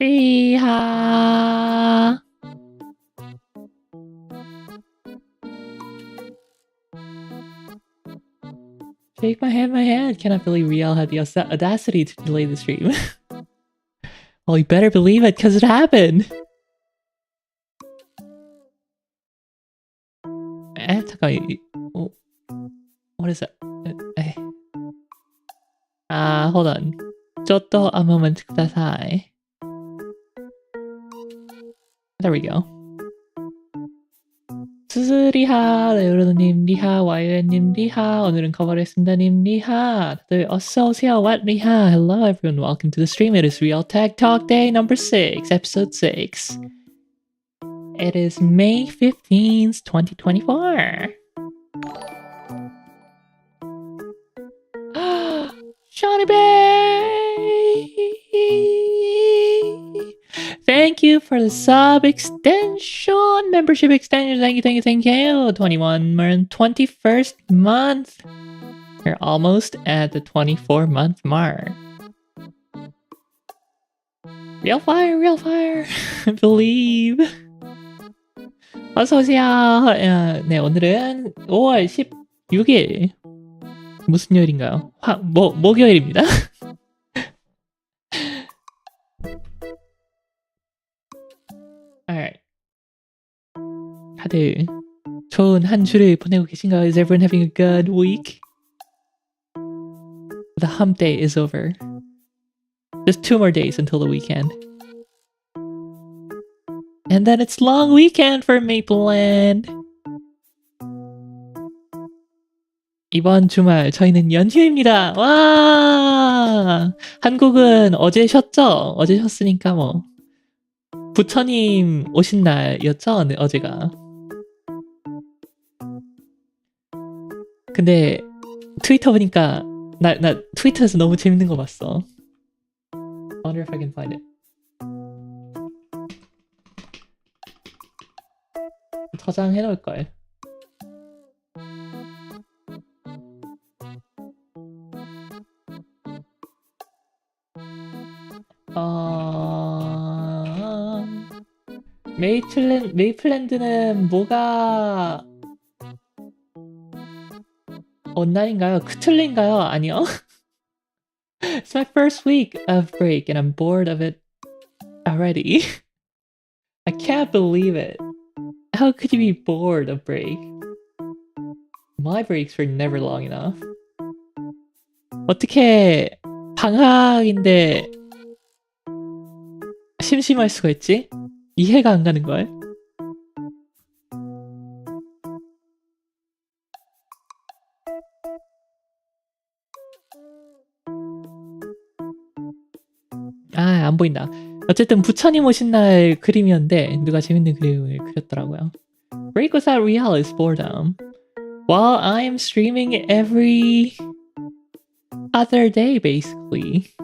리하. Shake my hand. Cannot believe Rielle had the audacity to delay the stream. Well, you better believe it, because it happened. 잠깐. What is that? Hold on. ちょっと a moment ください. There we go. 수수리하, 레오르님 리하, YN님 리하, 오늘은 커버를 했습니다님 리하. 다들 어서오세요, what 리하. Hello everyone, welcome to the stream. It is Rielle Tag Talk Day number 6, episode 6. It is May 15th, 2024. Shawnee Bay! Thank you for the sub extension, membership extension. Thank you. 21 month, 21st month. We're almost at the 24-month mark. Real fire. Believe. 어서오세요. 네, 오늘은 5월 16일. 무슨 요일인가요? 목요일입니다. Alright. 다들 좋은 한 주를 보내고 계신가요? Is everyone having a good week? The hump day is over. Just 2 more days until the weekend. And then it's long weekend for Mapleland. 이번 주말 저희는 연휴입니다. 와! 한국은 어제 쉬었죠? 어제 쉬었으니까 뭐 부처님 오신 날이었죠? 어제가. 근데 트위터 보니까 나 트위터에서 너무 재밌는 거 봤어. I wonder if I can find it. 저장해 놓을걸. 메이플랜드는 뭐가 온날인가요? 크틀린가요? 아니요. It's my first week of break and I'm bored of it already. I can't believe it. How could you be bored of break? My breaks were never long enough. 어떻게 방학인데 심심할 수가 있지? 이해가 안 가는걸? 안 보인다. 어쨌든 부처님 오신 날 그림이었는데 누가 재밌는 그림을 그렸더라고요. Break without Rielle is boredom. While I am streaming every other day, basically.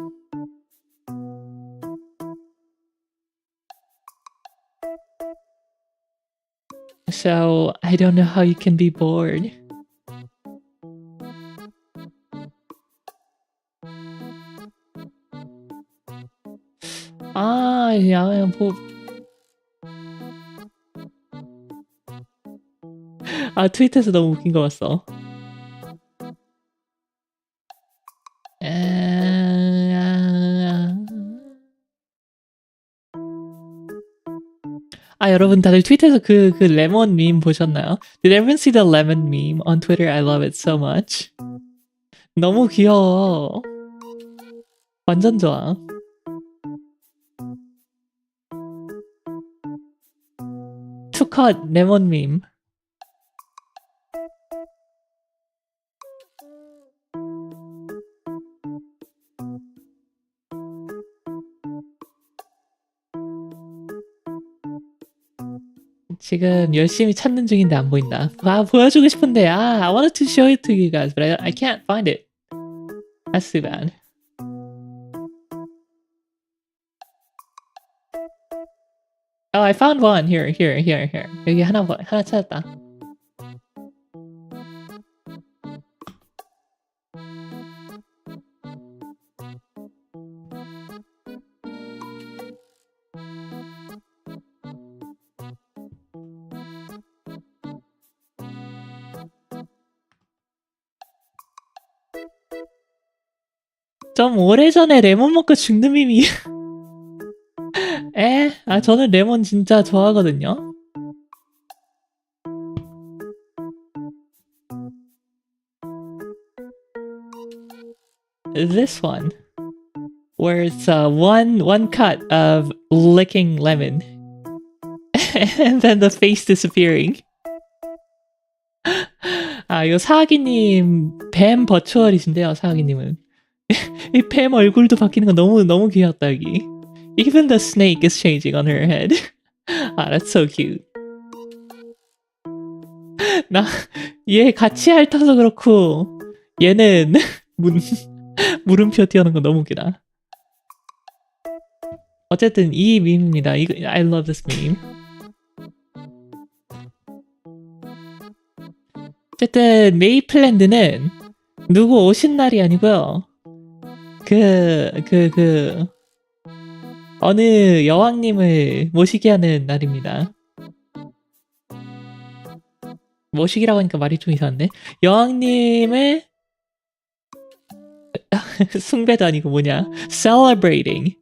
So, I don't know how you can be bored. 트위터에서 너무 웃긴 거 봤어. 여러분 다들 트위터에서 그 레몬 밈 보셨나요? Did everyone see the lemon meme on Twitter? I love it so much. 너무 귀여워. 완전 좋아. 투컷 레몬 밈. 지금 열심히 찾는 중인데 안 보인다. 보여주고 싶은데 I wanted to show it to you guys, but I can't find it. That's too bad. Oh, I found one. Here. 여기 하나 찾았다. 좀 오래전에 레몬 먹고 죽는 밈이. 저는 레몬 진짜 좋아하거든요. This one, where it's one cut of licking lemon, and then the face disappearing. 이거 사하기님 뱀 버추얼이신데요, 사하기님은. 이 뱀 얼굴도 바뀌는 거 너무 귀엽다, 여기. Even the snake is changing on her head. That's so cute. 얘 같이 핥아서 그렇고, 얘는 물음표 띄우는 거 너무 웃기다. 어쨌든 이 밈입니다. I love this meme. 어쨌든 메이플랜드는 누구 오신 날이 아니고요. 어느 여왕님을 모시게 하는 날입니다. 모시기라고 하니까 말이 좀 이상한데? 여왕님을 숭배도 아니고 뭐냐? Celebrating.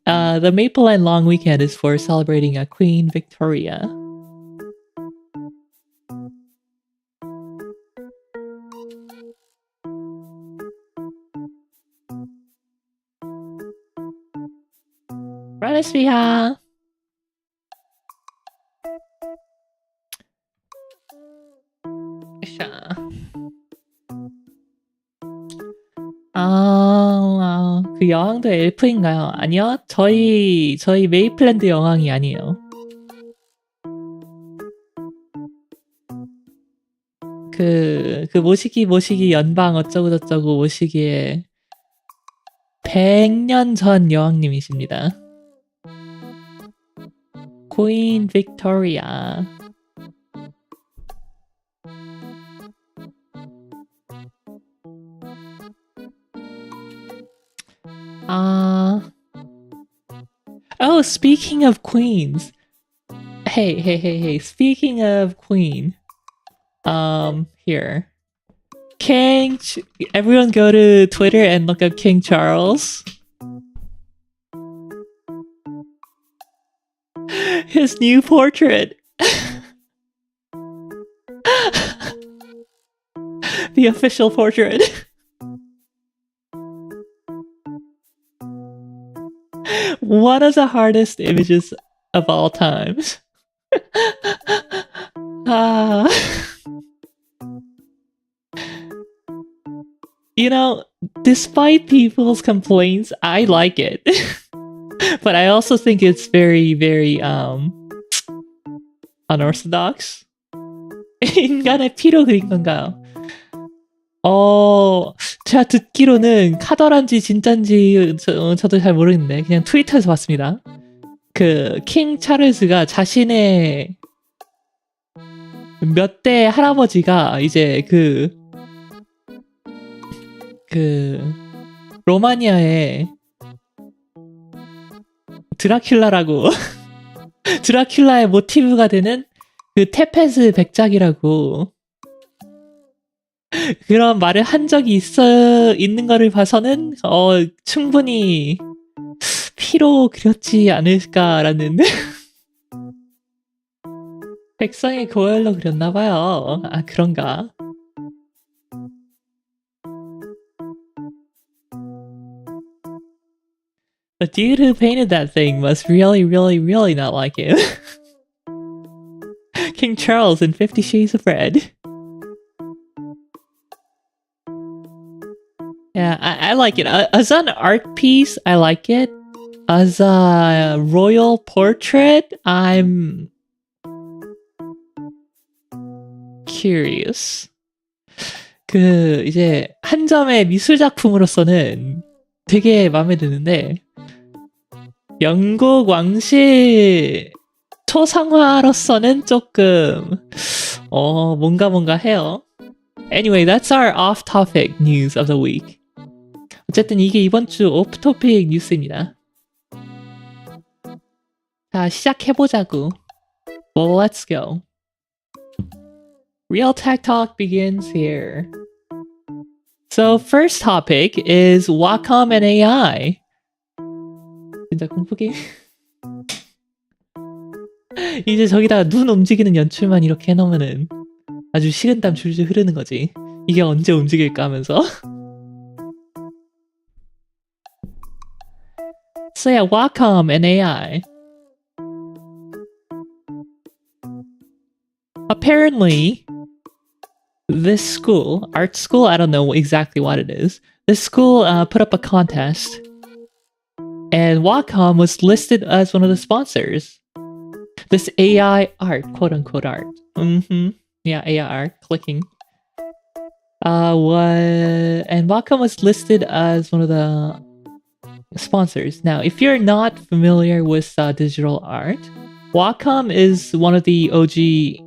The Mapleland Long Weekend is for celebrating Queen Victoria. 브라데스비하. 그 여왕도 엘프인가요? 아니요, 저희 메이플랜드 여왕이 아니에요. 그 모시기 연방 어쩌고저쩌고 모시기에 100년 전 여왕님이십니다. Queen Victoria. Oh, speaking of queens. Hey. Speaking of queen. Here. Everyone go to Twitter and look up King Charles. His new portrait. The official portrait. One of the hardest images of all times. You know, despite people's complaints, I like it. But I also think it's very, very unorthodox. 인간의 피로 그린 건가요? 제가 듣기로는 카더란지 진짠지 저도 잘 모르겠는데 그냥 트위터에서 봤습니다. 킹 찰스가 자신의 몇 대 할아버지가 이제 로마니아의 드라큘라라고 드라큘라의 모티브가 되는 테페스 백작이라고 그런 말을 한 적이 있는 거를 봐서는 충분히 피로 그렸지 않을까라는 백성의 고열로 그렸나봐요. 그런가? The dude who painted that thing must really, really, really not like him. King Charles in 50 Shades of Red. Yeah, I like it. As an art piece, I like it. As a royal portrait, I'm curious. 이제 한 점의 미술 작품으로서는 되게 마음에 드는데 영국 왕실 초상화로서는 조금 뭔가 해요. Anyway, that's our off-topic news of the week. 어쨌든 이게 이번 주 오프-토픽 뉴스입니다. 자, 시작해보자고. Well, let's go. Real Tech Talk begins here. So first topic is Wacom and AI. 진짜 공포 게임. 이제 저기다가 눈 움직이는 연출만 이렇게 해놓으면은 아주 식은땀 줄줄 흐르는 거지. 이게 언제 움직일까 하면서. So yeah, Wacom and AI. Apparently, this school, art school, I don't know exactly what it is. This school put up a contest, and Wacom was listed as one of the sponsors. This AI art, quote unquote art. Yeah, AI art. Clicking. And Wacom was listed as one of the sponsors. Now, if you're not familiar with digital art, Wacom is one of the OG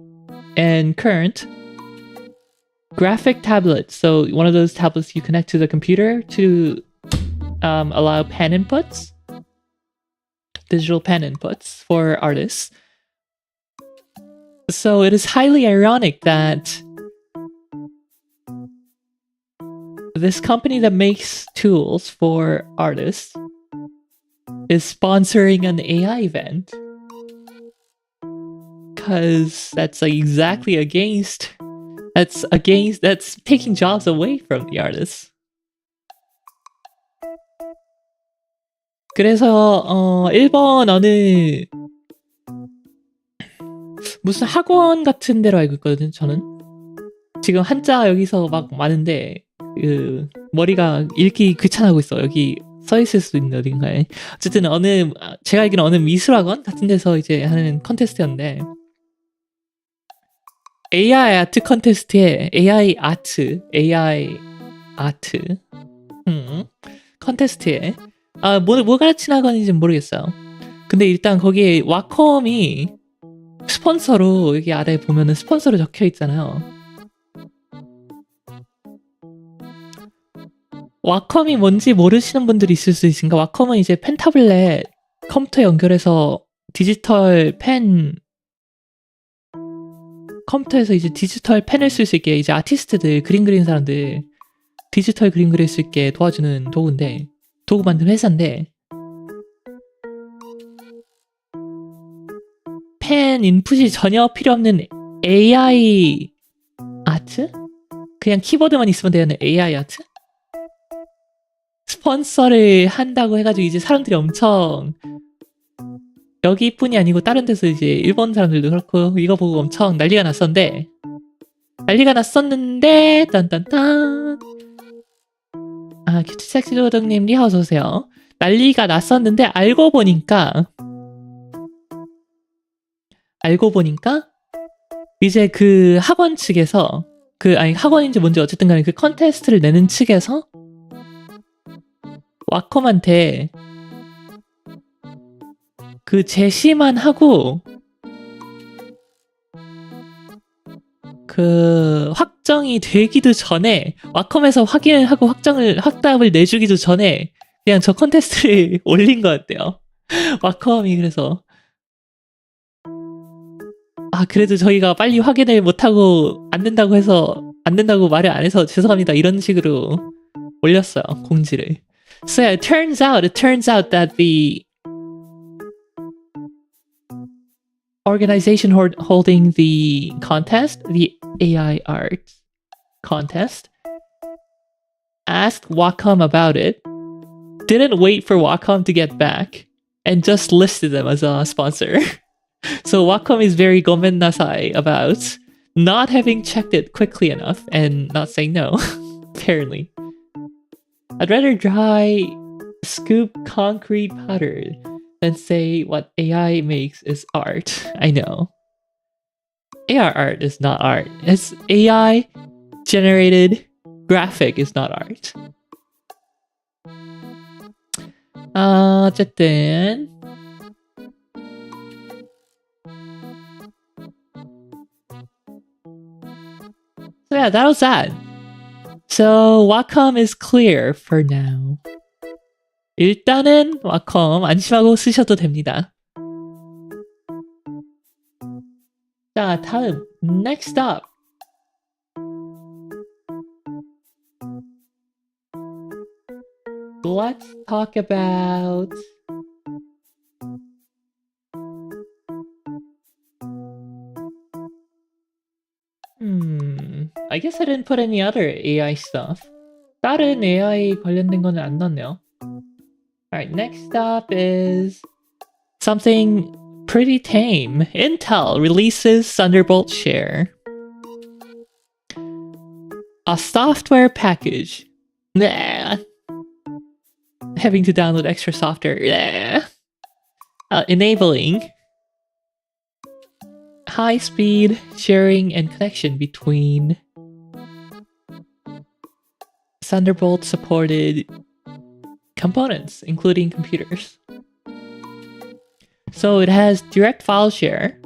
and current graphic tablets. So one of those tablets you connect to the computer to allow pen inputs, digital pen inputs for artists. So it is highly ironic that this company that makes tools for artists is sponsoring an AI event. Because that's like exactly against that's taking jobs away from the artists. 그래서 일본 어느 무슨 학원 같은 데로 알고 있거든요. 저는 지금 한자 여기서 막 많은데 그 머리가 읽기 귀찮아하고 있어. 여기 써 있을 수도 있는데 어딘가에. 어쨌든 제가 알기로는 어느 미술학원 같은 데서 이제 하는 컨테스트였는데 AI 아트 컨테스트에 AI 아트 컨테스트에 뭐 가르치는 학원인지는 모르겠어요. 근데 일단 거기에 와컴이 스폰서로 여기 아래 보면은 스폰서로 적혀 있잖아요. 와컴이 뭔지 모르시는 분들이 있을 수 있으니까 와컴은 이제 펜 타블렛 컴퓨터에 연결해서 디지털 펜 컴퓨터에서 이제 디지털 펜을 쓸 수 있게 이제 아티스트들 그림 그리는 사람들 디지털 그림 그릴 수 있게 도와주는 도구 만드는 회사인데 펜 인풋이 전혀 필요 없는 AI 아트? 그냥 키보드만 있으면 되는 AI 아트? 스폰서를 한다고 해가지고 이제 사람들이 엄청 여기뿐이 아니고 다른 데서 이제 일본 사람들도 그렇고 이거 보고 엄청 난리가 났었는데 딴딴딴 큐티섹시도덕님 리하 어서오세요. 난리가 났었는데 알고 보니까 이제 그 학원 측에서 학원인지 뭔지 어쨌든 간에 그 컨테스트를 내는 측에서 와컴한테 그 제시만 하고 그 확정이 되기도 전에 와컴에서 확인을 하고 확답을 내주기도 전에 그냥 저 컨테스트를 올린 거였대요. 와컴이 그래서 그래도 저희가 빨리 확인을 못하고 안 된다고 말을 안 해서 죄송합니다 이런 식으로 올렸어요 공지를. So yeah, it turns out that the organization holding the contest, the AI art contest, asked Wacom about it, didn't wait for Wacom to get back, and just listed them as a sponsor. So Wacom is very gomennasai about not having checked it quickly enough and not saying no, apparently. I'd rather dry scoop concrete powder than say what AI makes is art. I know. AI art is not art. It's AI generated graphic is not art. 어쨌든 So yeah, that was that. So Wacom is clear for now. 일단은 와컴 안심하고 쓰셔도 됩니다. 자, 다음 next up. let's talk about I guess I didn't put any other AI stuff. 다른 AI 관련된 거는 안 넣었네요. Alright, next up is something pretty tame. Intel releases Thunderbolt Share. A software package. Bleh. Having to download extra software. Bleh. Enabling high-speed sharing and connection between Thunderbolt-supported components, including computers. So it has direct file share,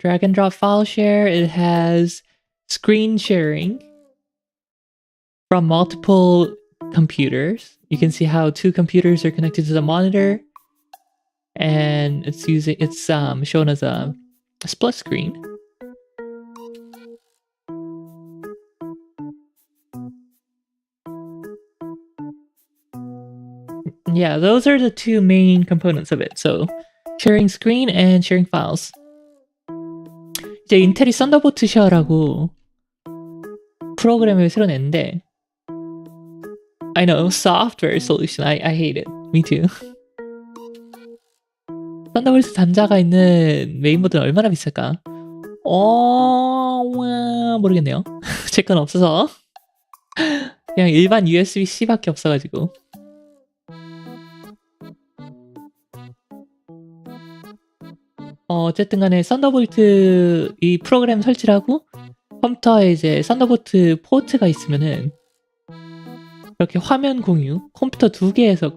drag and drop file share. It has screen sharing from multiple computers. You can see how two computers are connected to the monitor, and it's shown as a split screen. Yeah, those are the two main components of it. So sharing screen and sharing files. 이제 인텔이 썬더볼트 쉐어라고 프로그램을 새로 냈는데 I know, software solution. I hate it. Me too. 썬더볼트 단자가 있는 메인보드는 얼마나 비쌀까? 모르겠네요. 제 건 없어서 그냥 일반 USB-C밖에 없어가지고. 어쨌든 간에 썬더볼트 이 프로그램 설치를 하고 컴퓨터에 이제 썬더볼트 포트가 있으면은 이렇게 화면 공유, 컴퓨터 두 개에서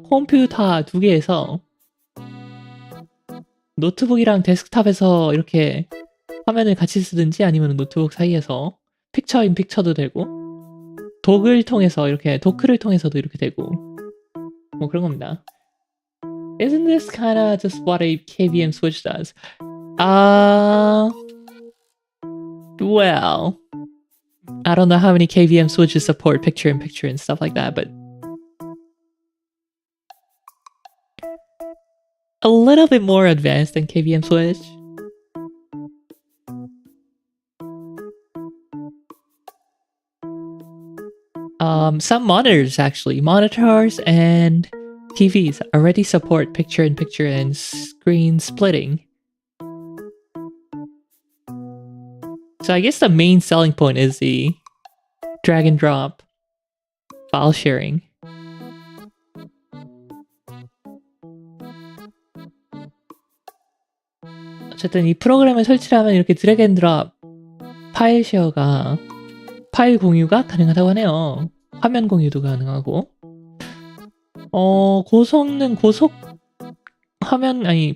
노트북이랑 데스크탑에서 이렇게 화면을 같이 쓰든지 아니면 노트북 사이에서 픽처 인 픽처도 되고 도크를 통해서도 이렇게 되고 뭐 그런 겁니다. Isn't this kind of just what a KVM switch does? Well, I don't know how many KVM switches support picture-in-picture and stuff like that, but a little bit more advanced than KVM switch. Some monitors and TVs already support picture-in-picture and screen splitting. So I guess the main selling point is the drag and drop file sharing. 어쨌든 이 프로그램을 설치를 하면 이렇게 드래그 앤 드롭 파일 쉐어가 파일 공유가 가능하다고 하네요. 화면 공유도 가능하고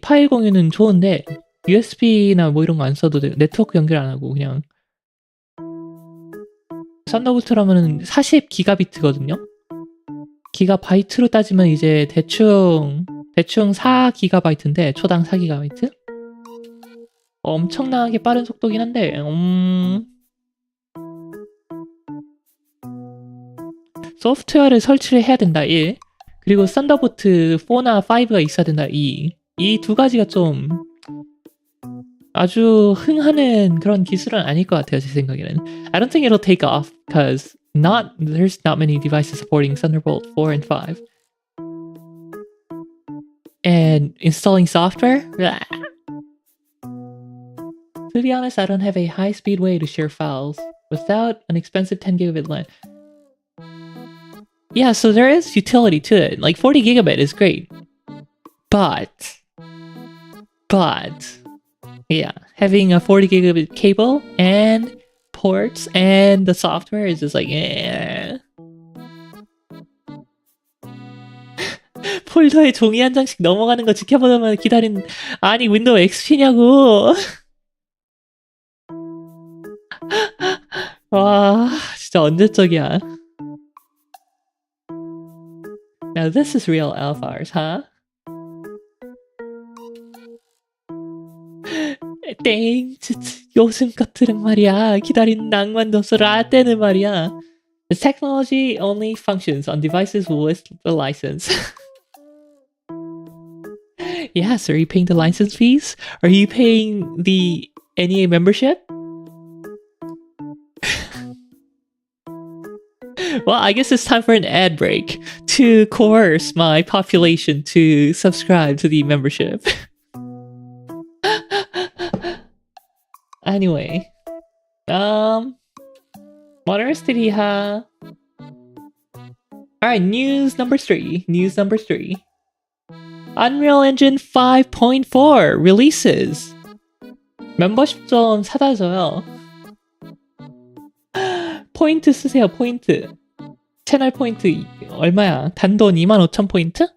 파일 공유는 좋은데 USB나 뭐 이런 거 안 써도 돼요. 네트워크 연결 안 하고 그냥 썬더볼트라면은 40기가비트거든요. 기가바이트로 따지면 이제 대충 4기가바이트인데 초당 4기가바이트? 엄청나게 빠른 속도긴 한데 소프트웨어를 설치를 해야 된다 1 그리고 썬더볼트 4나 5가 있어야 된다 2 이 두 가지가 좀 아주 흥하는 그런 기술은 아닐 것 같아요 제 생각에는. I don't think it'll take off because there's not many devices supporting Thunderbolt 4 and 5. And installing software? Blah. To be honest, I don't have a high-speed way to share files without an expensive 10 gigabit line. Yeah, so there is utility to it. Like 40 gigabit is great. But yeah, having a 40 gigabit cable and ports and the software is just like 폴더에 종이 한 장씩 넘어가는 거 지켜보다만 기다린 아니 윈도우 XP냐고. 와 진짜 언제적이야. Now this is real alphars, huh? 땡. 요즘 것들은 말이야. 기다리는 낭만도 없어. 라떼는 말이야. The technology only functions on devices with the license. Yes, are you paying the license fees? Are you paying the NEA membership? Well, I guess it's time for an ad break to coerce my population to subscribe to the membership. Anyway, what else did he have? Alright, news number three. Unreal Engine 5.4 releases. 멤버십 좀 사다 줘요. 포인트 쓰세요, 포인트. 채널 포인트 얼마야? 단돈 25,000포인트?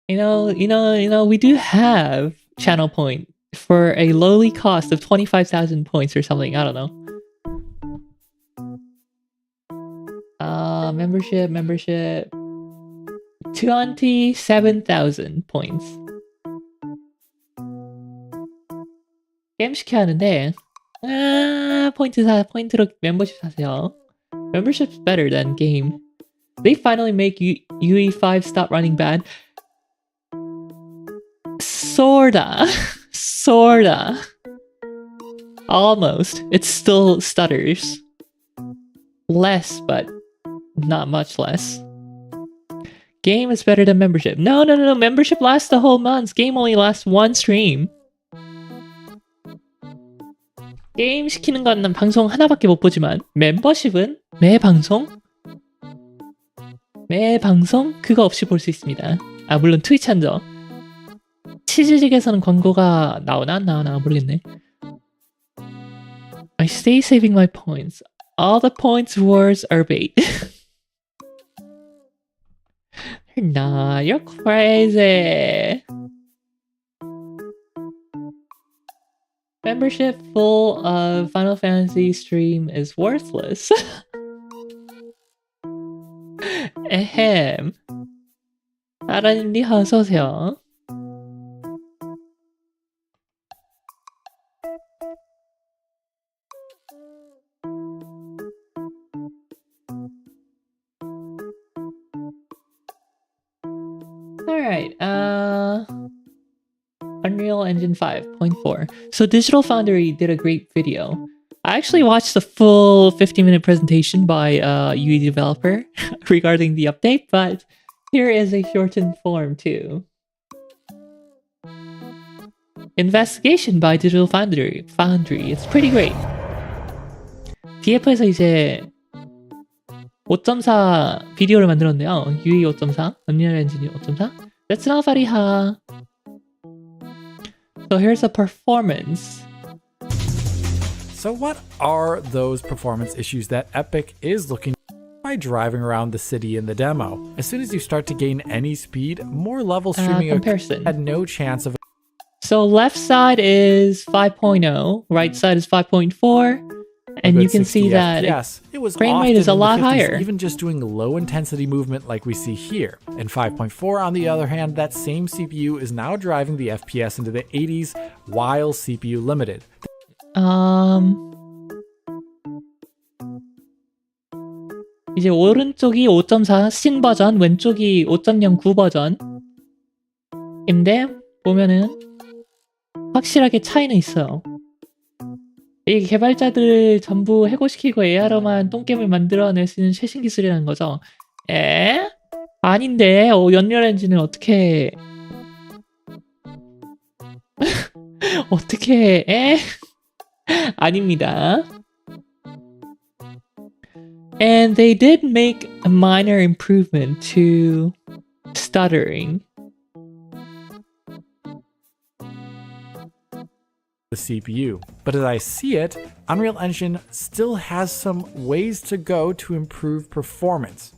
You know, we do have channel point for a lowly cost of 25,000 points or something. I don't know. Membership. 27,000 points. 게임 시켜야 하는데, 포인트로 membership 사세요. Membership's better than game. They finally make UE5 stop running bad. Sorta. Almost. It still stutters. Less, but not much less. Game is better than membership. No. Membership lasts the whole month. Game only lasts one stream. 게임 시키는 건 방송 하나밖에 못 보지만 멤버십은 매 방송 그거 없이 볼 수 있습니다. 아, 물론 트위치 한정. 치즈직에서는 광고가 나오나 안 나오나 모르겠네. I stay saving my points. All the points words are bait. Nah, you're crazy. Membership full of Final Fantasy stream is worthless. 에헴. 아라님님 어서오세요. Alright, Unreal Engine 5.4. So Digital Foundry did a great video. I actually watched the full 50-minute presentation by a UE developer regarding the update, but here is a shortened form too. Investigation by Digital Foundry. It's pretty great. DF에서 이제 5.4 비디오를 만들었네요. UE 5.4, Unreal Engine 5.4. That's not very hard. So here's a performance. So what are those performance issues that Epic is looking by driving around the city in the demo? As soon as you start to gain any speed, more level streaming comparison had no chance of. So left side is 5.0, right side is 5.4, and you can see that it was frame rate is a lot higher. Even just doing low intensity movement like we see here. In 5.4, on the other hand, that same CPU is now driving the FPS into the 80s while CPU limited. 이제 오른쪽이 5.4 신 버전, 왼쪽이 5.09 버전인데 보면은 확실하게 차이는 있어요. 이 개발자들 전부 해고시키고 AR로만 똥게임을 만들어낼 수 있는 최신 기술이라는 거죠. 아닌데 연결 엔진을 어떻게 아닙니다. And they did make a minor improvement to stuttering. The CPU. But as I see it, Unreal Engine still has some ways to go to improve performance.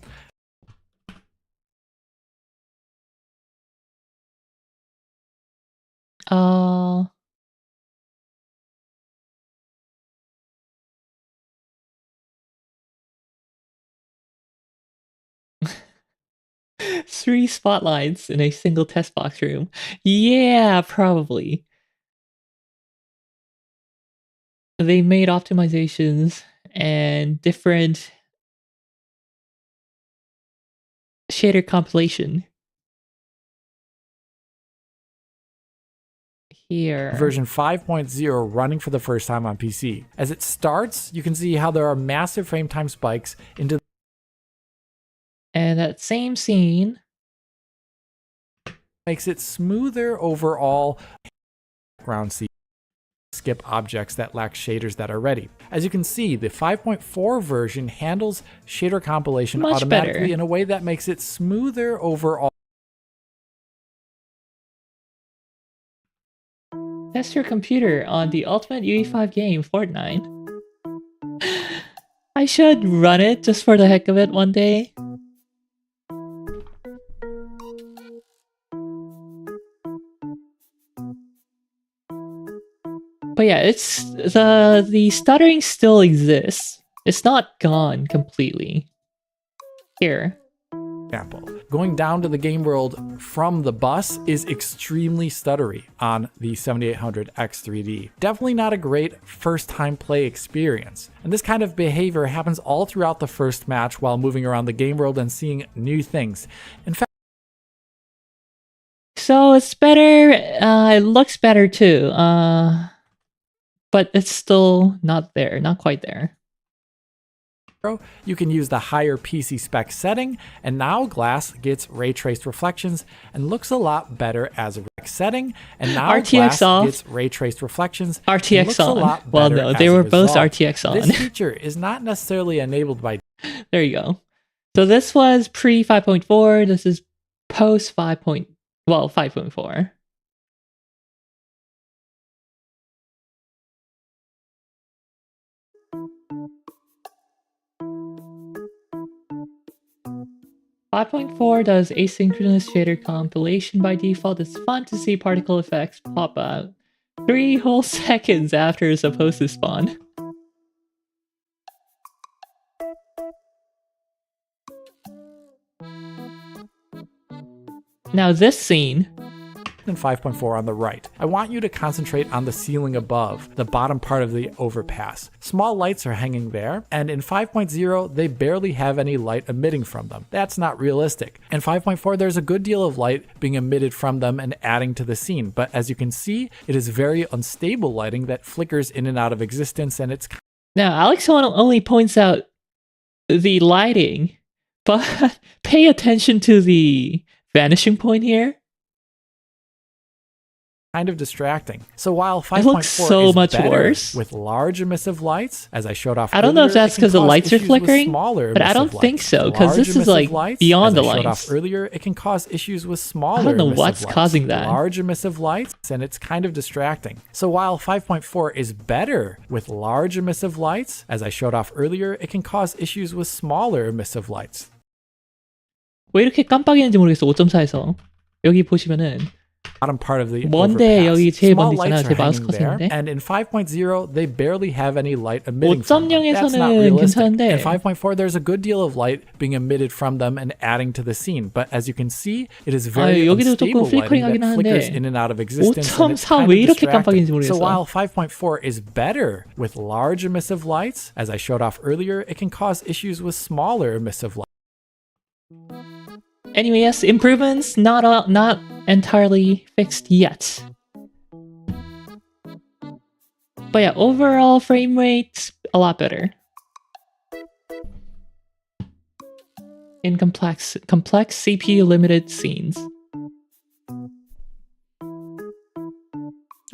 3 spotlights in a single test box room. Yeah, probably. They made optimizations and different shader compilation. Here. Version 5.0 running for the first time on PC. As it starts, you can see how there are massive frame time spikes into and that same scene makes it smoother overall. Background scene. Skip objects that lack shaders that are ready. As you can see, the 5.4 version handles shader compilation much automatically better in a way that makes it smoother overall. Test your computer on the ultimate UE5 game, Fortnite. I should run it just for the heck of it one day. But yeah, it's the stuttering still exists. It's not gone completely. Here. Example. Going down to the game world from the bus is extremely stuttery on the 7800X3D. Definitely not a great first time play experience. And this kind of behavior happens all throughout the first match while moving around the game world and seeing new things. In fact, so it's better, it looks better too, but it's still not there, not quite there. You can use the higher PC spec setting, and now glass gets ray traced reflections and looks a lot better as a rec setting. And now RTX glass off. gets ray traced reflections. RTX looks on. A lot well, better no, they as were a both result. RTX on. This feature is not necessarily enabled by. There you go. So this was pre 5.4. This is post 5.4. 5.4 does asynchronous shader compilation by default. It's fun to see particle effects pop out 3 whole seconds after it's supposed to spawn. Now this scene. And 5.4 on the right. I want you to concentrate on the ceiling above, the bottom part of the overpass. Small lights are hanging there, and in 5.0, they barely have any light emitting from them. That's not realistic. In 5.4, there's a good deal of light being emitted from them and adding to the scene, but as you can see, it is very unstable lighting that flickers in and out of existence, and it's... Now, Alex only points out the lighting, but pay attention to the vanishing point here. Kind of distracting. So while 5.4 looks so is much better worse with large emissive lights, as I showed off I don't know if earlier, that's it can because the cause lights are issues with flickering, smaller but I don't emissive think lights. so, because Large this is emissive like lights, beyond as the I showed lights. off earlier, it can cause issues with smaller I don't know emissive what's lights. causing that. Large emissive lights, and it's kind of distracting. So while 5.4 is better with large emissive lights, as I showed off earlier, it can cause issues with smaller emissive lights. 왜 이렇게 깜빡이는지 모르겠어. 5.4에서 여기 보시면은 Bottom part of the 뭔데 overpass. 여기 제일 Small 먼데 있잖아. lights 제 are 마우스 hanging there, 커서인데. and in 5.0 they barely have any light emitting from them. That's not 5.0에서는 realistic. 괜찮은데. In 5.4 there's a good deal of light being emitted from them and adding to the scene, but as you can see, it is very 여기도 unstable 조금 lighting flickering that 하긴 flickers 하는데 in and out of existence. And it's 5.4 kind 왜 of 이렇게 distracting. 깜빡이는지 모르겠어. So while 5.4 is better with large emissive lights, as I showed off earlier, it can cause issues with smaller emissive lights. Anyway, yes, improvements not entirely fixed yet. But yeah, overall frame rate's a lot better. In complex CPU limited scenes.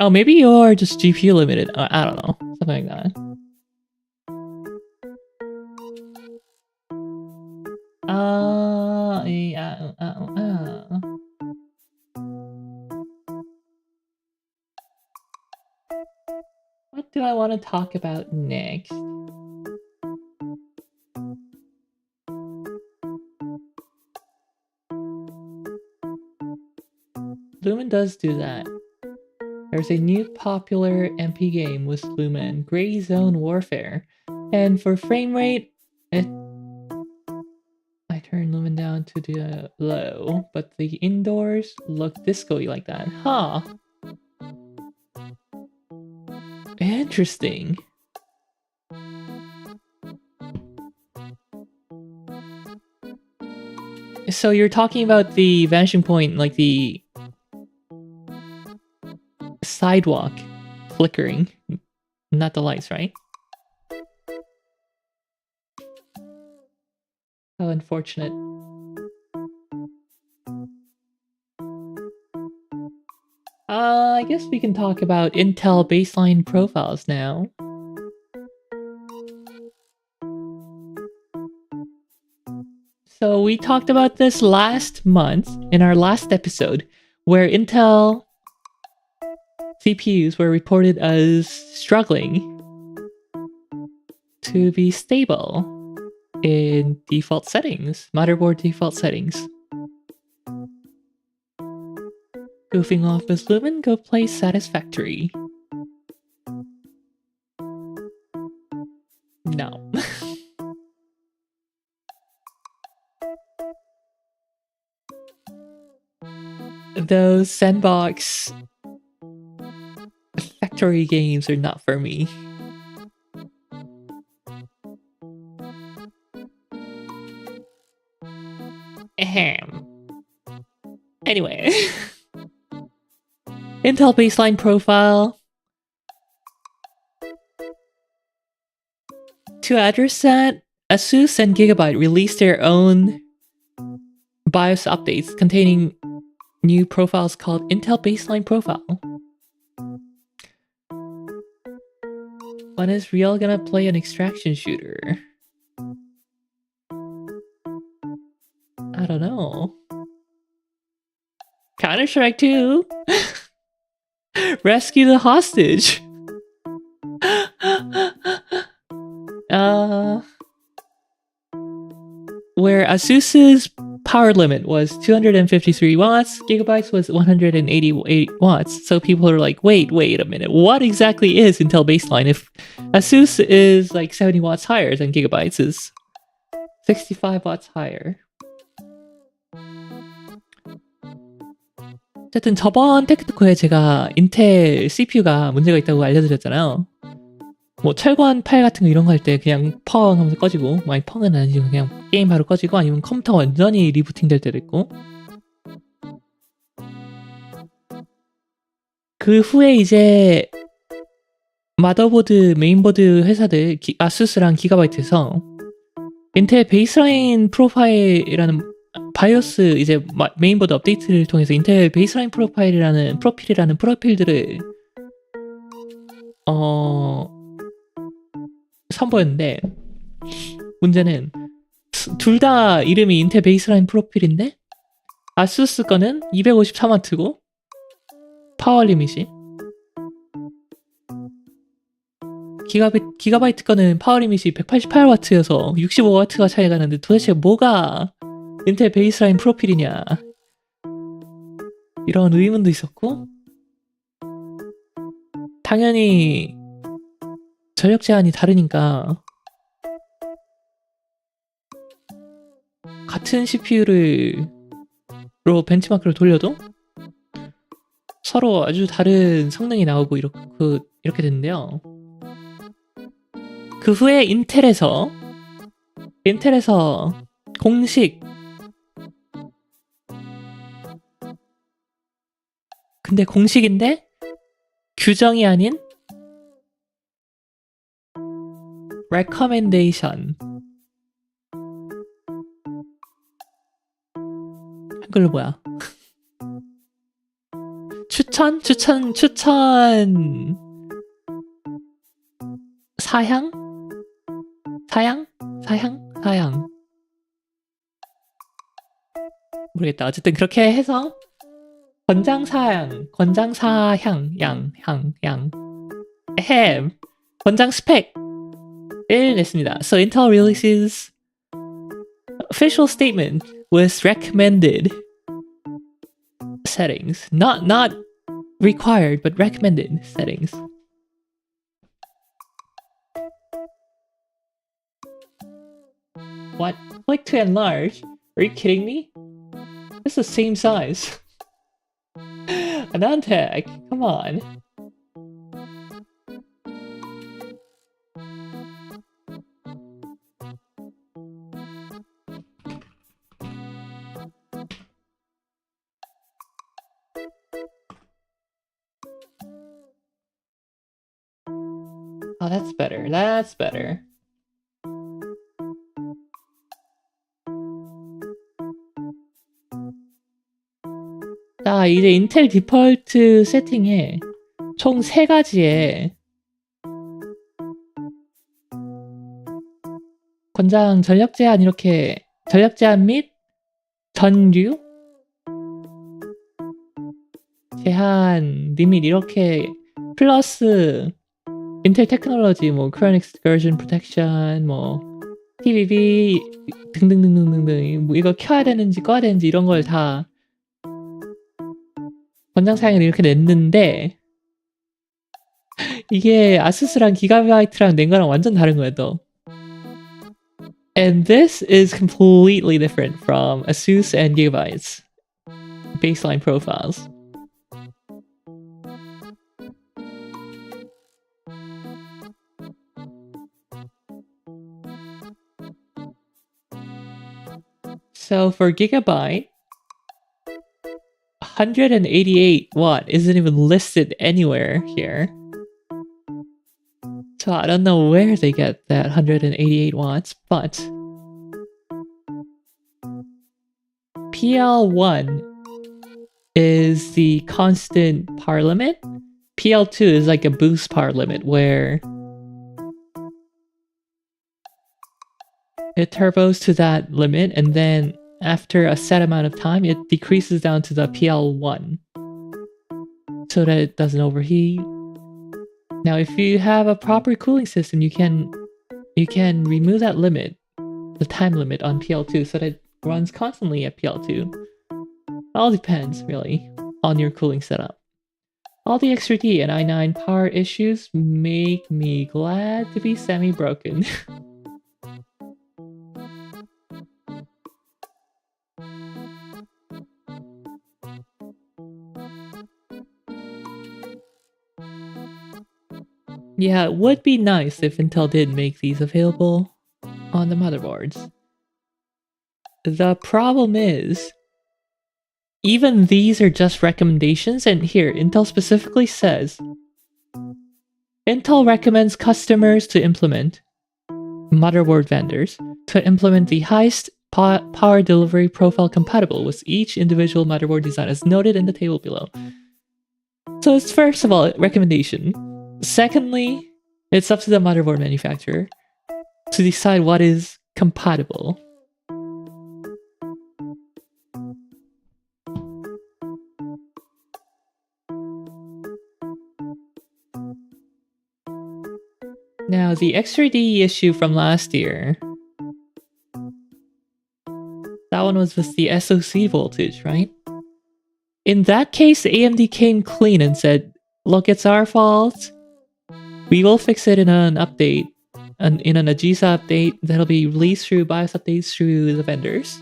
Oh, maybe you're just GPU limited. I don't know. Something like that. What do I want to talk about next? Lumen does do that. There's a new popular MP game with Lumen, Gray Zone Warfare. And for frame rate, I I turned lumen down to the low, but the indoors look disco-y like that. Huh. Interesting. So you're talking about the vanishing point, like the sidewalk flickering, not the lights, right? How unfortunate. I guess we can talk about Intel baseline profiles now. So we talked about this last month in our last episode, where Intel CPUs were reported as struggling to be stable in default settings, motherboard default settings. Goofing off with Lumen, go play Satisfactory. No. Those sandbox factory games are not for me. Ahem. Anyway. Intel baseline profile. To address that, ASUS and Gigabyte released their own BIOS updates containing new profiles called Intel baseline profile. When is Rielle gonna play an extraction shooter? I don't know. Counter-Strike 2? Rescue the hostage! Where ASUS's power limit was 253 watts, Gigabyte's was 188 watts. So people are like, wait a minute, what exactly is Intel baseline if ASUS is like 70 watts higher than Gigabyte's is 65 watts higher? 어쨌든 저번 테크토크에 제가 인텔 CPU가 문제가 있다고 알려드렸잖아요. 뭐 철권 팔 같은 거 이런 거 할 때 그냥 펑 하면서 꺼지고, 아니 펑은 아니지, 그냥 게임 바로 꺼지고, 아니면 컴퓨터 완전히 리부팅 될 때도 있고. 그 후에 이제 마더보드, 메인보드 회사들 아수스랑 기가바이트에서 인텔 베이스라인 프로파일이라는 바이오스 이제 메인보드 업데이트를 통해서 인텔 베이스라인 프로필이라는 프로필들을 선보였는데, 문제는 둘 다 이름이 인텔 베이스라인 프로필인데 아수스 거는 253W고 파워 리밋이 기가바이트 거는 파워 리밋이 188W여서 65W가 차이가 나는데 도대체 뭐가 인텔 베이스라인 프로필이냐, 이런 의문도 있었고, 당연히 전력 제한이 다르니까 같은 CPU로 벤치마크를 돌려도 서로 아주 다른 성능이 나오고 이렇게 됐는데요. 그 후에 인텔에서 공식, 근데 공식인데 규정이 아닌 recommendation, 한글로 뭐야? 추천 사양 모르겠다. 어쨌든 그렇게 해서 권장 스펙을 냈습니다. So Intel releases official statement with recommended settings, not required but recommended settings. What Click to enlarge. Are you kidding me? It's the same size. Anantech, come on. Oh, that's better. That's better. 자, 이제 인텔 디폴트 세팅에 총 3가지에 권장 전력 제한 이렇게 전력 제한 및 전류 제한 리밋 이렇게 플러스 인텔 테크놀로지 뭐 current excursion protection 뭐 TVB 등등등등등등 뭐 이거 켜야 되는지 꺼야 되는지 이런 걸 다 권장 사양을 이렇게 냈는데 이게 아수스랑 기가바이트랑 낸 거랑 완전 다른 거예요 또. And this is completely different from ASUS and Gigabyte's baseline profiles. So for Gigabyte, 188 watt isn't even listed anywhere here. So I don't know where they get that 188 watts, but PL1 is the constant power limit. PL2 is like a boost power limit where it turbos to that limit and then after a set amount of time it decreases down to the PL1 so that it doesn't overheat. Now if you have a proper cooling system you can remove that limit, the time limit on PL2 so that it runs constantly at PL2. All depends really on your cooling setup. All the XRD and i9 power issues make me glad to be semi-broken. Yeah, it would be nice if Intel did make these available on the motherboards. The problem is, even these are just recommendations, and here, Intel specifically says, Intel recommends customers to implement, motherboard vendors, to implement the highest power delivery profile compatible with each individual motherboard design as noted in the table below. So it's first of all, a recommendation. Secondly, it's up to the motherboard manufacturer to decide what is compatible. Now, the XRD issue from last year, that one was with the SoC voltage, right? In that case, AMD came clean and said, look, it's our fault. We will fix it in an update, in an AGISA update that'll be released through BIOS updates through the vendors.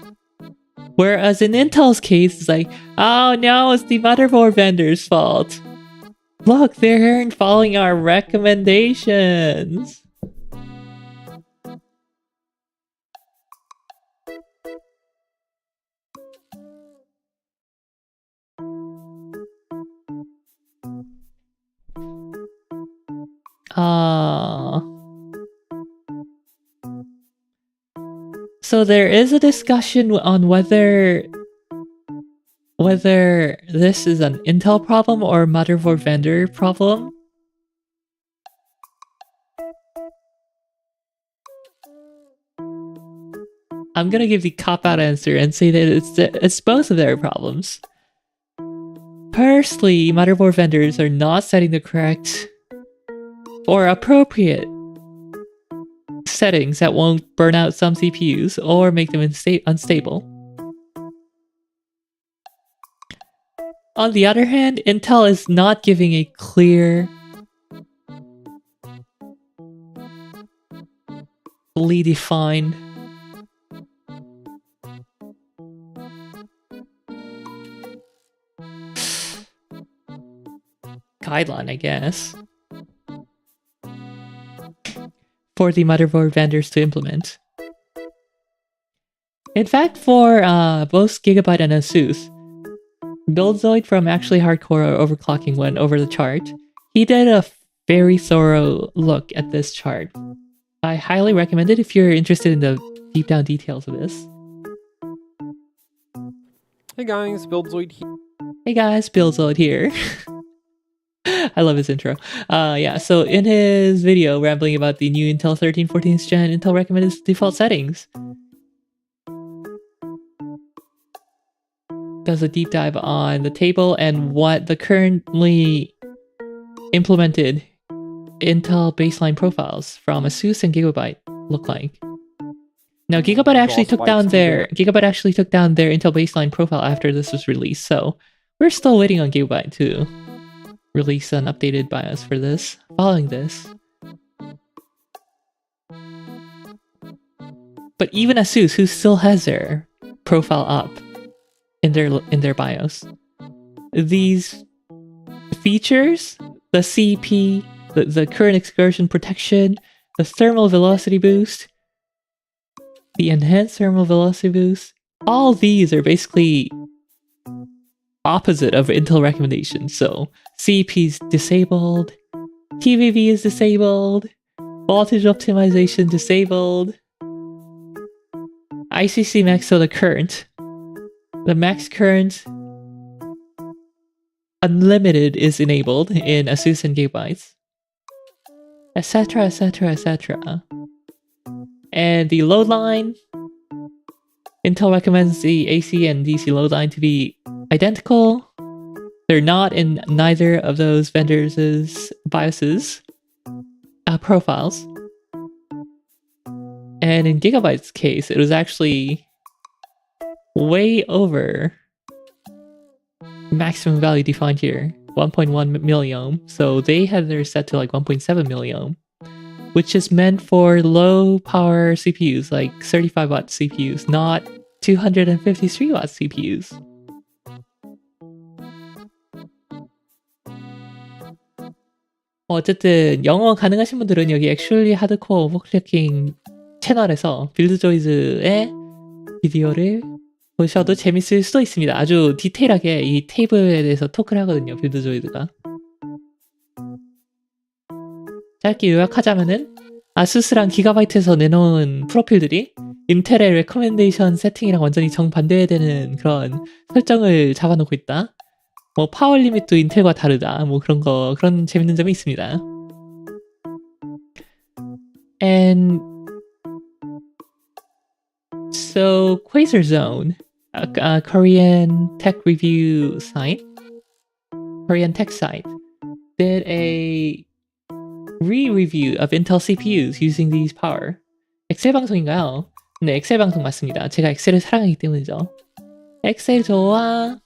Whereas in Intel's case, it's like, oh no, it's the motherboard vendor's fault. Look, they aren't following our recommendations. So there is a discussion on whether this is an Intel problem or a motherboard vendor problem. I'm gonna give the cop-out answer and say that it's both of their problems. Personally, motherboard vendors are not setting the correct or appropriate settings that won't burn out some CPUs or make them unstable. On the other hand, Intel is not giving a clearly defined guideline, I guess, for the motherboard vendors to implement. In fact, for both Gigabyte and Asus, Buildzoid from Actually Hardcore Overclocking went over the chart. He did a very thorough look at this chart. I highly recommend it if you're interested in the deep down details of this. Hey guys, Buildzoid here. Hey guys, Buildzoid here. I love his intro. Yeah, so in his video rambling about the new Intel 13 14th Gen, Intel recommended default settings. Does a deep dive on the table and what the currently implemented Intel baseline profiles from Asus and Gigabyte look like. Now, Gigabyte actually took down their Intel baseline profile after this was released, so we're still waiting on Gigabyte to release an updated BIOS for this. Following this, but even Asus, who still has their profile up in their BIOS, these features, the CP, the current excursion protection, the thermal velocity boost, the enhanced thermal velocity boost, all these are basically opposite of Intel recommendations. So CP is disabled, TVV is disabled, voltage optimization disabled, ICC max, so the max current unlimited is enabled in Asus and Gigabytes, etc, etc, etc. And the load line, Intel recommends the AC and DC load line to be identical. They're not in neither of those vendors' BIOSes profiles. And in Gigabyte's case, it was actually way over maximum value defined here, 1.1 milliohm. So they had theirs set to like 1.7 milliohm, which is meant for low power CPUs, like 35 watt CPUs, not 253 watt CPUs. 어쨌든 영어 가능하신 분들은 여기 Actually Hardcore Overclocking 채널에서 빌드조이즈의 비디오를 보셔도 재밌을 수도 있습니다. 아주 디테일하게 이 테이블에 대해서 토크를 하거든요, 빌드조이드가. 짧게 요약하자면은 아수스랑 기가바이트에서 내놓은 프로필들이 인텔의 레커멘데이션 세팅이랑 완전히 정반대되는 그런 설정을 잡아놓고 있다. 뭐 파워 리밋도 인텔과 다르다. 뭐 그런 재밌는 점이 있습니다. And so Quasar Zone, a Korean tech review site, Korean tech site, did a re-review of Intel CPUs using these power. 엑셀 방송인가요? 네, 엑셀 방송 맞습니다. 제가 엑셀을 사랑하기 때문이죠. 엑셀 좋아.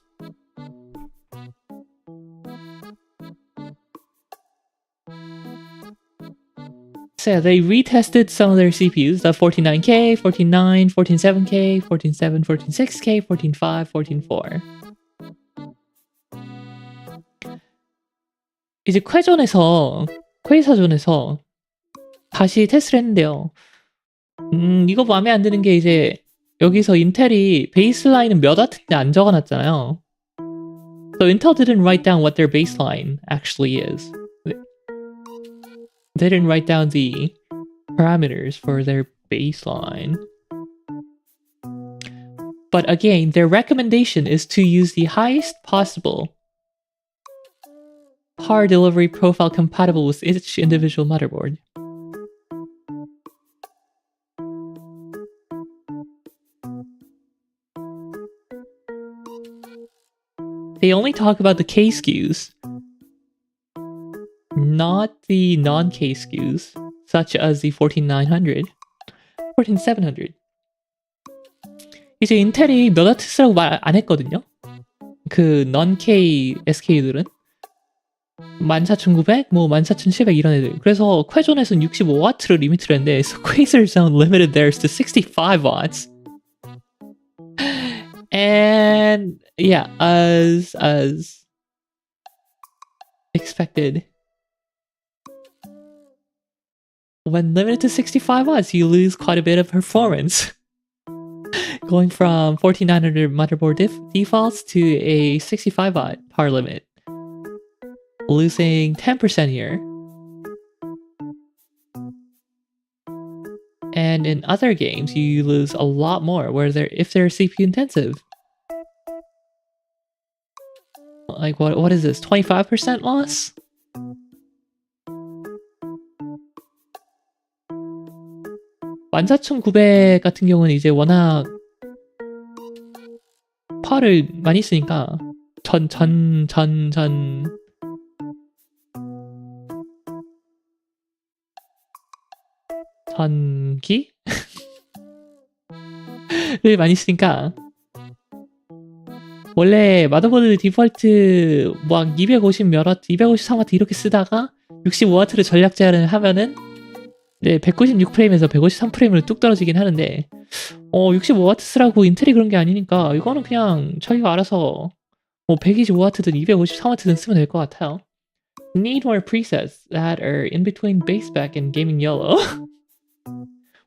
So they retested some of their CPUs, the 149K, 149, 147K, 147, 146K, 145, 144. 이제 퀘이사존에서 다시 테스트를 했는데요. 이거 마음에 안 드는 게 이제 여기서 인텔이 베이스라인은 몇 와트인데 안 적어놨잖아요. So Intel didn't write down what their baseline actually is. They didn't write down the parameters for their baseline. But again, their recommendation is to use the highest possible power delivery profile compatible with each individual motherboard. They only talk about the K SKUs, not the non-K SKUs, such as the 14900, 14700. 이제 인텔이 몇 와트 쓰라고 말 안 했거든요. 그 non-K SKU들은 14900, 뭐 14700 이런 애들. 그래서 퀘존에서는 65와트를 리미트를 했는데, so Quasar Zone limited theirs to 65 watts. And yeah, as expected. When limited to 65 watts, you lose quite a bit of performance. Going from 14900 motherboard defaults to a 65 watt power limit. Losing 10% here. And in other games, you lose a lot more if they're CPU intensive. Like what is this? 25% loss? (14,900) 같은 경우는 이제 워낙 파워를 많이 쓰니까 전기를 많이 쓰니까 원래 마더보드 디폴트 막 250몇 W, 253W 이렇게 쓰다가 65W를 전략 제한을 하면은 네, 196프레임에서 153프레임으로 뚝 떨어지긴 하는데 65W 쓰라고 인텔이 그런 게 아니니까 이거는 그냥 자기가 알아서 뭐 125W든 253W든 쓰면 될 것 같아요. Need more presets that are in between base spec and gaming yellow.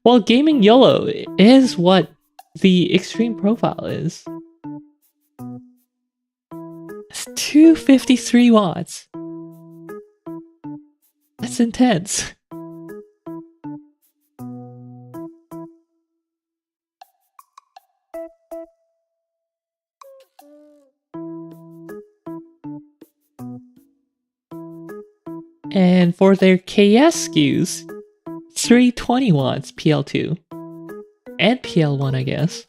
Well, gaming yellow is what the extreme profile is. It's 253 watts. That's intense. And for their KS SKUs, 320 watts PL2 and PL1, I guess.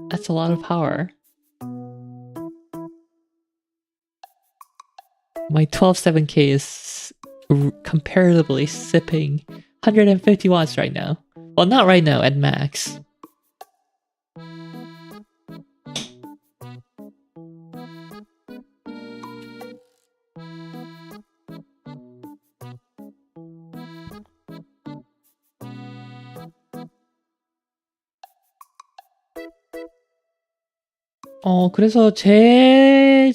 That's a lot of power. My 127K is comparatively sipping 150 watts right now. Well, not right now, at max. 그래서 제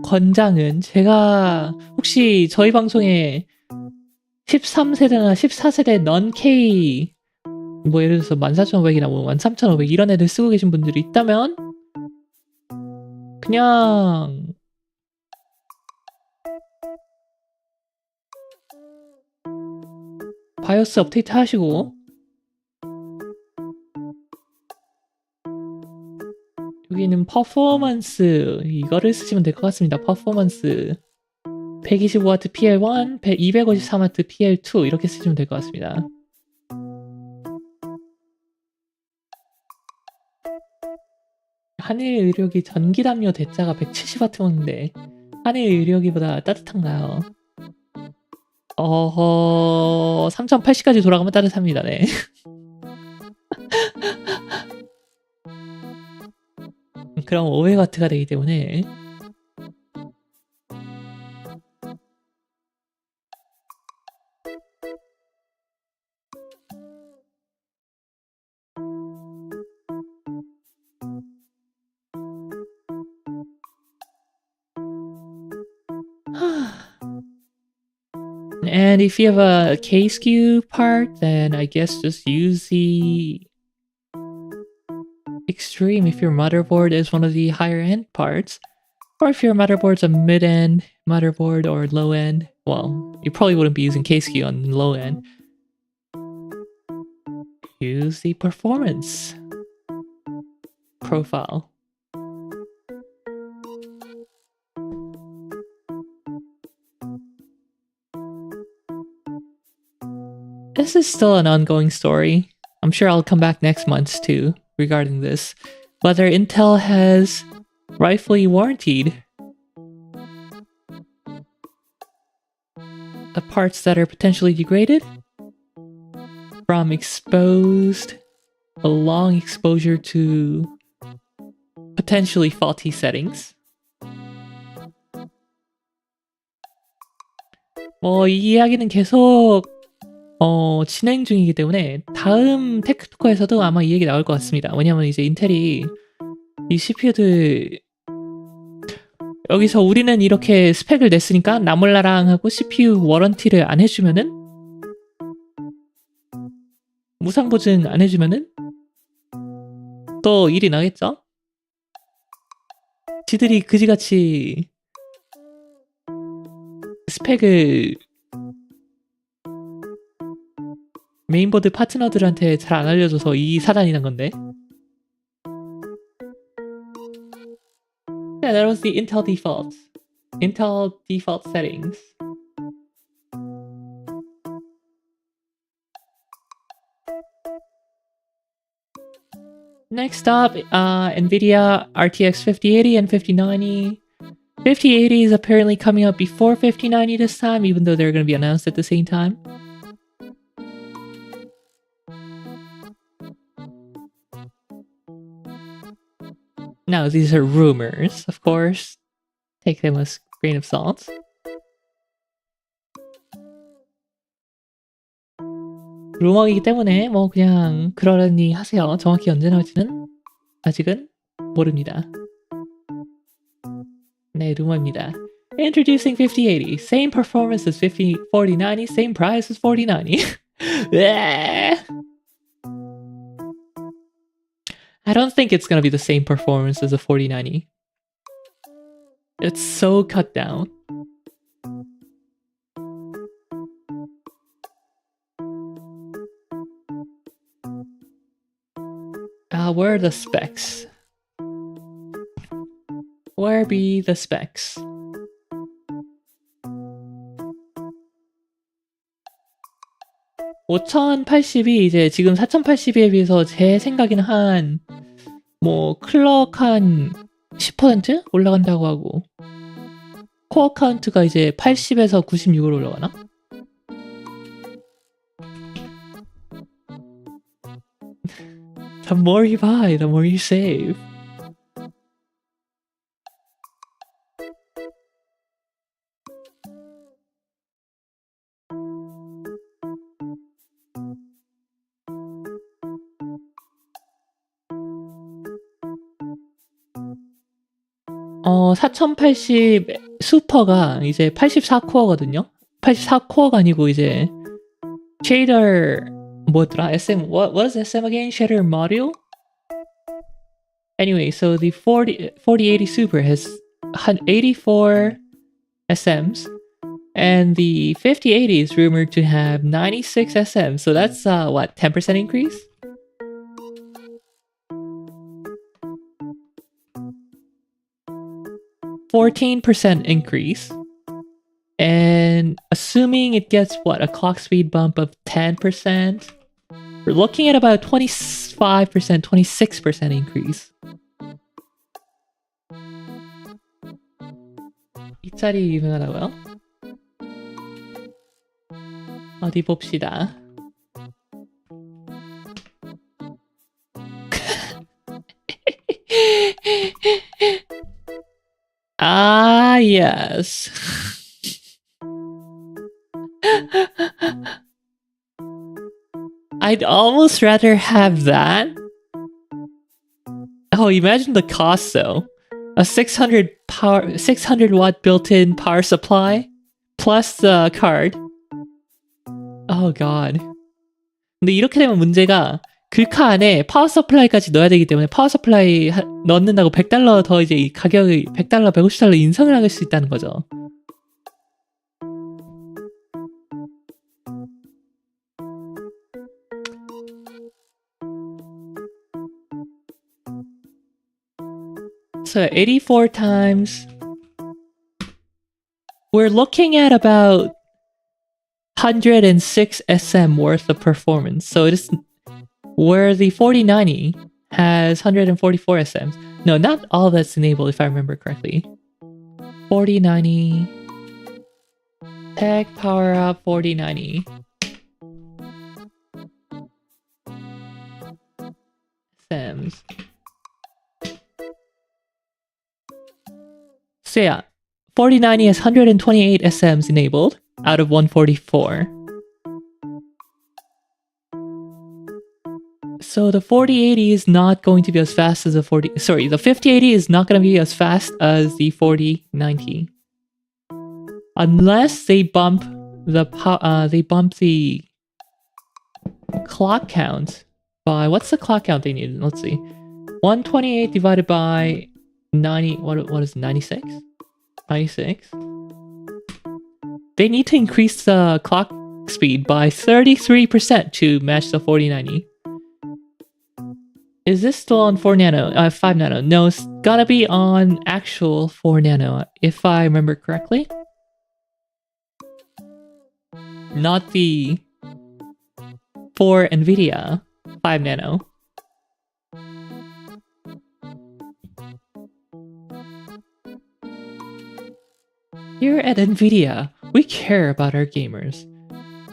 권장은 제가 혹시 저희 방송에 13세대나 14세대 non-K 뭐 예를 들어서 14,500이나 뭐 13,500 이런 애들 쓰고 계신 분들이 있다면 그냥 바이오스 업데이트 하시고 여기는 퍼포먼스 이거를 쓰시면 될 것 같습니다. 퍼포먼스 125W PL1, 253W PL2 이렇게 쓰시면 될 것 같습니다. 한일 의료기 전기 담요 대자가 170W 먹는데 한일 의료기보다 따뜻한가요? 3080까지 돌아가면 따뜻합니다. 네. 그럼 500W가 되기 때문에 And if you have a K-SKU part, then I guess just use the Extreme if your motherboard is one of the higher end parts. Or if your motherboard's a mid-end motherboard or low-end, well, you probably wouldn't be using K-SKU on low-end. Use the performance profile. This is still an ongoing story. I'm sure I'll come back next month too, regarding this. Whether Intel has rightfully warranted the parts that are potentially degraded from a long exposure to potentially faulty settings. 이 이야기는 계속 진행 중이기 때문에 다음 테크토크에서도 아마 이 얘기 나올 것 같습니다. 왜냐면 이제 인텔이 이 CPU들 여기서 우리는 이렇게 스펙을 냈으니까 나몰라랑 하고 CPU 워런티를 안 해주면은 무상 보증 안 해주면은 또 일이 나겠죠? 지들이 그지같이 스펙을 메인보드 파트너들한테 잘 안 알려줘서 이 사단이 난 건데. Yeah, that was the Intel defaults. Intel default settings. Next up, NVIDIA RTX 5080 and 5090. 5080 is apparently coming up before 5090 this time, even though they're going to be announced at the same time. Now, these are rumors, of course. Take them with a grain of salt. 루머이기 때문에 뭐 그냥 그러려니 하세요. 정확히 언제 나올지는 아직은 모릅니다. 네, 루머입니다. Introducing 5080. Same performance as 4090. Same price as 4090. I don't think it's gonna be the same performance as a 4090. It's so cut down. Where are the specs? Where be the specs? (5080이) 이제 지금 (4080에) 비해서 제 생각에는 한 뭐 클럭 한 10% 올라간다고 하고 코어 카운트가 이제 80에서 96으로 올라가나? The more you buy, the more you save. (4080) 슈퍼가 이제 84코어거든요. 84코어가 아니고 이제 shader 뭐더라? SM what is SM again? Shader module? Anyway, so the 4080 Super has 84 SMs, and the 5080 is rumored to have 96 SMs. So that's what, 10% increase? (14% increase). And assuming it gets what, a clock speed bump of 10%, we're looking at about 25%, 26% increase. 이 짤이 유명하다고요? 어디 봅시다. Ah, yes. I'd almost rather have that. Oh, imagine the cost though. A 600 watt built-in power supply plus the card. Oh god. 근데 이렇게 되면 문제가 글카 안에 파워 서플라이까지 넣어야 되기 때문에 파워 서플라이 넣는다고 $100 더 이제 이 가격이 $100, $150 인상을 할 수 있다는 거죠. So 84 times, we're looking at about 106 SM worth of performance. So it is where the 4090 has 144 SMs. No, not all that's enabled if I remember correctly. 4090 Tech Power Up 4090 SMs. So yeah, 4090 has 128 SMs enabled out of 144. So the 4080 is not going to be as fast as the 5080 is not going to be as fast as the 4090. Unless they bump the clock count by, what's the clock count they need? Let's see. 128 divided by 90, what is 96? 96. They need to increase the clock speed by 33% to match the 4090. Is this still on 4 nano? 5 nano? No, it's gotta be on actual 4 nano, if I remember correctly. Not the for NVIDIA 5 nano. Here at NVIDIA, we care about our gamers.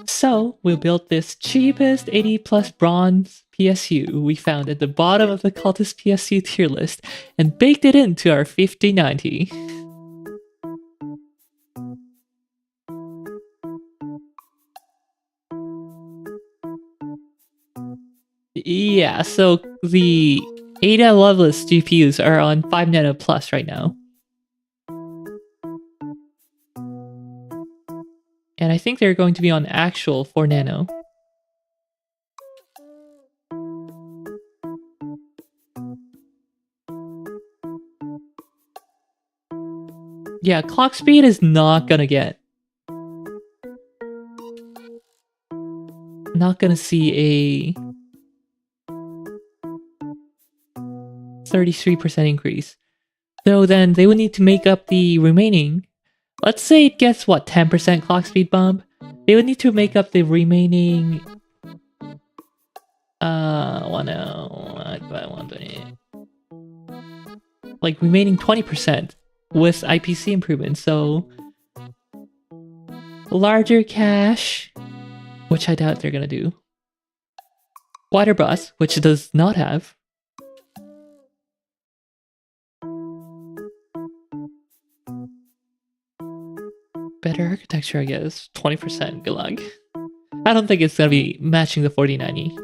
So, we built this cheapest 80 plus bronze PSU we found at the bottom of the Cultist PSU tier list and baked it into our 5090. Yeah, so the Ada Lovelace GPUs are on 5 nano plus right now. And I think they're going to be on actual 4 nano. Yeah, clock speed is not gonna get... Not gonna see a 33% increase. So then they would need to make up the remaining... Let's say it gets, what, 10% clock speed bump? They would need to make up the remaining... like, remaining 20% with IPC improvements, so... Larger cache, which I doubt they're gonna do. Wider bus, which it does not have. Better architecture, I guess. 20%, good luck. I don't think it's gonna be matching the 4090.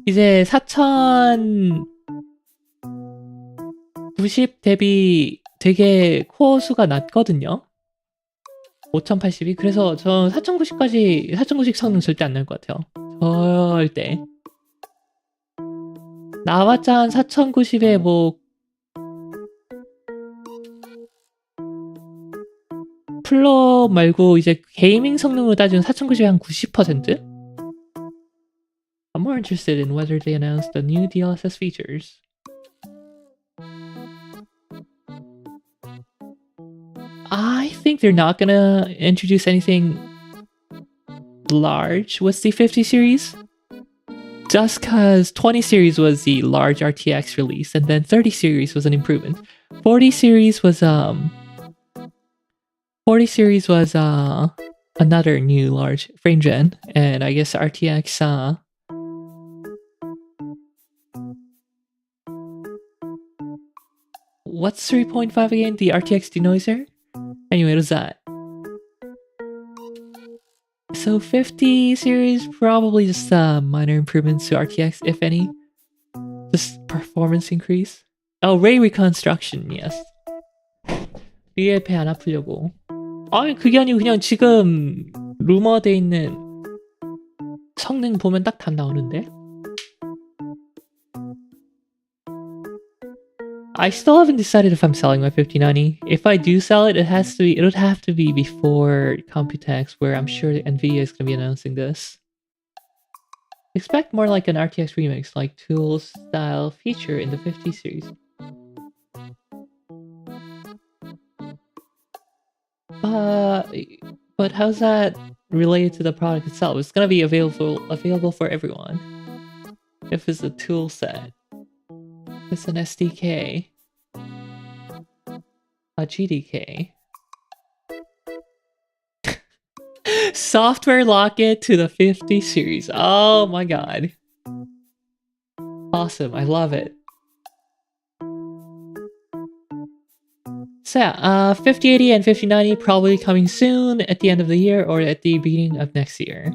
이제 4090 대비 되게 코어 수가 낮거든요. 5080이. 그래서 저 4090까지 4090 성능 절대 안 나올 것 같아요. 절대. 나왔자 한 4090에 뭐 플러 말고 이제 게이밍 성능으로 따지면 4090에 한 90%? I'm more interested in whether they announced the new DLSS features. I think they're not gonna introduce anything large with the 50 series. Just cause 20 series was the large RTX release, and then 30 series was an improvement. 40 series was another new large frame gen, and I guess RTX what's 3.5 again? The RTX denoiser? Anyway, it was that. So 50 series, probably just minor improvements to RTX, if any. Just performance increase. Oh, ray reconstruction, yes. 리엘 배 안 아프려고. 아니, 그게 아니고 그냥 지금 루머돼 있는 성능 보면 딱 다 나오는데? I still haven't decided if I'm selling my 5090. If I do sell it, it would have to be before Computex, where I'm sure NVIDIA is going to be announcing this. Expect more like an RTX remix, like Tools style feature in the 50 series. But how's that related to the product itself? It's gonna be available for everyone. If it's a tool set. It's an SDK. A GDK. Software lock it to the 50 series. Oh my god. Awesome, I love it. So yeah, 5080 and 5090 probably coming soon at the end of the year or at the beginning of next year.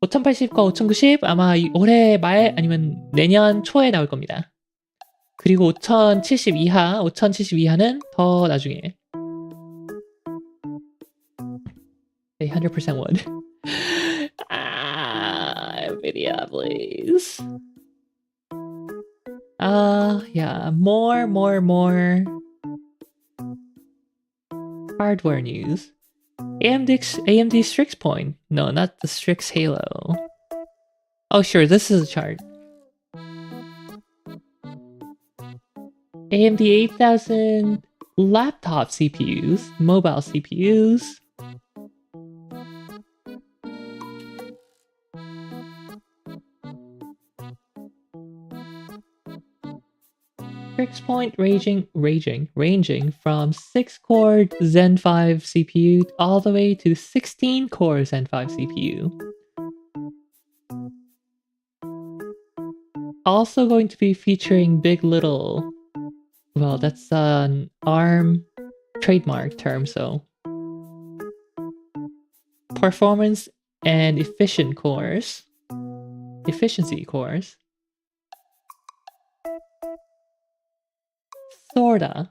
5080과 5090 아마 올해 말 아니면 내년 초에 나올 겁니다. 그리고 5070 이하는 더 나중에. They 100% would. Nvidia, please. Yeah, more hardware news. AMD Strix Point. No, not the Strix Halo. Oh, sure, this is a chart. AMD 8000 laptop CPUs, mobile CPUs. Strix Point ranging from 6-core Zen 5 CPU all the way to 16-core Zen 5 CPU. Also going to be featuring Big Little. Well, that's an ARM trademark term, so performance and efficiency cores. Sorta.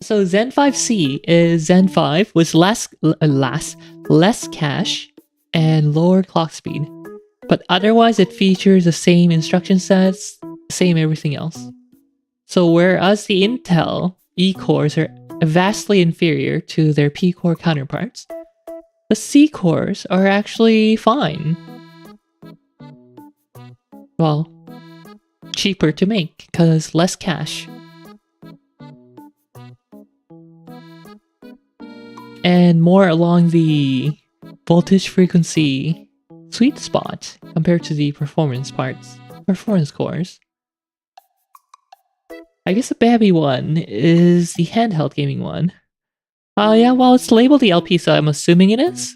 So Zen 5C is Zen 5 with less cache and lower clock speed. But otherwise it features the same instruction sets, same everything else. So whereas the Intel E-cores are vastly inferior to their P-core counterparts, the C-cores are actually fine. Well, cheaper to make, because less cache. And more along the voltage frequency sweet spot compared to the performance cores. I guess the baby one is the handheld gaming one. Yeah, well, it's labeled the LP, so I'm assuming it is.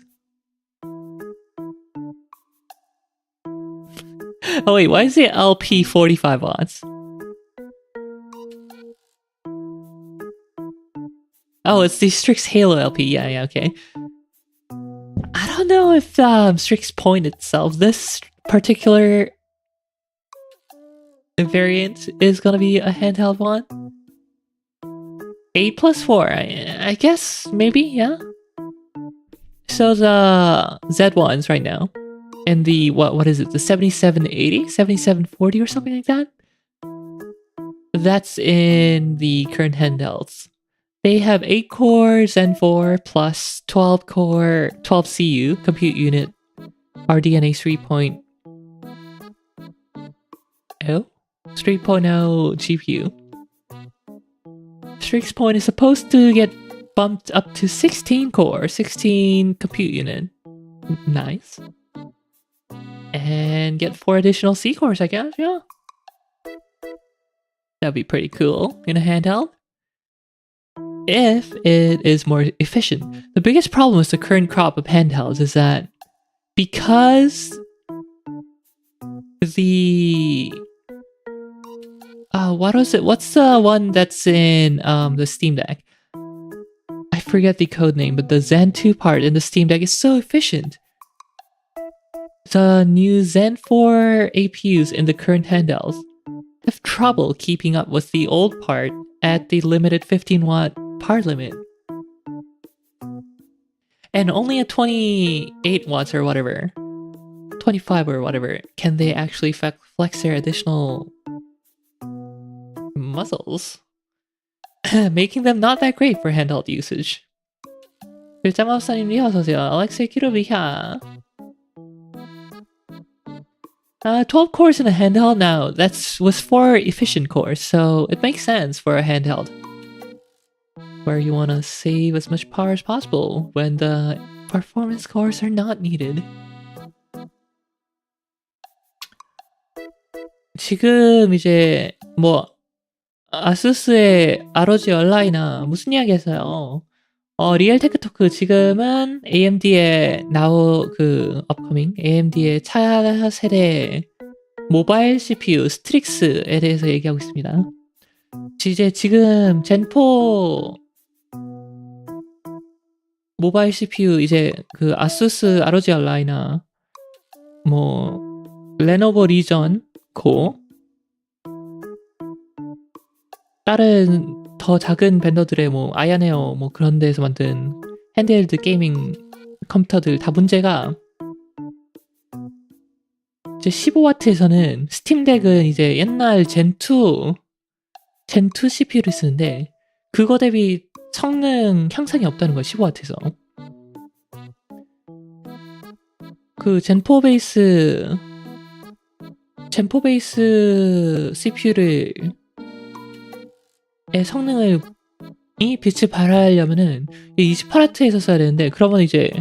Oh wait, why is it LP 45 watts? Oh, it's the Strix Halo LP. Yeah, okay. I don't know if Strix Point itself, this particular variant is gonna be a handheld one. 8+4, I guess, maybe, yeah. So the Z1s right now, and the, what is it, the 7780? 7740 or something like that? That's in the current handhelds. They have 8-core Zen 4 plus 12-core 12CU compute unit RDNA 3.0 GPU. Strix Point is supposed to get bumped up to 16-core, 16 compute unit. Nice. And get 4 additional C-cores, I guess, yeah. That'd be pretty cool in a handheld. If it is more efficient. The biggest problem with the current crop of handhelds is that because the what was it? What's the one that's in the Steam Deck? I forget the code name, but the Zen 2 part in the Steam Deck is so efficient. The new Zen 4 APUs in the current handhelds have trouble keeping up with the old part at the limited 15-watt power limit. And only at 28 watts or whatever, 25 or whatever, can they actually flex their additional muscles, making them not that great for handheld usage. 글자마우스님 어서오세요. Alexei Kirovia. 12 cores in a handheld now. That's with 4 efficient cores, so it makes sense for a handheld where you want to save as much power as possible when the performance cores are not needed. 지금 이제 뭐 아수스의 ROG 온라인아 무슨 이야기 했어요? 리얼 테크토크 지금은 AMD의 upcoming AMD의 차 세대 모바일 CPU 스트릭스에 대해서 얘기하고 있습니다. 이제 지금 젠4 모바일 CPU 이제 그 아수스 ROG 알라이나 뭐 레노버 리전 고 다른 더 작은 벤더들의 뭐 아야네어 뭐 그런 데서 만든 핸드헬드 게이밍 컴퓨터들 다 문제가 이제 15W에서는 스팀덱은 이제 옛날 젠2 CPU를 쓰는데 그거 대비 성능 향상이 없다는 거야 15W에서. 그 젠4 베이스 CPU를 의 성능을 이 빛을 발하려면은 28W에서 써야 되는데 그러면 이제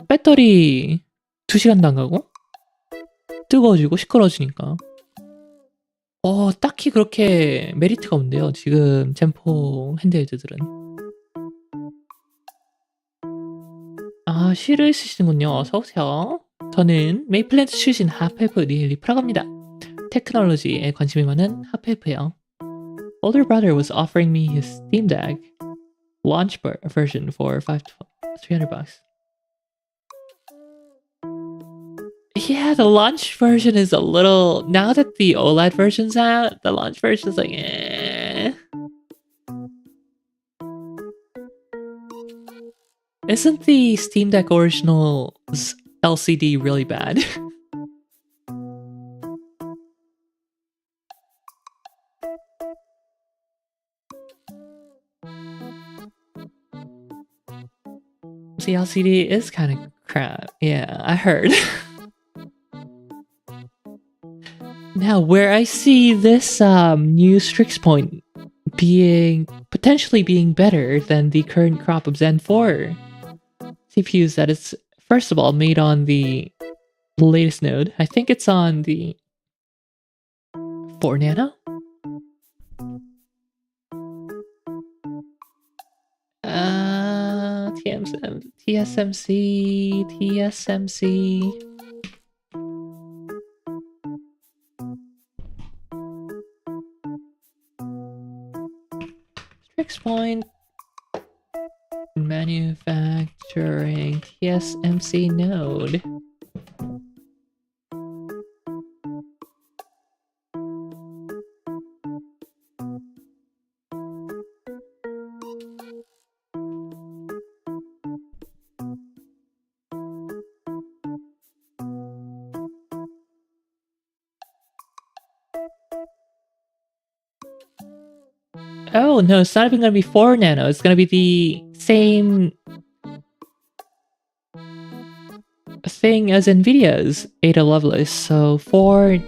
배터리 2시간도 안 가고 뜨거워지고 시끄러워지니까 딱히 그렇게 메리트가 없는데요 지금 젠4 핸드헬드들은. 아 시를 쓰시는군요. 어서오세요. 저는 메이플랜드 출신 하프엘프 리엘리 프라가입니다. 테크놀로지에 관심이 많은 하프엘프예요. Older brother was offering me his Steam Deck launch version for $300. Yeah, the launch version is a little... Now that the OLED version's out, the launch version is like, eh. Isn't the Steam Deck original's LCD really bad? The LCD is kind of crap. Yeah, I heard. Now, where I see this new Strix Point potentially being better than the current crop of Zen 4 CPUs, that it's first of all made on the latest node. I think it's on the 4 nano. TSMC. Strix Point manufacturing TSMC node. Oh no, it's not even gonna be 4 nano. It's gonna be the same thing as Nvidia's Ada Lovelace. So 5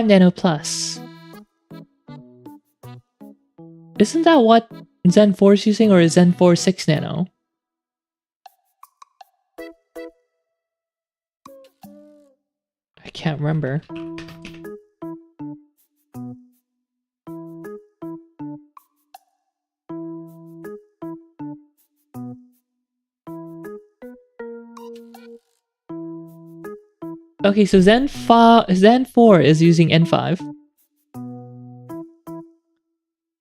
nano plus. Isn't that what Zen 4 is using, or is Zen 4 6 nano? I can't remember. Okay, so Zen 4 is using N5.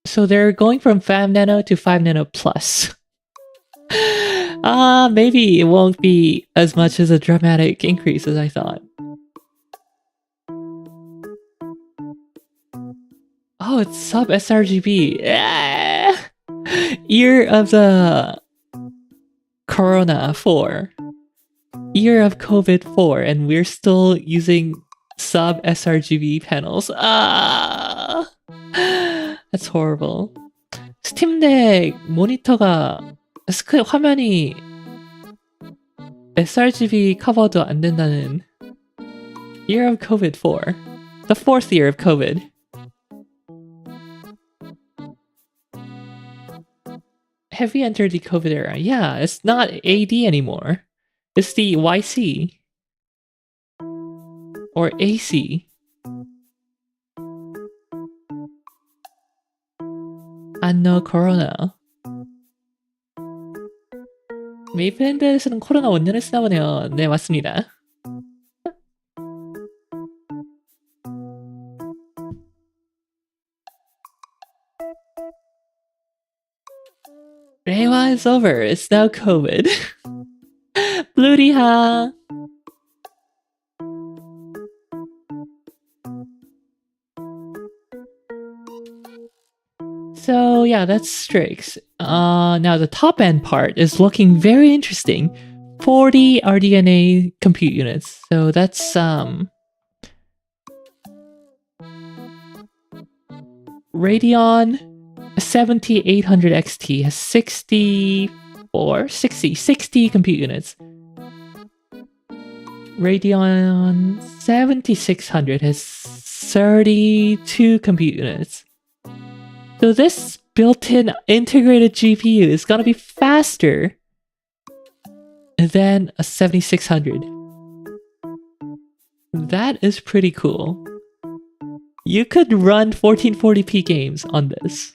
So they're going from 5 nano to 5 nano plus. Maybe it won't be as much as a dramatic increase as I thought. Oh, it's sub sRGB. Year of the Corona 4. Year of COVID 4, and we're still using sub sRGB panels. That's horrible. 스팀덱 모니터가 화면이 sRGB 커버도 안 된다는 Year of COVID 4. The 4th year of COVID. Have we entered the COVID era? Yeah, it's not AD anymore. It's the YC. Or AC. 안노 코로나. 메이플랜드에서는 코로나 원년을 쓰나 보네요. 네, 맞습니다. Reiwa is over. It's now COVID. Blutiha. So yeah, that's Strix. Now the top end part is looking very interesting. 40 RDNA compute units. So that's Radeon 7800 XT has 60 compute units. Radeon 7600 has 32 compute units. So this built-in integrated GPU is gonna be faster than a 7600. That is pretty cool. You could run 1440p games on this.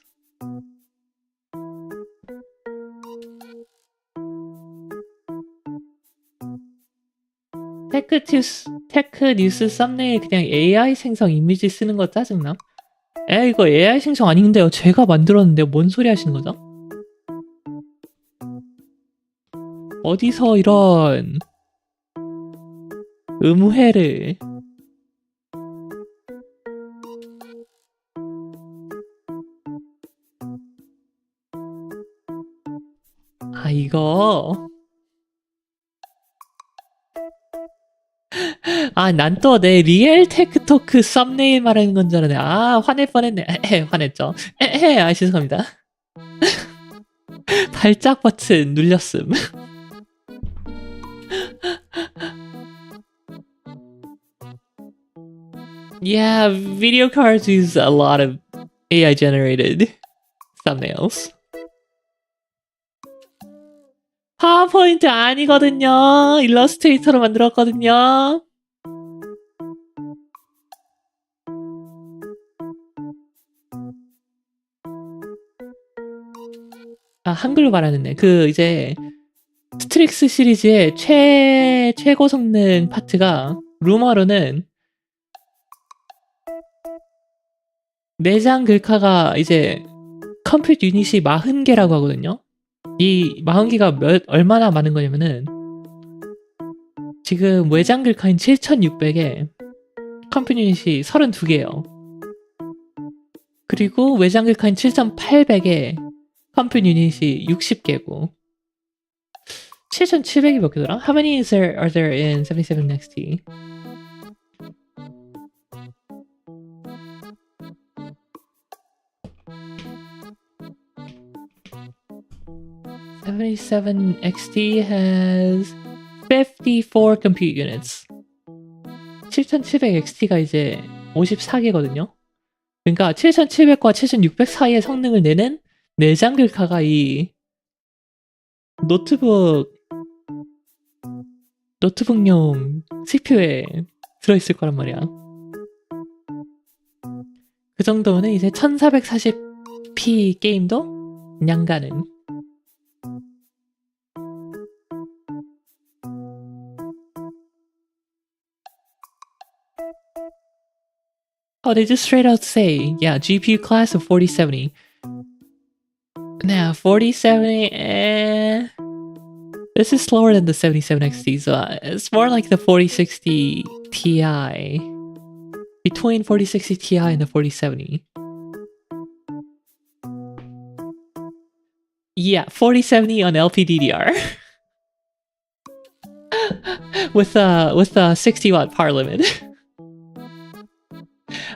테크 뉴스 썸네일 그냥 AI 생성 이미지 쓰는 거 짜증나? 이거 AI 생성 아닌데요. 제가 만들었는데요. 뭔 소리 하시는 거죠? 어디서 이런 음해를. 이거 난 또 내 리엘 테크토크 썸네일 말하는 건 줄 알았네. 화낼 뻔했네. 화냈죠. 죄송합니다. 발작 버튼 눌렸음. Yeah, video cards use a lot of AI generated thumbnails. 파워포인트 아니거든요. 일러스트레이터로 만들었거든요. 한글로 말하는데 이제 스트릭스 시리즈의 최고 성능 파트가 루머로는 내장 글카가 이제 컴퓨터 유닛이 40개라고 하거든요. 이 40개가 얼마나 많은 거냐면은 지금 외장 글카인 7600에 컴퓨터 유닛이 32개예요. 그리고 외장 글카인 7800에 컴퓨터 유닛이 60개고 7700이 몇 개더라? How many are there in 77XT? XT has 54 compute units. 7700XT가 이제 54개거든요. 그러니까 7700과 7600 사이의 성능을 내는 내장 글카가 이 노트북용 CPU에 들어있을 거란 말이야. 그 정도면 이제 1440p 게임도 냥가는. They just straight out say, yeah, GPU class of 4070. Now, 4070, this is slower than the 77XT, so it's more like the 4060 Ti. Between 4060 Ti and the 4070. Yeah, 4070 on LPDDR. with a 60 watt power limit.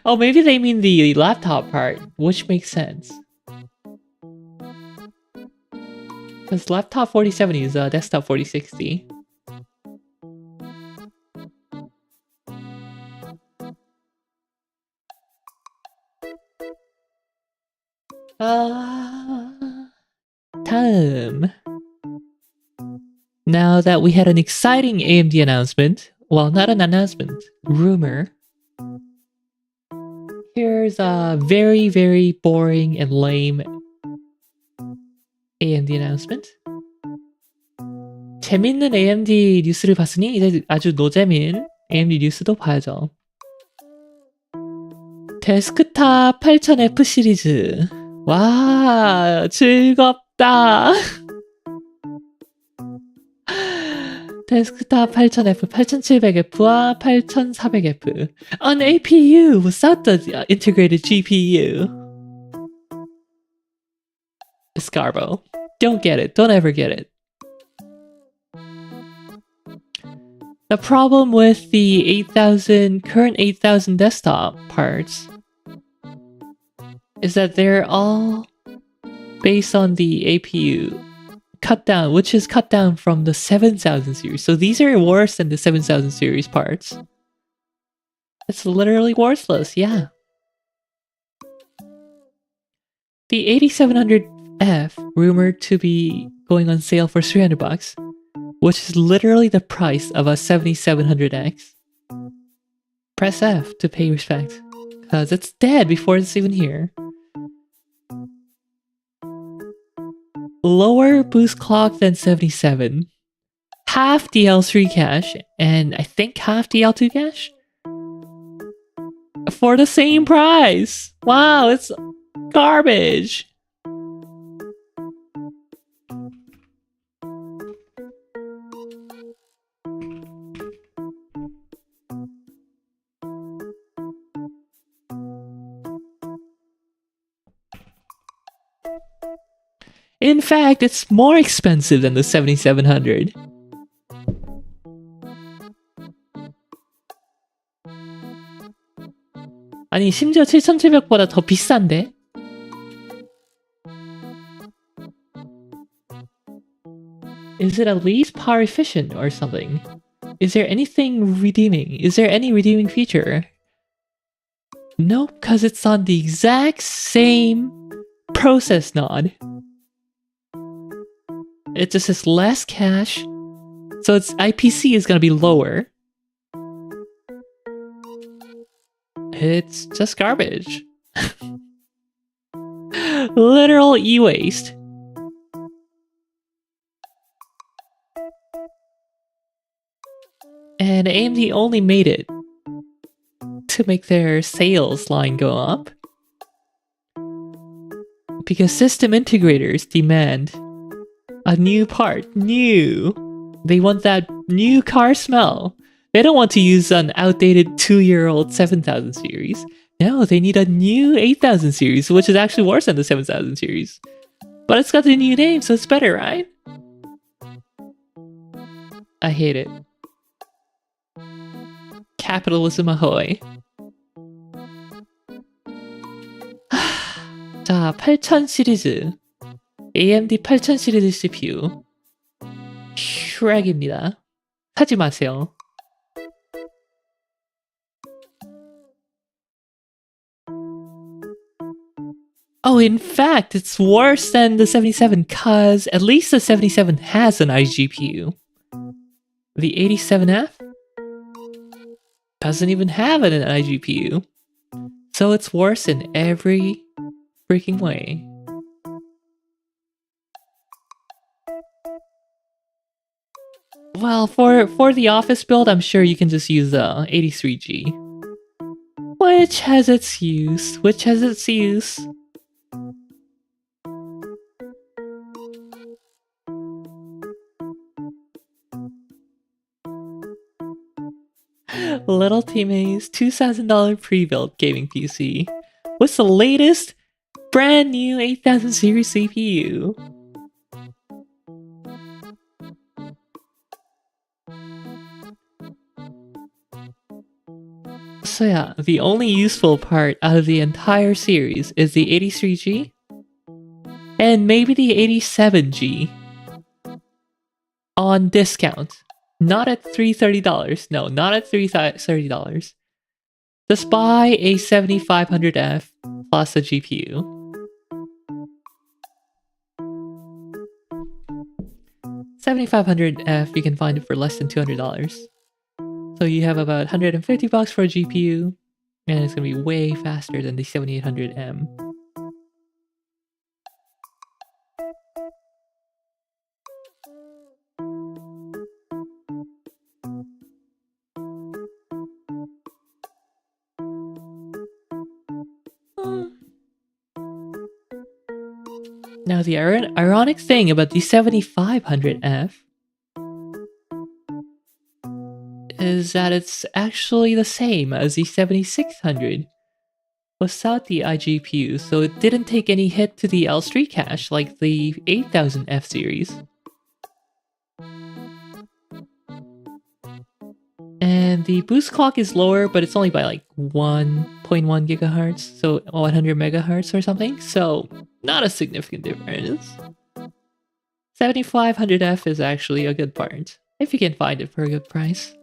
Oh, maybe they mean the laptop part, which makes sense. Because laptop 4070 is a desktop 4060. Time. Now that we had an exciting AMD announcement, well, not an announcement, rumor. Here's a very, very boring and lame AMD announcement. 재밌는 AMD 뉴스를 봤으니 이제 아주 노재민 AMD 뉴스도 봐야죠. 데스크탑 8000F 시리즈. 와, 따. 데스크탑 8000F, 8700F와 8400F. An APU without the integrated GPU. Scarbo. Don't get it. Don't ever get it. The problem with the current 8000 desktop parts is that they're all based on the APU cut down, which is cut down from the 7000 series. So these are worse than the 7000 series parts. It's literally worthless, yeah. The 8700F rumored to be going on sale for $300, which is literally the price of a 7700X. Press F to pay respect, because it's dead before it's even here. Lower boost clock than 77. Half the L3 cache, and I think half the L2 cache? For the same price! Wow, it's garbage! In fact, it's more expensive than the 7700. 아니 심지어 7700보다 더 비싼데? Is it at least power efficient or something? Is there anything redeeming? Is there any redeeming feature? Nope, because it's on the exact same process node. It just has less cache, so its IPC is gonna be lower. It's just garbage. Literal e-waste. And AMD only made it to make their sales line go up because system integrators demand a new part. They want that new car smell. They don't want to use an outdated 2-year-old 7000 series. No, they need a new 8000 series, which is actually worse than the 7000 series. But it's got the new name, so it's better, right? I hate it. Capitalism ahoy. 자, 8000 시리즈. AMD 8000 시리즈 CPU. 슈렉입니다. 사지 마세요. Oh, in fact, it's worse than the 77 because at least the 77 has an iGPU. The 87F doesn't even have an iGPU. So it's worse in every freaking way. Well, for the office build, I'm sure you can just use the 83G. Which has its use. Little Teammates $2,000 pre-built gaming PC. What's the latest brand new 8000 series CPU? So yeah, the only useful part out of the entire series is the 83G and maybe the 87G on discount. Not at $330. No, not at $330. Just buy a 7500F plus a GPU. $7500F, you can find it for less than $200. So you have about $150 for a GPU, and it's gonna be way faster than the 7800M. Now, the ironic thing about the 7500F is that it's actually the same as the 7600 without the iGPU, so it didn't take any hit to the L3 cache like the 8000F series. And the boost clock is lower, but it's only by like 1.1 gigahertz, so 100 megahertz or something, so not a significant difference. 7500F is actually a good part, if you can find it for a good price.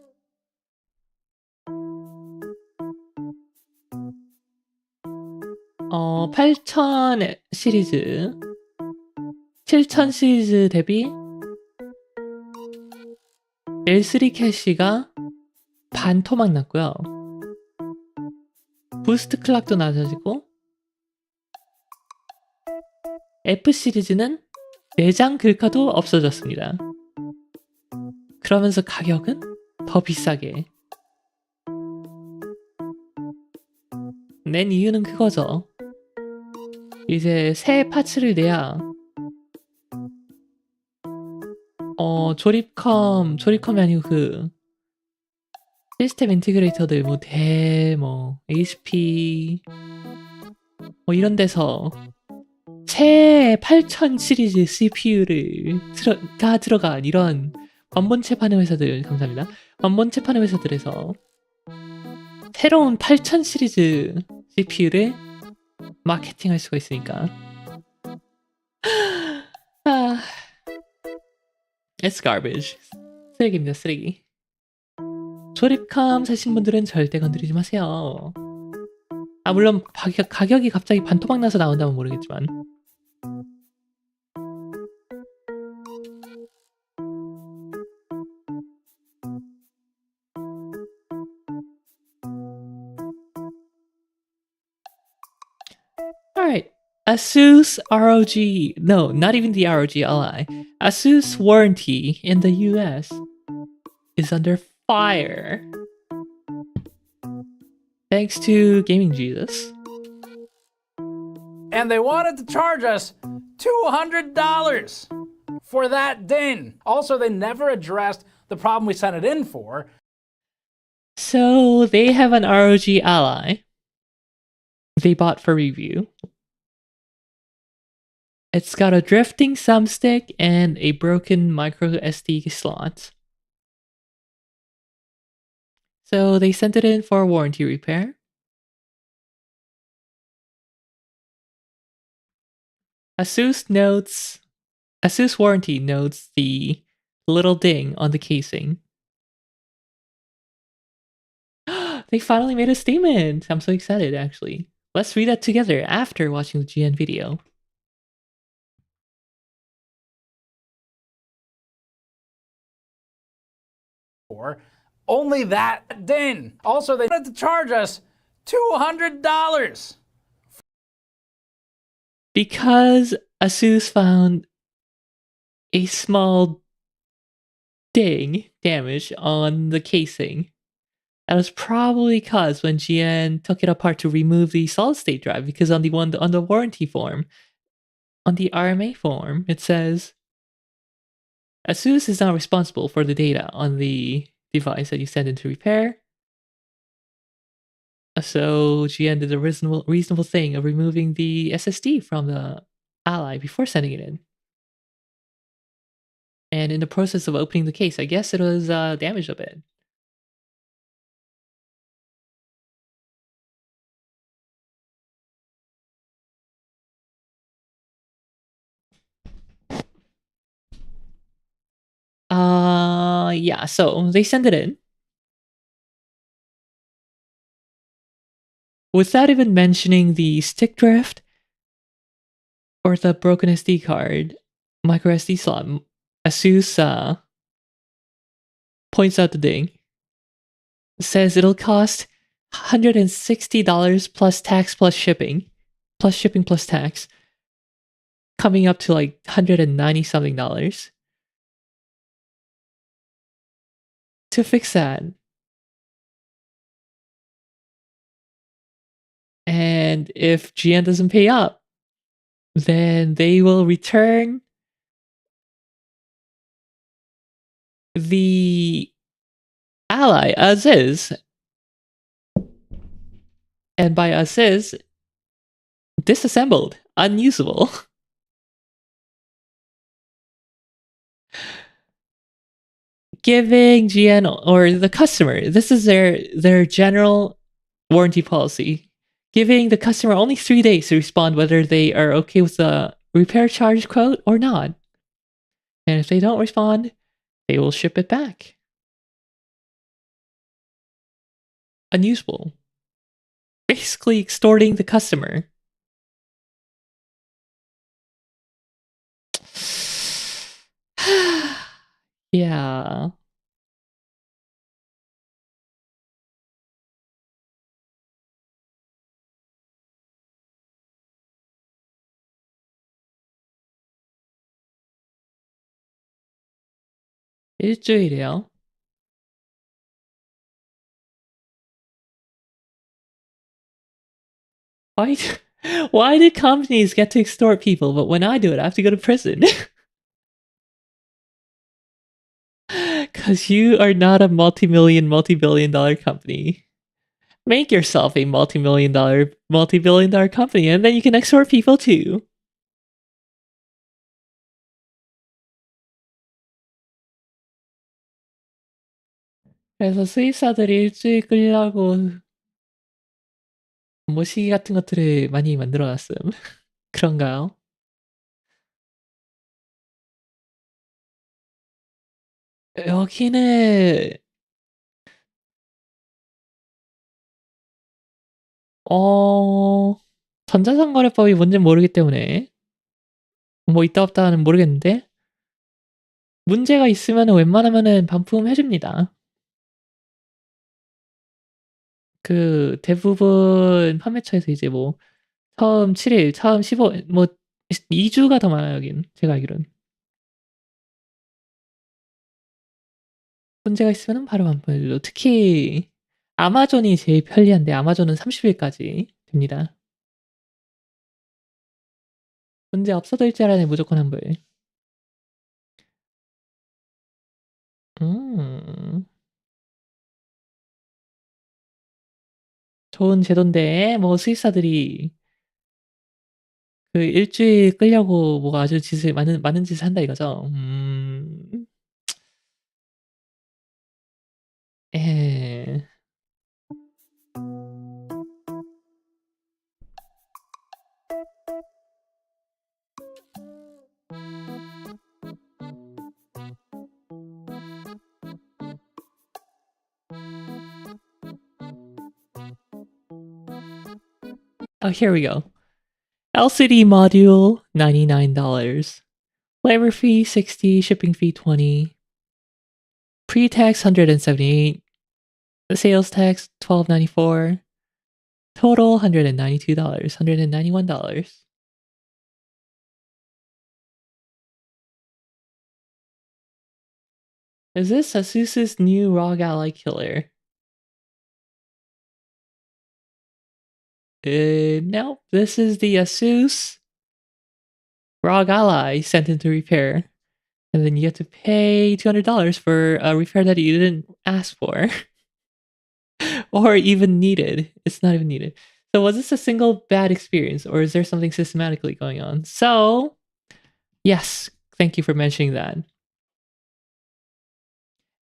어, 8000 시리즈 7000 시리즈 대비 L3 캐시가 반 토막 났고요. 부스트 클락도 낮아지고 F 시리즈는 내장 글카도 없어졌습니다. 그러면서 가격은 더 비싸게 낸 이유는 그거죠. 이제 새 파츠를 내야 조립컴이 아니고 그 시스템 인티그레이터들 뭐 HP 뭐 이런 데서 새 8000 시리즈 CPU를 다 들어간 이런 완본체 파는 회사들, 감사합니다. 완본체 파는 회사들에서 새로운 8000 시리즈 CPU를 마케팅할 수가 있으니까 It's garbage. 쓰레기입니다, 쓰레기. 조립감 사신 분들은 절대 건드리지 마세요. 아, 물론 가격이 갑자기 반토막 나서 나온다면 모르겠지만. Alright. Asus ROG, no, not even the ROG Ally. Asus warranty in the US is under fire. Thanks to Gaming Jesus. And they wanted to charge us $200 for that DIN. Also, they never addressed the problem we sent it in for. So they have an ROG Ally they bought for review. It's got a drifting thumbstick and a broken micro SD slot. So they sent it in for warranty repair. Asus warranty notes the little ding on the casing. They finally made a statement. I'm so excited, actually. Let's read that together after watching the GN video. Only that DIN. Also, they wanted to charge us $200. Because Asus found a small ding damage on the casing. That was probably caused when GN took it apart to remove the solid state drive, because on the warranty form, on the RMA form, it says Asus is not responsible for the data on the device that you send into repair. So GN did a reasonable thing of removing the SSD from the Ally before sending it in. And in the process of opening the case, I guess it was damaged a bit. Yeah, so they sent it in. Without even mentioning the stick drift or the broken SD card, micro SD slot, Asus points out the ding. Says it'll cost $160 plus tax plus shipping plus tax, coming up to like $190 something to fix that. And if GN doesn't pay up, then they will return the ally as is. And by as is, disassembled, unusable. Giving GN or the customer, this is their general warranty policy, giving the customer only 3 days to respond whether they are okay with the repair charge quote or not. And if they don't respond, they will ship it back. Unusable. Basically extorting the customer. Yeah. 일주일이요. Why, why do companies get to extort people, but when I do it, I have to go to prison? Because you are not a multi-billion dollar company. Make yourself a multi-billion dollar company, and then you can extort people too. 그래서 수입사들이 일주일 끌려고 모시기 같은 것들을 많이 만들어놨음. 그런가요? 여기는 어 전자상거래법이 뭔진 모르기 때문에 뭐 있다 없다는 모르겠는데 문제가 있으면 웬만하면은 반품해줍니다. 그 대부분 판매처에서 이제 뭐 처음 7일, 처음 15, 뭐 2주가 더 많아요 여긴 제가 알기로는. 문제가 있으면 바로 반품해주죠. 특히 아마존이 제일 편리한데 아마존은 30일까지 됩니다. 문제 없어도 일주일 안에 무조건 환불. 좋은 제도인데 뭐 수입사들이 그 일주일 끌려고 뭐가 아주 짓을 많은 짓을 한다 이거죠. 예. Oh, here we go. LCD module, $99. Flavor fee, 60. Shipping fee, 20. Pre-tax, 178. Sales tax, $12.94. Total, $192. $191. Is this Asus's new ROG Ally killer? No, this is the Asus ROG Ally sent into repair. And then you get to pay $200 for a repair that you didn't ask for. Or even needed. It's not even needed. So was this a single bad experience or is there something systematically going on? So, yes, thank you for mentioning that.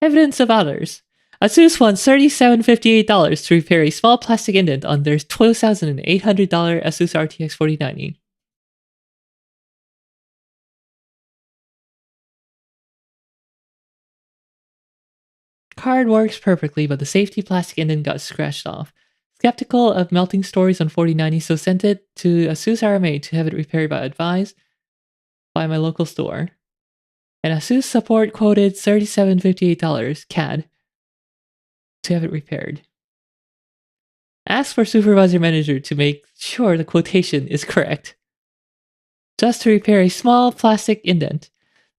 Evidence of others. Asus won $37.58 to repair a small plastic indent on their $12,800 Asus RTX 4090. Card works perfectly, but the safety plastic indent got scratched off. Skeptical of melting stories on 4090, so sent it to Asus RMA to have it repaired by advised by my local store. And Asus support quoted $37.58 CAD to have it repaired. Ask for supervisor manager to make sure the quotation is correct. Just to repair a small plastic indent.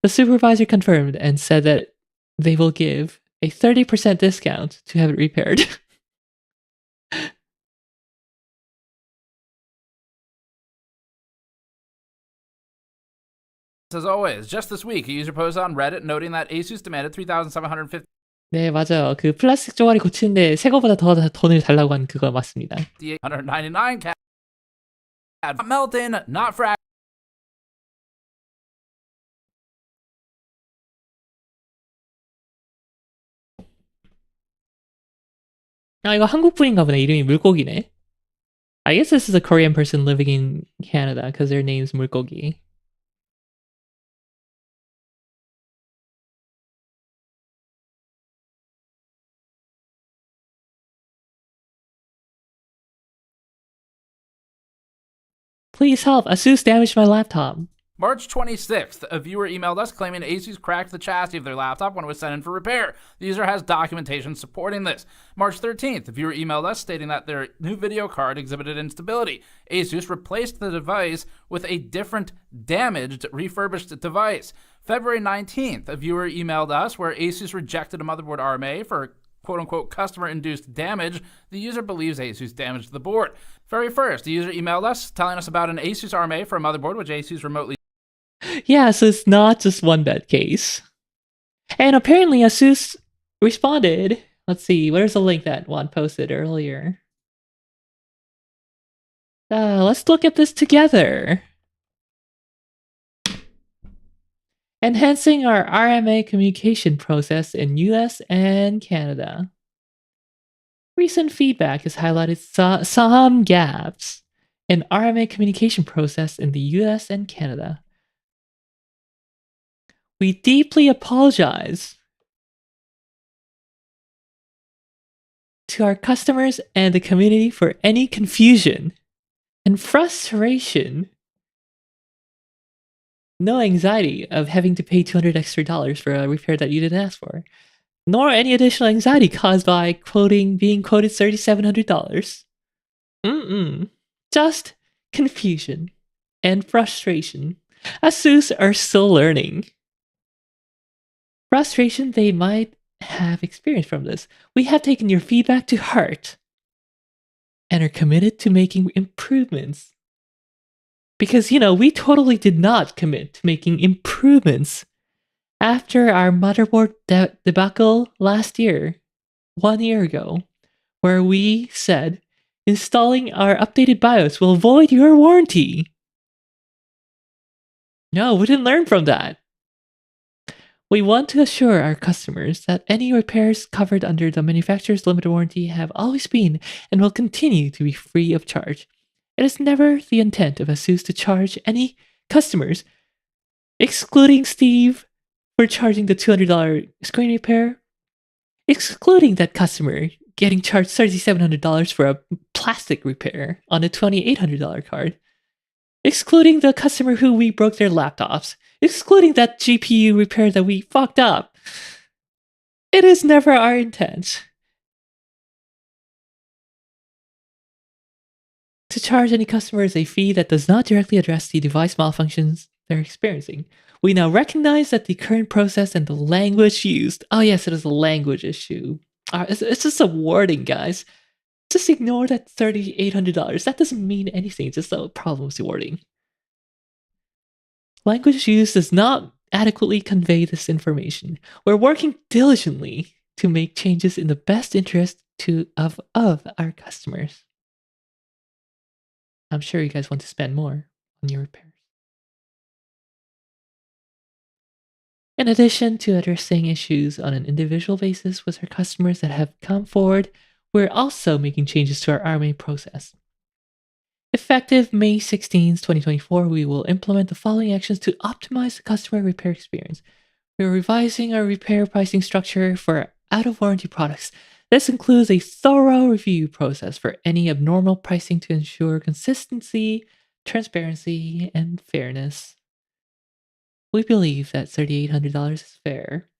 The supervisor confirmed and said that they will give a 30% discount to have it repaired. As always, just this week, a user posted on Reddit noting that Asus demanded 3,750 네, 맞아요. 그 플라스틱 쪼가리 고치는데 새 거보다 더 돈을 달라고 한 그거 맞습니다. 899 CAD. Not melting, not frac. 아, 이거 한국 분인가 보네. 이름이 물고기네. I guess this is a Korean person living in Canada because their name's 물고기. Please help. Asus damaged my laptop. March 26th, a viewer emailed us claiming Asus cracked the chassis of their laptop when it was sent in for repair. The user has documentation supporting this. March 13th, a viewer emailed us stating that their new video card exhibited instability. Asus replaced the device with a different, damaged, refurbished device. February 19th, a viewer emailed us where Asus rejected a motherboard RMA for quote-unquote customer-induced damage. The user believes Asus damaged the board. February 1st, the user emailed us telling us about an Asus RMA for a motherboard which Asus remotely. Yeah, so it's not just one bad case. And apparently Asus responded. Let's see, where's the link that Juan posted earlier? Let's look at this together. Enhancing our RMA communication process in US and Canada. Recent feedback has highlighted some gaps in RMA communication process in the US and Canada. We deeply apologize to our customers and the community for any confusion and frustration. No anxiety of having to pay $200 extra for a repair that you didn't ask for, nor any additional anxiety caused by being quoted $3,700. Just confusion and frustration. Asus are still learning. Frustration they might have experienced from this. We have taken your feedback to heart and are committed to making improvements. Because, we totally did not commit to making improvements after our motherboard debacle last year, 1 year ago, where we said installing our updated BIOS will void your warranty. No, we didn't learn from that. We want to assure our customers that any repairs covered under the manufacturer's limited warranty have always been and will continue to be free of charge. It is never the intent of Asus to charge any customers, excluding Steve for charging the $200 screen repair, excluding that customer getting charged $3,700 for a plastic repair on a $2,800 card, excluding the customer who we broke their laptops, excluding that GPU repair that we fucked up. It is never our intent to charge any customers a fee that does not directly address the device malfunctions they're experiencing. We now recognize that the current process and the language used. Oh yes, it is a language issue. It's just a wording, guys. Just ignore that $3,800. That doesn't mean anything. It's just a problem with the wording. Language used does not adequately convey this information. We're working diligently to make changes in the best interest of our customers. I'm sure you guys want to spend more on your repairs. In addition to addressing issues on an individual basis with our customers that have come forward, we're also making changes to our RMA process. Effective May 16, 2024, we will implement the following actions to optimize the customer repair experience. We're revising our repair pricing structure for out-of-warranty products. This includes a thorough review process for any abnormal pricing to ensure consistency, transparency, and fairness. We believe that $3,800 is fair.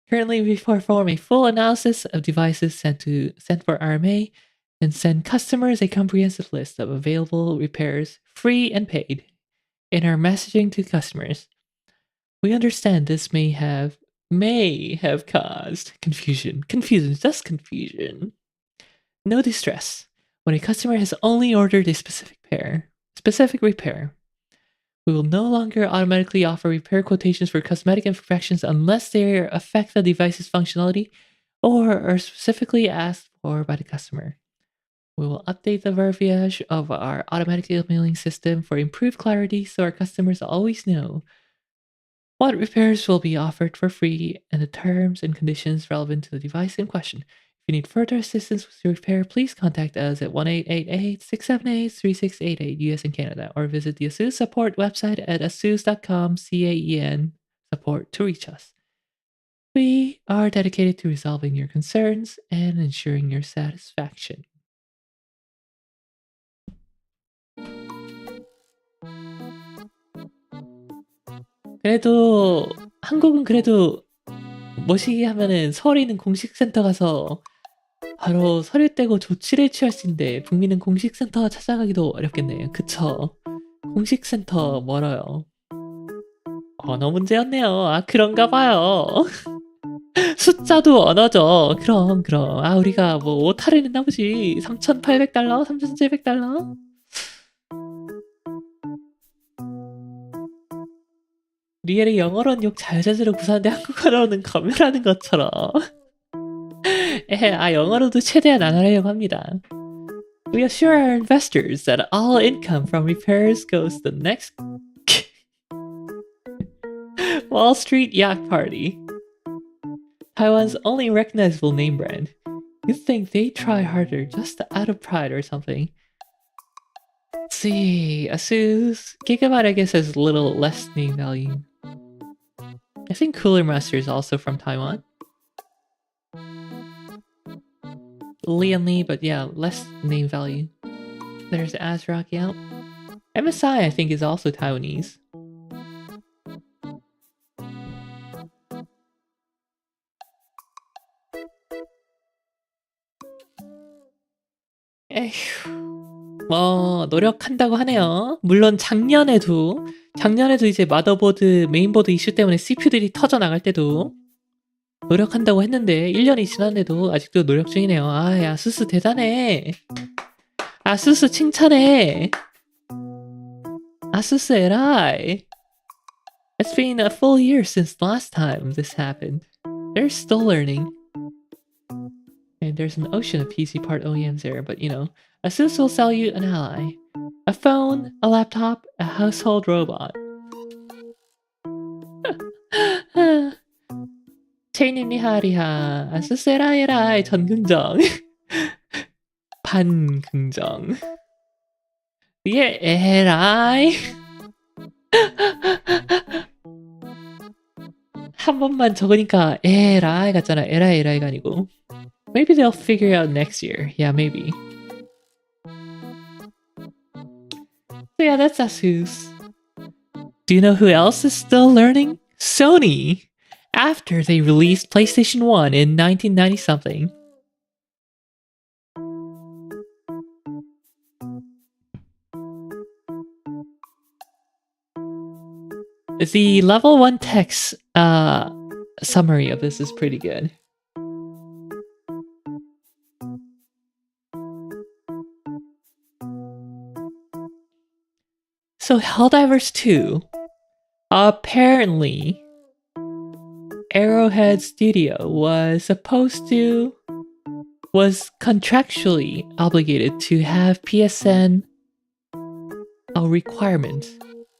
Currently, we perform a full analysis of devices sent for RMA and send customers a comprehensive list of available repairs, free and paid, in our messaging to customers. We understand this may have caused confusion. Just confusion. No distress when a customer has only ordered a specific repair. We will no longer automatically offer repair quotations for cosmetic imperfections unless they affect the device's functionality or are specifically asked for by the customer. We will update the verbiage of our automatic emailing system for improved clarity so our customers always know what repairs will be offered for free and the terms and conditions relevant to the device in question. If you need further assistance with your repair, please contact us at 1-888-678-3688 US and Canada or visit the ASUS support website at asus.com CAEN support to reach us. We are dedicated to resolving your concerns and ensuring your satisfaction. 그래도 한국은 그래도 뭐시기 하면은 서울에 있는 공식센터 가서 바로 서류 떼고 조치를 취할 수 있는데 북미는 공식센터 찾아가기도 어렵겠네요. 그쵸? 공식센터 멀어요. 언어 문제였네요. 아 그런가 봐요. 숫자도 언어죠. 그럼. 아 우리가 뭐 오타를 냈나 보지. 3,800달러? 3,700달러? 리엘이 영어로는 욕 잘자지로 구사하는데 한국어로는 검열하는 것처럼. 영어로도 최대한 안 하려고 합니다. We assure our investors that all income from repairs goes to the next Wall Street Yacht Party. Taiwan's only recognizable name brand. You'd think they'd try harder just out of pride or something. Let's see, Asus Gigabyte I guess has a little less name value. I think Cooler Master is also from Taiwan. Lianli, but yeah, less name value. There's ASRock out. MSI I think is also Taiwanese. 에휴, 뭐 노력한다고 하네요. 물론 작년에도 이제 마더보드, 메인보드 이슈 때문에 CPU들이 터져 나갈 때도 노력한다고 했는데 1년이 지났는데도 아직도 노력 중이네요. 아, 아수스 대단해. 아수스 칭찬해. 아수스 에라이. It's been a full year since last time this happened. They're still learning. And there's an ocean of PC part OEMs there, but you know, Asus will sell you an ally. A phone, a laptop, a household robot. 체이님 리하리하. 아수스 에라이 전긍정. 반긍정. 예, 에라이. 한 번만 적으니까 에라이 같잖아. 에라이가 아니고. Maybe they'll figure it out next year. Yeah, maybe. So yeah, that's Asus. Do you know who else is still learning? Sony! After they released PlayStation 1 in 1990 something. The level 1 text summary of this is pretty good. So Helldivers 2, apparently Arrowhead Studio was contractually obligated to have PSN a requirement,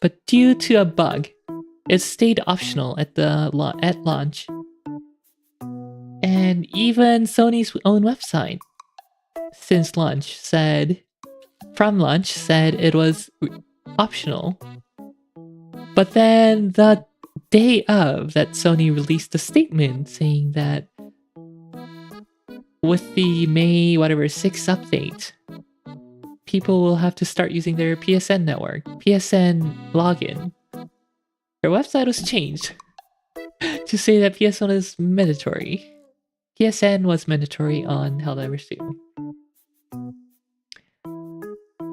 but due to a bug, it stayed optional at launch. And even Sony's own website from launch said it was optional. But then the day of that, Sony released a statement saying that with the May 6 update, people will have to start using their PSN network, PSN login. Their website was changed to say that PSN is mandatory. PSN was mandatory on Helldivers 2.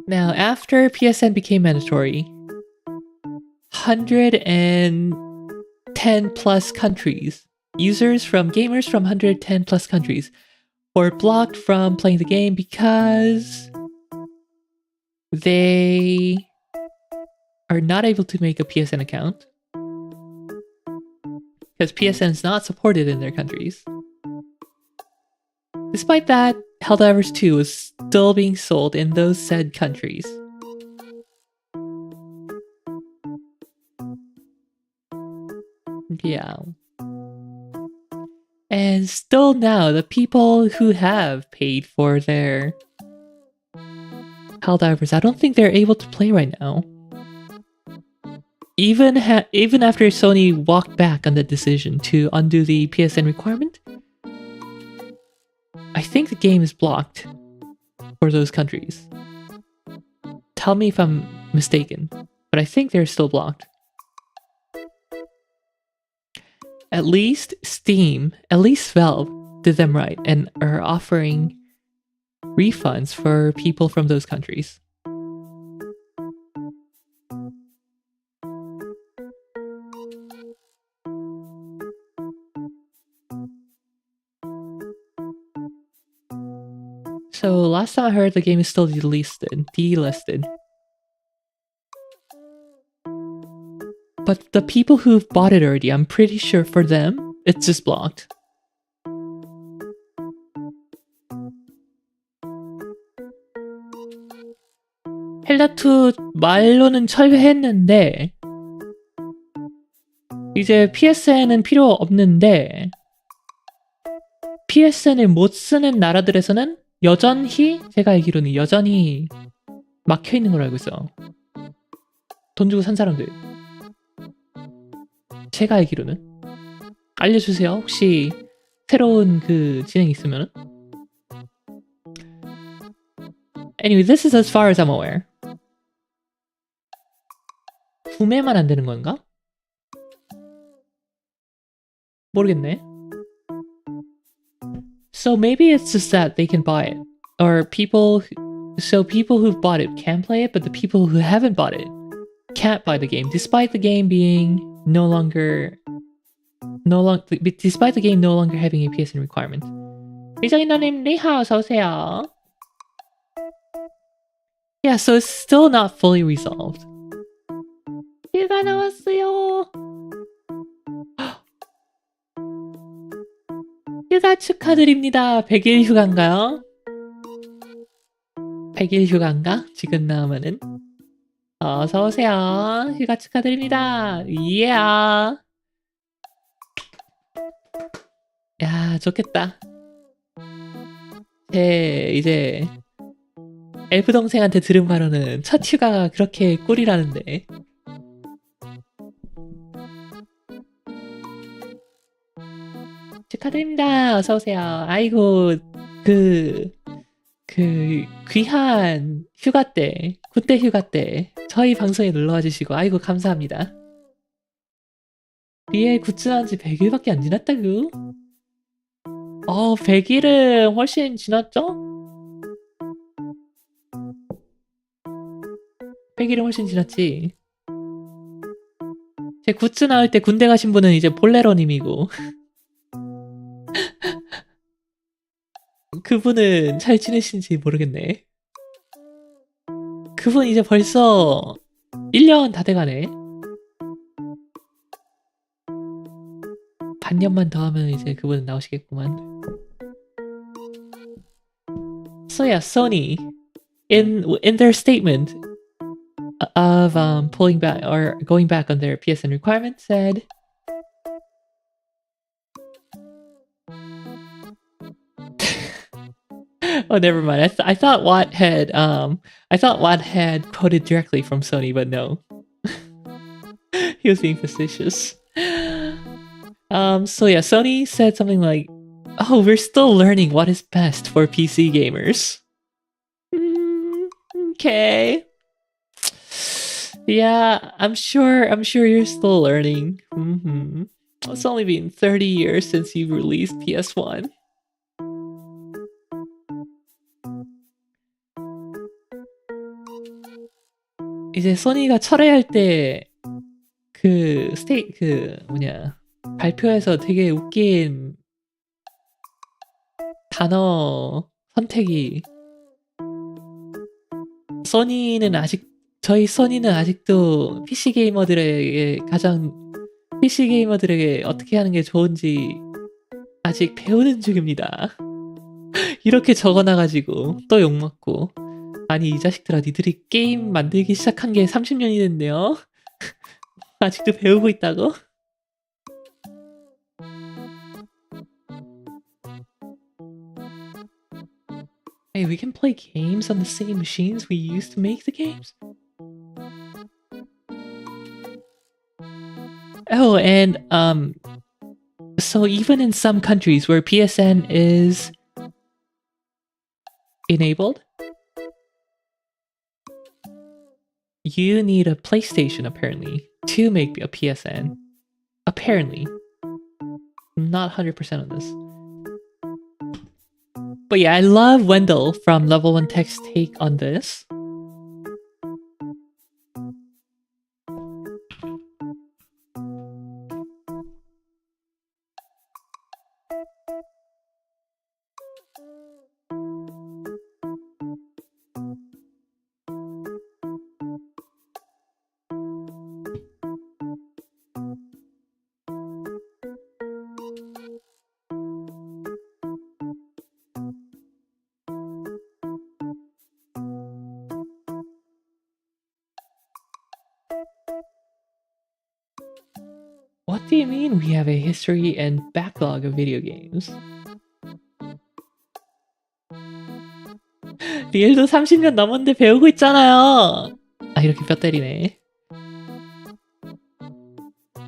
Now, after PSN became mandatory, 110 plus countries, gamers from 110 plus countries, were blocked from playing the game because they are not able to make a PSN account because PSN is not supported in their countries. Despite that, Helldivers 2 is still being sold in those said countries. Yeah. And still now, the people who have paid for their Helldivers, I don't think they're able to play right now. Even after Sony walked back on the decision to undo the PSN requirement, I think the game is blocked for those countries. Tell me if I'm mistaken, but I think they're still blocked. At least Steam, at least Valve did them right and are offering refunds for people from those countries. So last time I heard, the game is still delisted. But the people who've bought it already, I'm pretty sure for them, it's just blocked. 헬라2 말로는 철회했는데 이제 PSN은 필요 없는데 PSN을 못 쓰는 나라들에서는 여전히 제가 알기로는 여전히 막혀있는 걸로 알고 있어요. 돈 주고 산 사람들. 제가 알기로는. 알려주세요. 혹시 새로운 그 진행이 있으면. Anyway, this is as far as I'm aware. 구매만 안 되는 건가? 모르겠네. So maybe it's just that they can buy it. Or people who've bought it can play it, but the people who haven't bought it can't buy the game, despite the game no longer having a PSN requirement. 리정이너님 리하 어서오세요. Yeah, so it's still not fully resolved. 휴가 나왔어요. 휴가 축하드립니다. 100일 휴가인가요? 100일 휴가인가? 지금 나오면은 어서오세요. 휴가 축하드립니다. Yeah. 야, 좋겠다. 이제 엘프 동생한테 들은 바로는 첫 휴가가 그렇게 꿀이라는데. 축하드립니다. 어서오세요. 아이고, 그 귀한 휴가 때, 군대 휴가 때 저희 방송에 놀러와 주시고 아이고 감사합니다. 리엘 굿즈 나온 지 100일밖에 안 지났다고? 100일은 훨씬 지났죠? 100일은 훨씬 지났지. 제 굿즈 나올 때 군대 가신 분은 이제 볼레로님이고 그분은 잘 지내시는지 모르겠네. 그분 이제 벌써 1년 다 돼가네. 반년만 더 하면 이제 그분은 나오시겠구만. So yeah, Sony in their statement of pulling back or going back on their PSN requirement said oh, never mind. I thought Watt had quoted directly from Sony, but no. He was being facetious. So yeah, Sony said something like, "Oh, we're still learning what is best for PC gamers." Okay. Yeah, I'm sure you're still learning. It's only been 30 years since you released PS1. 이제 소니가 철회할 때 발표에서 되게 웃긴 단어 선택이 소니는 아직 저희 소니는 아직도 PC 게이머들에게 어떻게 하는 게 좋은지 아직 배우는 중입니다. 이렇게 적어놔가지고 또 욕먹고. 아니 이 자식들아, 니들이 게임 만들기 시작한 게 30년이 됐네요. 아직도 배우고 있다고? Hey, we can play games on the same machines we used to make the games? Oh, and so even in some countries where PSN is enabled, you need a PlayStation apparently to make a PSN. Apparently. I'm not 100% on this. But yeah, I love Wendell from Level 1 Tech's take on this. What do you mean we have a history and backlog of video games? 리엘도 30년 넘었는데 배우고 있잖아요. 아, 이렇게 뼈 때리네.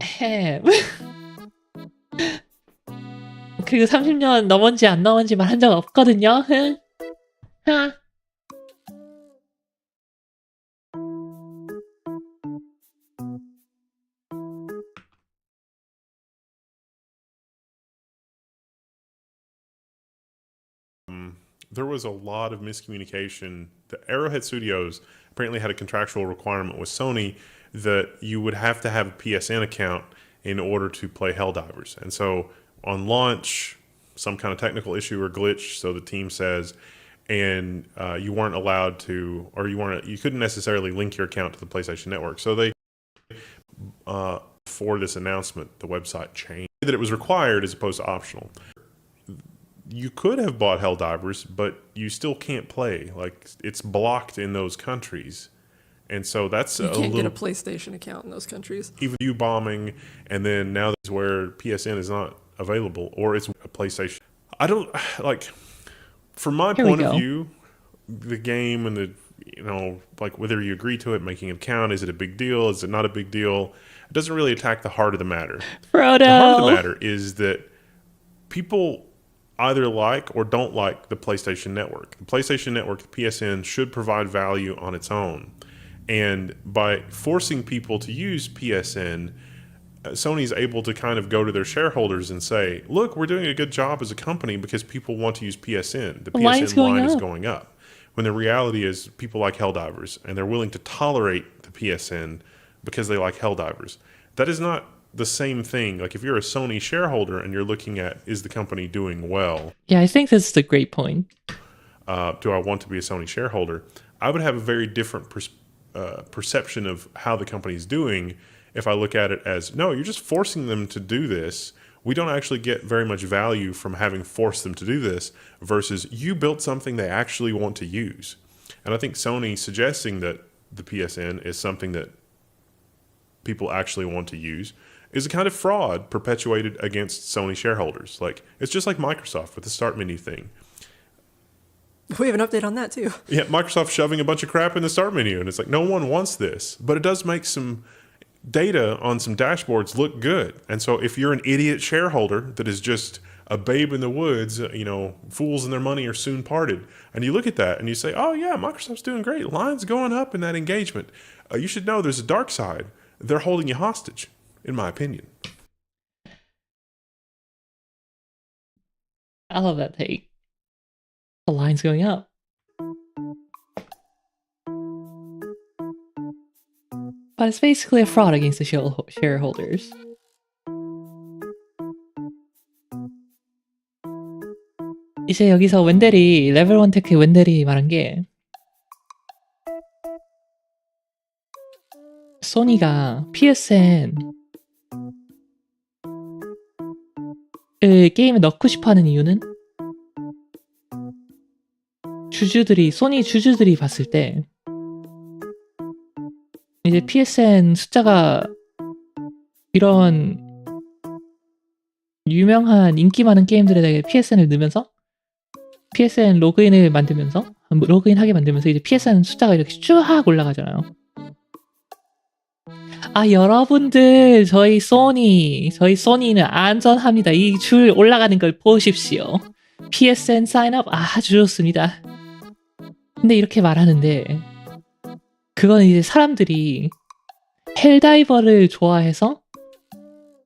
햄. 그리고 30년 넘었는지 안 넘었는지 말한 적 없거든요. 하. There was a lot of miscommunication. The Arrowhead Studios apparently had a contractual requirement with Sony that you would have to have a PSN account in order to play Helldivers. And so on launch, some kind of technical issue or glitch, so the team says, and you weren't allowed to, or you couldn't necessarily link your account to the PlayStation Network. So they, for this announcement, the website changed that it was required as opposed to optional. You could have bought Helldivers, but you still can't play. Like, it's blocked in those countries. And so that's you can't get a PlayStation account in those countries. Even you bombing, and then now that's where PSN is not available, or it's a PlayStation. I don't, like, from my point of view, the game and the, you know, like whether you agree to it, making an account, is it a big deal? Is it not a big deal? It doesn't really attack the heart of the matter. Frodo. The heart of the matter is that people either like or don't like the PlayStation Network. The PlayStation Network, the PSN, should provide value on its own. And by forcing people to use PSN, Sony's able to kind of go to their shareholders and say, look, we're doing a good job as a company because people want to use PSN. The PSN line is going up. When the reality is people like Helldivers, and they're willing to tolerate the PSN because they like Helldivers. That is not the same thing. Like, if you're a Sony shareholder and you're looking at, is the company doing well? Yeah, I think this is a great point. Do I want to be a Sony shareholder? I would have a very different perception of how the company's doing if I look at it as, no, you're just forcing them to do this. We don't actually get very much value from having forced them to do this versus you built something they actually want to use. And I think Sony suggesting that the PSN is something that people actually want to use is a kind of fraud perpetuated against Sony shareholders. Like, it's just like Microsoft with the start menu thing. We have an update on that too. Yeah, Microsoft shoving a bunch of crap in the start menu, and it's like, no one wants this. But it does make some data on some dashboards look good. And so if you're an idiot shareholder that is just a babe in the woods, you know, fools and their money are soon parted, and you look at that and you say, oh yeah, Microsoft's doing great. Lines going up in that engagement. You should know there's a dark side. They're holding you hostage, in my opinion. I love that take. The line's going up. But it's basically a fraud against the shareholders. 이제 여기서 웬델이 레벨 1 테크의 웬델이 말한 게 소니가 PSN 게임에 넣고 싶어하는 이유는 소니 주주들이 봤을 때 이제 PSN 숫자가 이런 유명한 인기 많은 게임들에 PSN을 넣으면서 PSN 로그인하게 만들면서 이제 PSN 숫자가 이렇게 쭉 올라가잖아요. 아, 여러분들 저희 소니는 안전합니다. 이 줄 올라가는 걸 보십시오. PSN 사인업 아주 좋습니다. 근데 이렇게 말하는데 그건 이제 사람들이 헬다이버를 좋아해서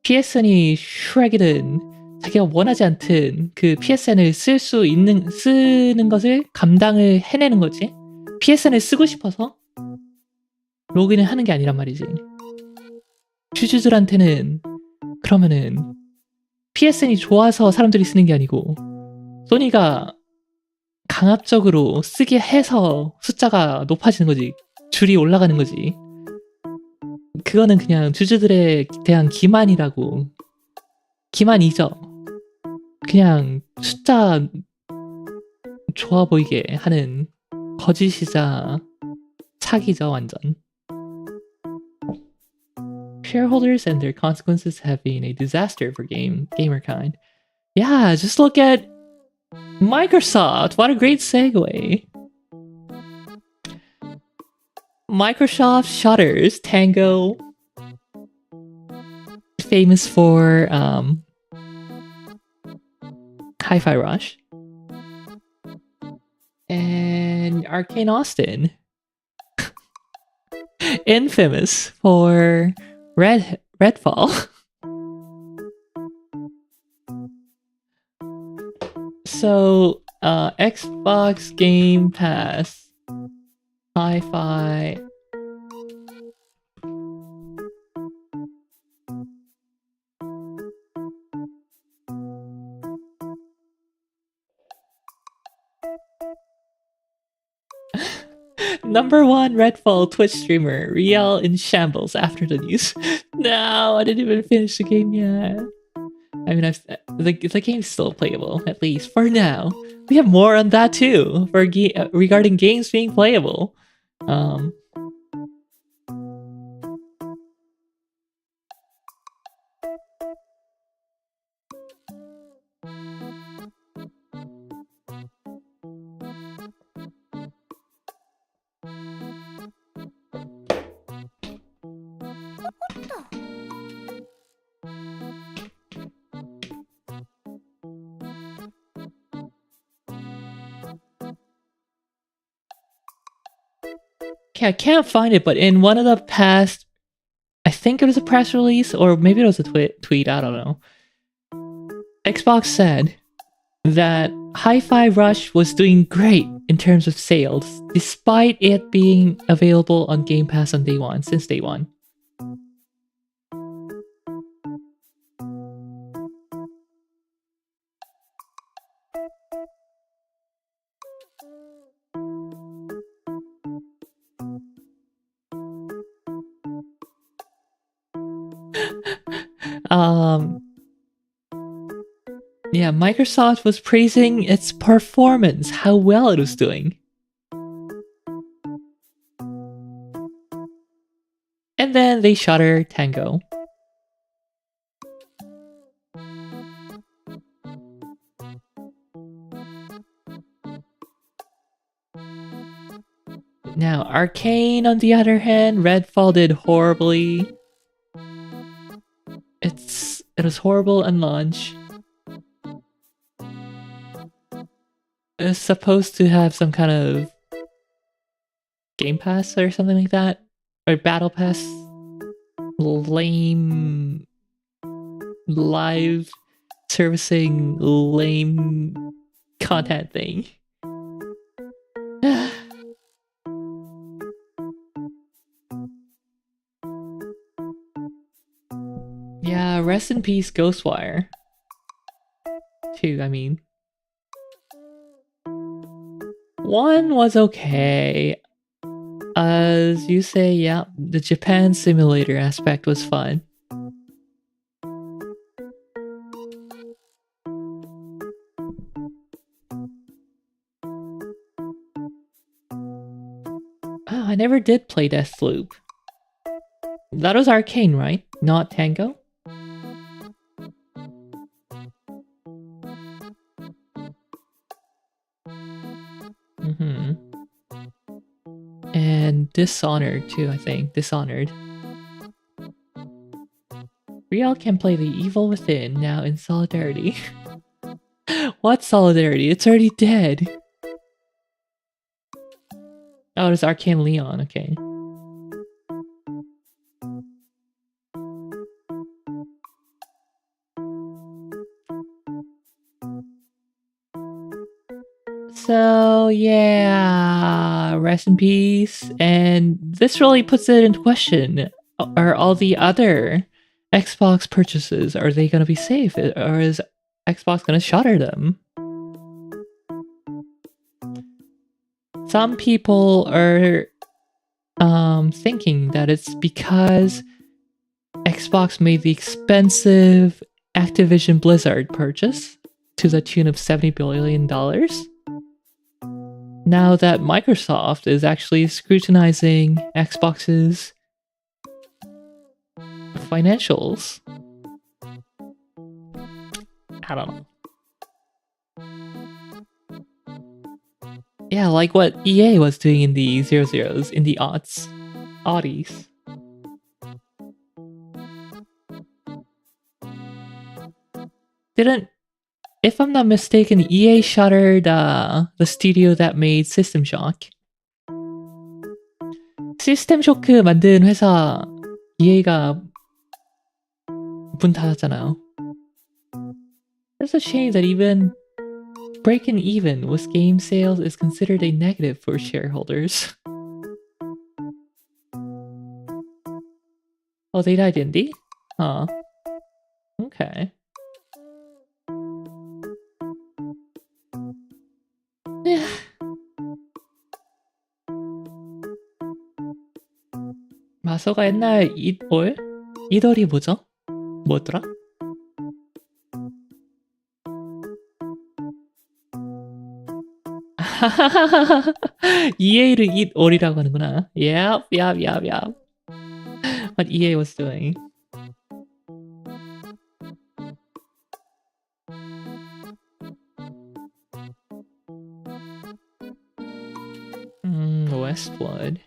PSN이 슈렉이든 자기가 원하지 않든 그 PSN을 쓰는 것을 감당을 해내는 거지. PSN을 쓰고 싶어서 로그인을 하는 게 아니란 말이지. 주주들한테는 그러면은 PSN이 좋아서 사람들이 쓰는 게 아니고 소니가 강압적으로 쓰게 해서 숫자가 높아지는 거지. 줄이 올라가는 거지. 그거는 그냥 주주들에 대한 기만이죠. 그냥 숫자 좋아 보이게 하는 거짓이자 사기죠, 완전. Shareholders and their consequences have been a disaster for gamerkind. Yeah, just look at Microsoft. What a great segue. Microsoft shutters Tango, famous for Hi-Fi Rush, and Arcane Austin, infamous for Redfall. So, Xbox Game Pass, Hi-Fi. Number 1 Redfall Twitch streamer, Rielle in shambles after the news. No, I didn't even finish the game yet. I mean, the game's still playable, at least for now. We have more on that too, regarding games being playable. Okay, I can't find it, but in one of the past, I think it was a press release, or maybe it was a tweet, I don't know. Xbox said that Hi-Fi Rush was doing great in terms of sales, despite it being available on Game Pass on since day one. Yeah, Microsoft was praising its performance, how well it was doing. And then they shutter Tango. Now, Arcane, on the other hand, Redfall did horribly. It was horrible on launch. It's supposed to have some kind of Game Pass or something like that, or Battle Pass, lame live servicing lame content thing. Yeah, rest in peace, Ghostwire. 2, I mean. 1 was okay. As you say, yeah, the Japan simulator aspect was fun. Oh, I never did play Deathloop. That was Arcane, right? Not Tango? Mm-hmm. And Dishonored too, I think. Dishonored. Rielle can play the evil within now in Solidarity. What Solidarity? It's already dead. Oh, it's Arcane Leon, okay. So, yeah, rest in peace. And this really puts it into question. Are all the other Xbox purchases, are they going to be safe? Or is Xbox going to shutter them? Some people are thinking that it's because Xbox made the expensive Activision Blizzard purchase to the tune of $70 billion. Now that Microsoft is actually scrutinizing Xbox's financials. I don't know. Yeah, like what EA was doing in the 00s, in the aughts. Oddies. If I'm not mistaken, EA shuttered the studio that made System Shock. 시스템 쇼크 만든 회사 EA가 문 닫았잖아요. It's a shame that even breaking even with game sales is considered a negative for shareholders. Oh, they died indie? Huh. Okay. Yeah. 마소가 옛날 이돌이 뭐죠? 뭐더라? EA를 이돌이라고 하는구나. Yep. What EA was doing. Westwood.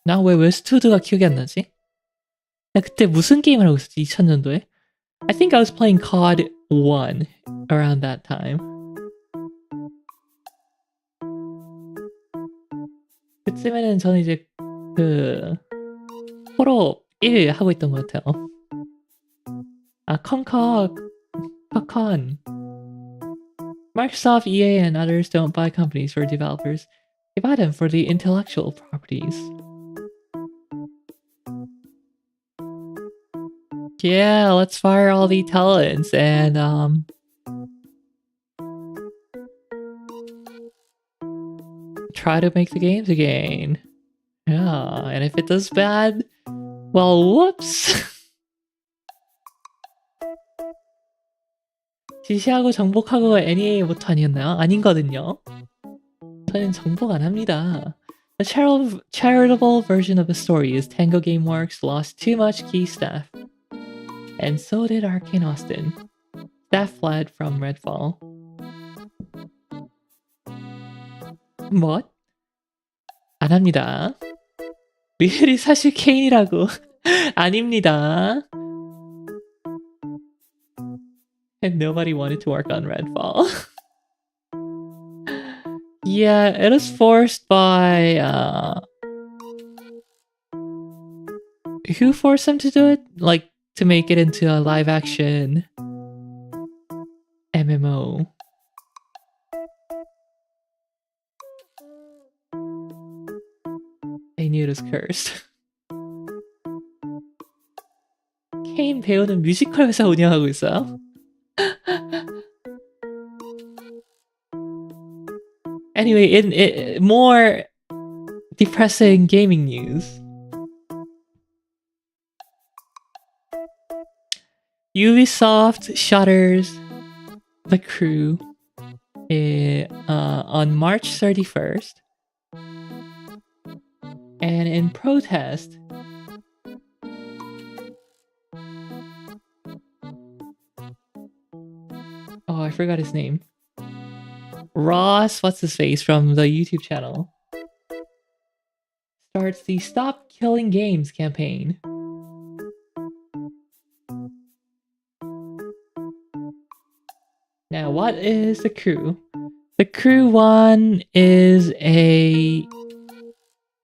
나 왜 웨스트우드가 기억이 안 나지? 나 그때 무슨 게임을 하고 있었지? 2000년도에? I think I was playing COD 1 around that time. 그쯤에는 저는 이제 포로 1 하고 있던 것 같아요. Con. Microsoft, EA, and others don't buy companies for developers. They buy them for the intellectual properties. Yeah, let's fire all the talents and try to make the games again. Yeah, and if it does bad, well, whoops. 지시하고 정복하고 NEA 모토 아니었나요? 아닌거든요. 저는 정복 안 합니다. The charitable version of the story is Tango Gameworks lost too much key staff. And so did Arcane Austin. Staff fled from Redfall. What? 안 합니다. 리얼이 사실 케인이라고. 아닙니다. And nobody wanted to work on Redfall. Yeah, it was forced by who forced them to do it? Like to make it into a live action MMO. They knew it was cursed. 케인 배우는 뮤지컬 회사 운영하고 있어요? Anyway, in more depressing gaming news. Ubisoft shutters The Crew on March 31st. And in protest, oh, I forgot his name. Ross, what's his face from the YouTube channel, starts the Stop Killing Games campaign. Now, what is The Crew? The Crew 1 is a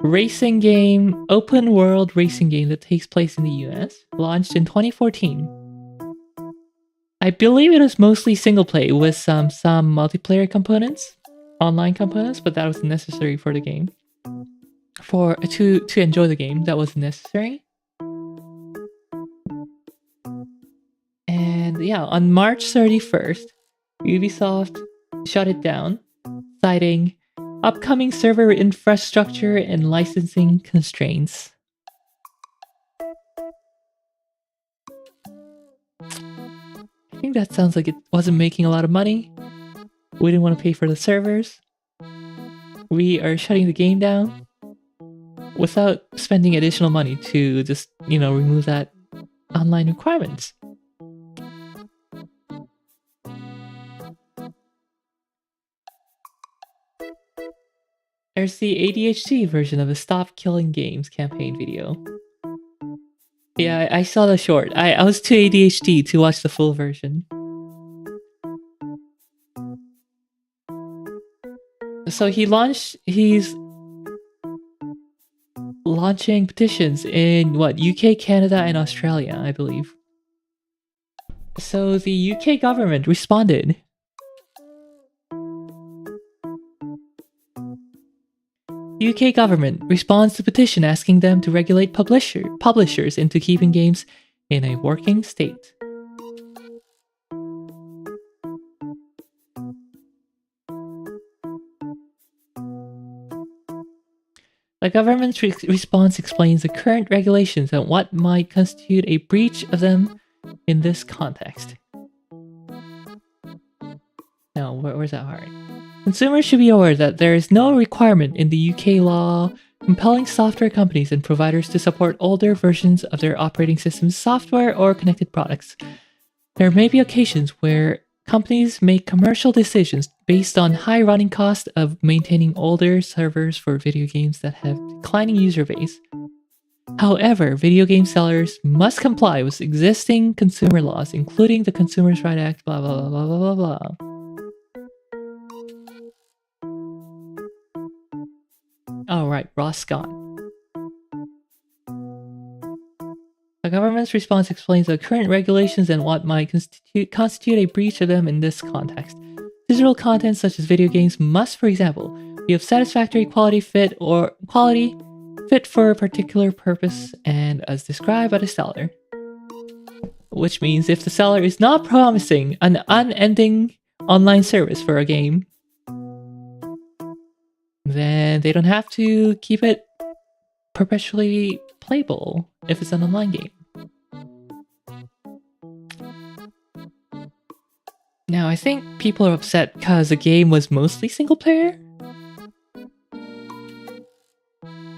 racing game, open world racing game that takes place in the US, launched in 2014. I believe it was mostly single play with some multiplayer components, online components, but that was necessary for the game. To enjoy the game, that was necessary. And yeah, on March 31st, Ubisoft shut it down, citing upcoming server infrastructure and licensing constraints. I think that sounds like it wasn't making a lot of money. We didn't want to pay for the servers. We are shutting the game down without spending additional money to just, remove that online requirements. There's the ADHD version of the Stop Killing Games campaign video. Yeah, I saw the short. I was too ADHD to watch the full version. So he's launching petitions in UK, Canada, and Australia, I believe. So the UK government responded. UK government responds to petition asking them to regulate publishers into keeping games in a working state. The government's response explains the current regulations and what might constitute a breach of them in this context. No, where's that part? Consumers should be aware that there is no requirement in the UK law compelling software companies and providers to support older versions of their operating system's software or connected products. There may be occasions where companies make commercial decisions based on high running costs of maintaining older servers for video games that have declining user base. However, video game sellers must comply with existing consumer laws, including the Consumers' Rights Act, blah blah blah blah blah blah. Oh right, Ross gone. The government's response explains the current regulations and what might constitute a breach of them in this context. Digital content such as video games must, for example, be of satisfactory quality fit for a particular purpose and as described by the seller. Which means if the seller is not promising an unending online service for a game, then they don't have to keep it perpetually playable if it's an online game. Now, I think people are upset because the game was mostly single player,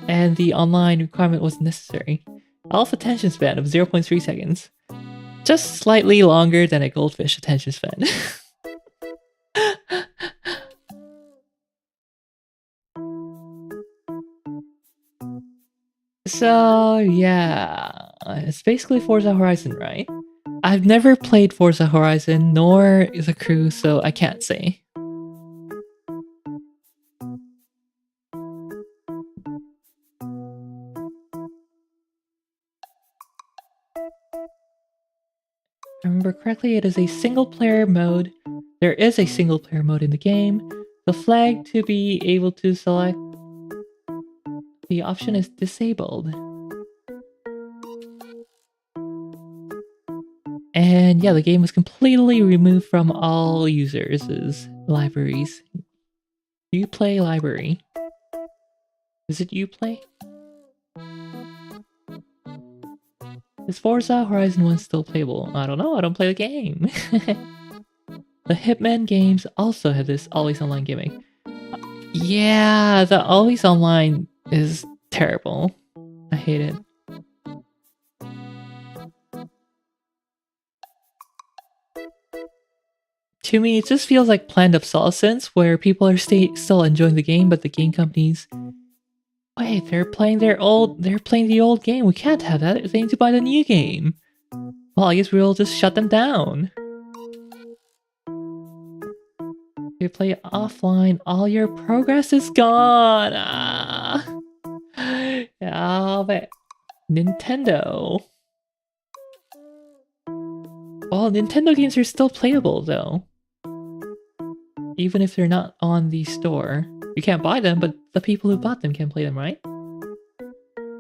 and the online requirement was necessary. Alpha attention span of 0.3 seconds. Just slightly longer than a goldfish attention span. So, yeah, it's basically Forza Horizon, right? I've never played Forza Horizon, nor The Crew, so I can't say. If I remember correctly, it is a single-player mode. There is a single-player mode in the game. The flag to be able to select the option is disabled. And yeah, the game was completely removed from all users' libraries. Uplay library. Is it Uplay? Is Forza Horizon 1 still playable? I don't know, I don't play the game. The Hitman games also have this always online gimmick. Yeah, the always online is terrible. I hate it. To me, it just feels like planned obsolescence, where people are still enjoying the game, but the game companies, wait, they're playing the old game. We can't have that. They need to buy the new game. Well, I guess we'll just shut them down. You play offline, all your progress is gone. Yeah, but Nintendo. Well, Nintendo games are still playable though. Even if they're not on the store. You can't buy them, but the people who bought them can play them, right?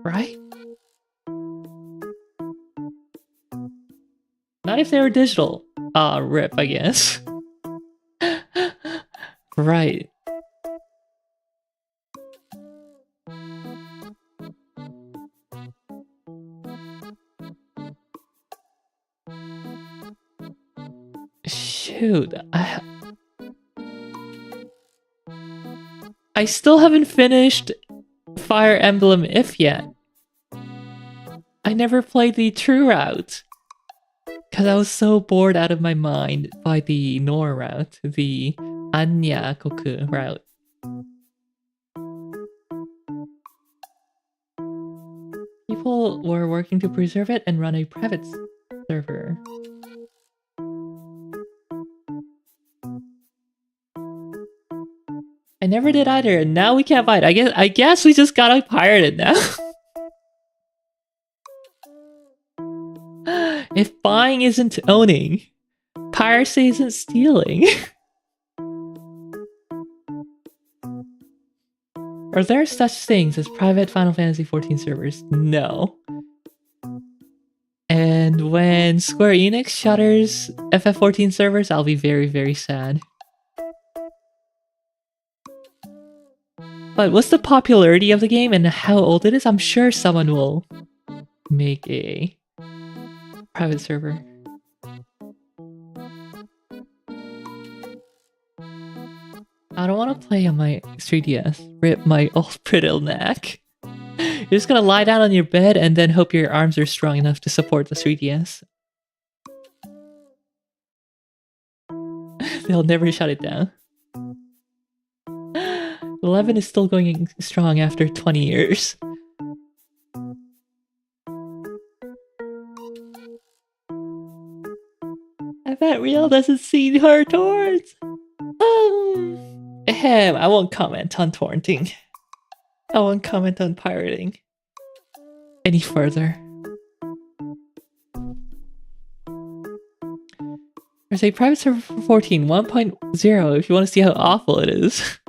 Right? Not if they were digital. RIP, I guess. Right. Shoot, I still haven't finished Fire Emblem If yet. I never played the true route. Because I was so bored out of my mind by the Nor route, the Anya Koku route. People were working to preserve it and run a private server. I never did either, and now we can't buy it. I guess we just gotta pirate it now. If buying isn't owning, piracy isn't stealing. Are there such things as private Final Fantasy XIV servers? No. And when Square Enix shutters FF14 servers, I'll be very, very sad. But what's the popularity of the game and how old it is? I'm sure someone will make a private server. I don't want to play on my 3DS. Rip my old brittle neck. You're just gonna lie down on your bed and then hope your arms are strong enough to support the 3DS. They'll never shut it down. 11 is still going strong after 20 years. I bet Rielle doesn't see her torrents. Ahem, I won't comment on torrenting. I won't comment on pirating any further. There's a private server for 14, 1.0 if you want to see how awful it is.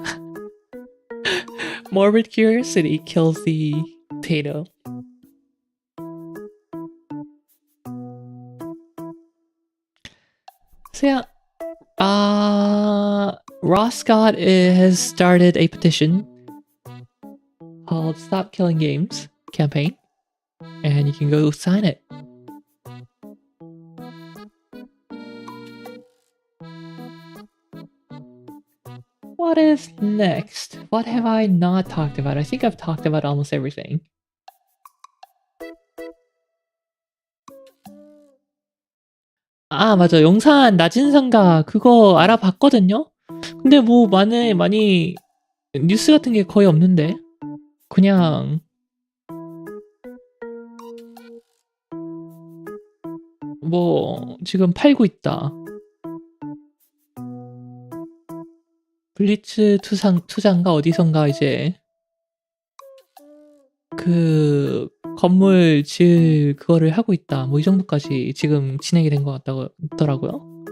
Morbid curiosity kills the potato. So yeah, Ross Scott has started a petition called Stop Killing Games campaign, and you can go sign it. What is next? What have I not talked about? I think I've talked about almost everything. 아, 맞아. 용산 낮은 상가 그거 알아봤거든요? 근데 뭐 많이 뉴스 같은 게 거의 없는데 그냥 뭐 지금 팔고 있다. 블리츠 투자인가 어디선가 이제 그 건물 그거를 하고 있다. 뭐 이 정도까지 지금 진행이 된 것 같더라고요.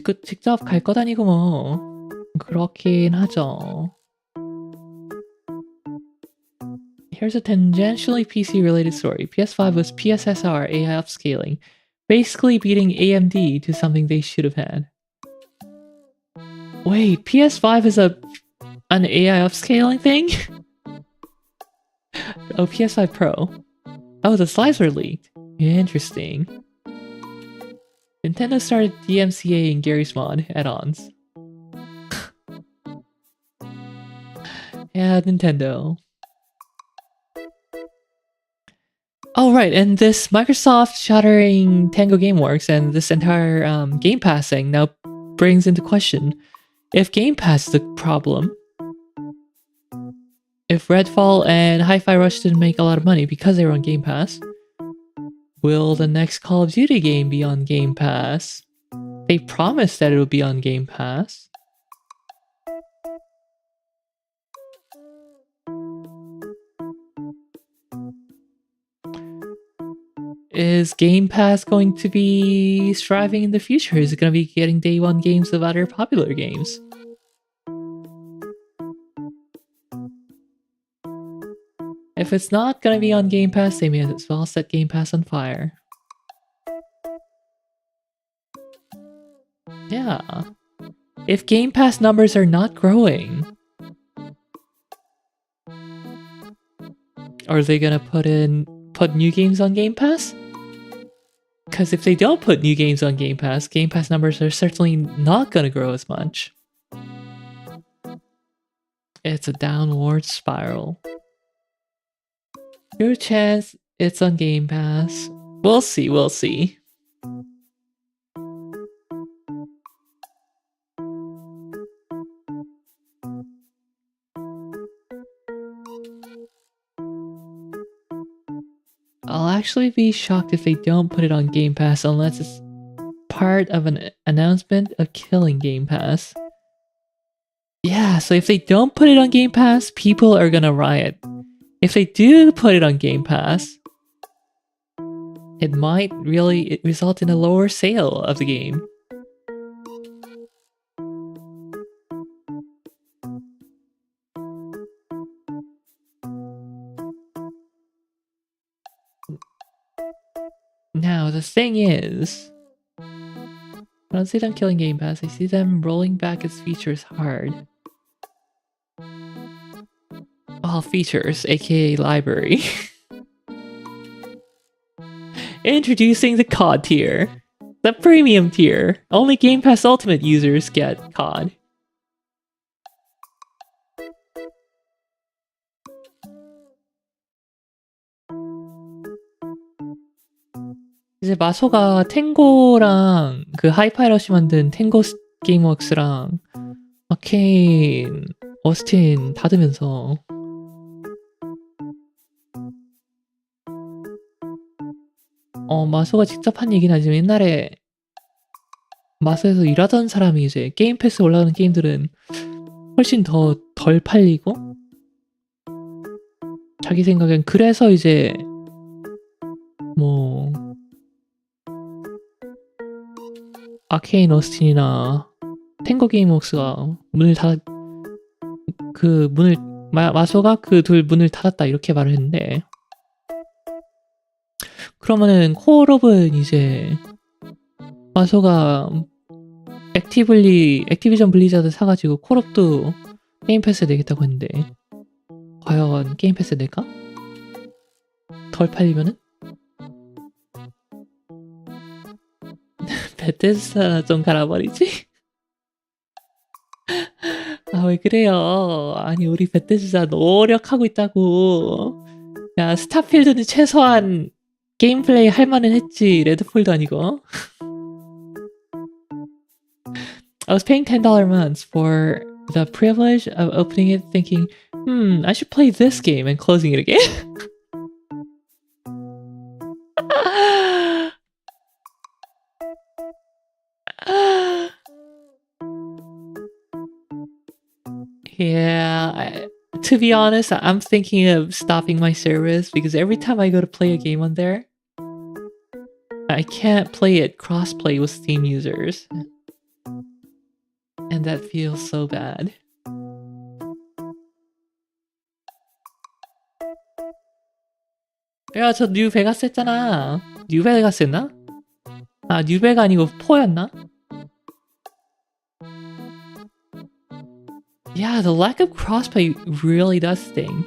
그 직접 갈 것 아니고 뭐 그렇긴 하죠. Here's a tangentially PC-related story. PS5 was PSSR AI upscaling, basically beating AMD to something they should have had. Wait, PS5 is a An AI upscaling thing? Oh, PS5 Pro. Oh, the slides were leaked. Interesting. Nintendo started DMCA and Gary's Mod add-ons. Yeah, Nintendo. Oh, right, and this Microsoft shattering Tango Gameworks and this entire Game Pass thing now brings into question if Game Pass is the problem. If Redfall and Hi-Fi Rush didn't make a lot of money because they were on Game Pass, will the next Call of Duty game be on Game Pass? They promised that it would be on Game Pass. Is Game Pass going to be striving in the future? Is it going to be getting day one games of other popular games? If it's not going to be on Game Pass, they may as well set Game Pass on fire. Yeah. If Game Pass numbers are not growing, are they going to put new games on Game Pass? Because if they don't put new games on Game Pass numbers are certainly not going to grow as much. It's a downward spiral. Good chance it's on Game Pass. We'll see, we'll see. I'll actually be shocked if they don't put it on Game Pass unless it's part of an announcement of killing Game Pass. Yeah, so if they don't put it on Game Pass, people are gonna riot. If they do put it on Game Pass, it might really result in a lower sale of the game. Now, the thing is, I don't see them killing Game Pass, I see them rolling back its features hard. Well, features, aka library. Introducing the COD tier. The premium tier. Only Game Pass Ultimate users get COD. 이제 마소가 탱고랑 그 하이파이러시 만든 탱고 게임웍스랑 아케인, 어스틴 닫으면서 마소가 직접 한 얘기는 아니지만 옛날에 마소에서 일하던 사람이 이제 게임 패스 올라가는 게임들은 훨씬 더 덜 팔리고 자기 생각엔 그래서 이제 뭐 아케인 어스틴이나 탱고 게임웍스가 마소가 그 둘 문을 닫았다 이렇게 말을 했는데 그러면은 코어롭은 이제 마소가 액티비전 블리자드 사가지고 코어롭도 게임 패스 내겠다고 했는데 과연 게임 패스 낼까? 덜 팔리면은? 베테스다 좀 갈아버리지? 아, 왜 그래요? 아니, 우리 베테스다 노력하고 있다고. 야, 스타필드는 최소한 게임 플레이 할 만은 했지. 레드폴도 아니고. I was paying $10 a month for the privilege of opening it thinking, I should play this game and closing it again. Yeah, to be honest, I'm thinking of stopping my service because every time I go to play a game on there, I can't play it crossplay with Steam users. And that feels so bad. 야, 저 뉴 베가스 했잖아. 뉴 베가스 했나? 아, 뉴 베가 아니고 4였나? Yeah, the lack of crossplay really does sting.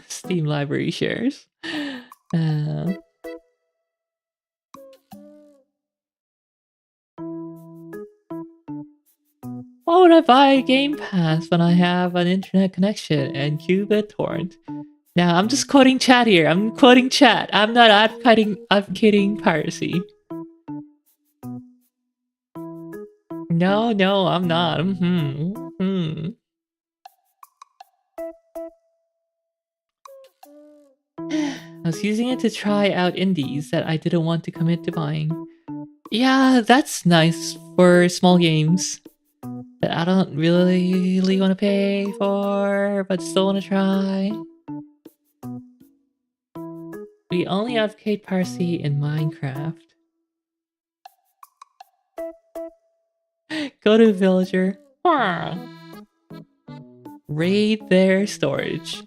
Steam library shares. Why would I buy a Game Pass when I have an internet connection and qubit torrent? Now, I'm just quoting chat here. I'm quoting chat. I'm not advocating piracy. No, I'm not. I was using it to try out indies that I didn't want to commit to buying. Yeah, that's nice for small games that I don't really want to pay for, but still want to try. We only advocate piracy in Minecraft. Go to villager. Raid their storage.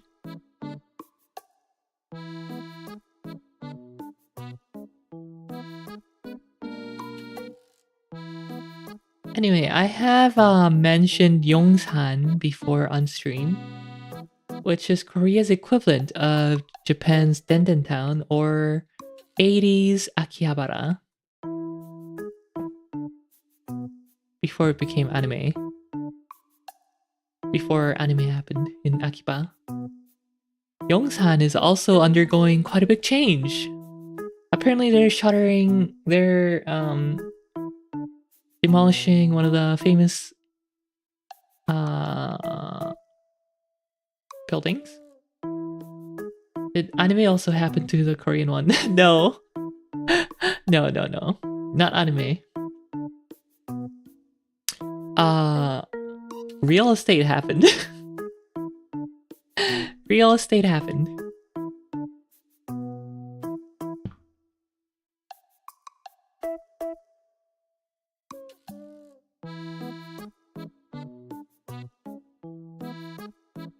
Anyway, I have mentioned Yongsan before on stream, which is Korea's equivalent of Japan's Dendentown or 80s Akihabara before it became anime. Before anime happened in Akiba. Yongsan is also undergoing quite a big change. Apparently they're demolishing one of the famous buildings. Did anime also happen to the Korean one? No. No. Not anime. Real estate happened. Real estate happened.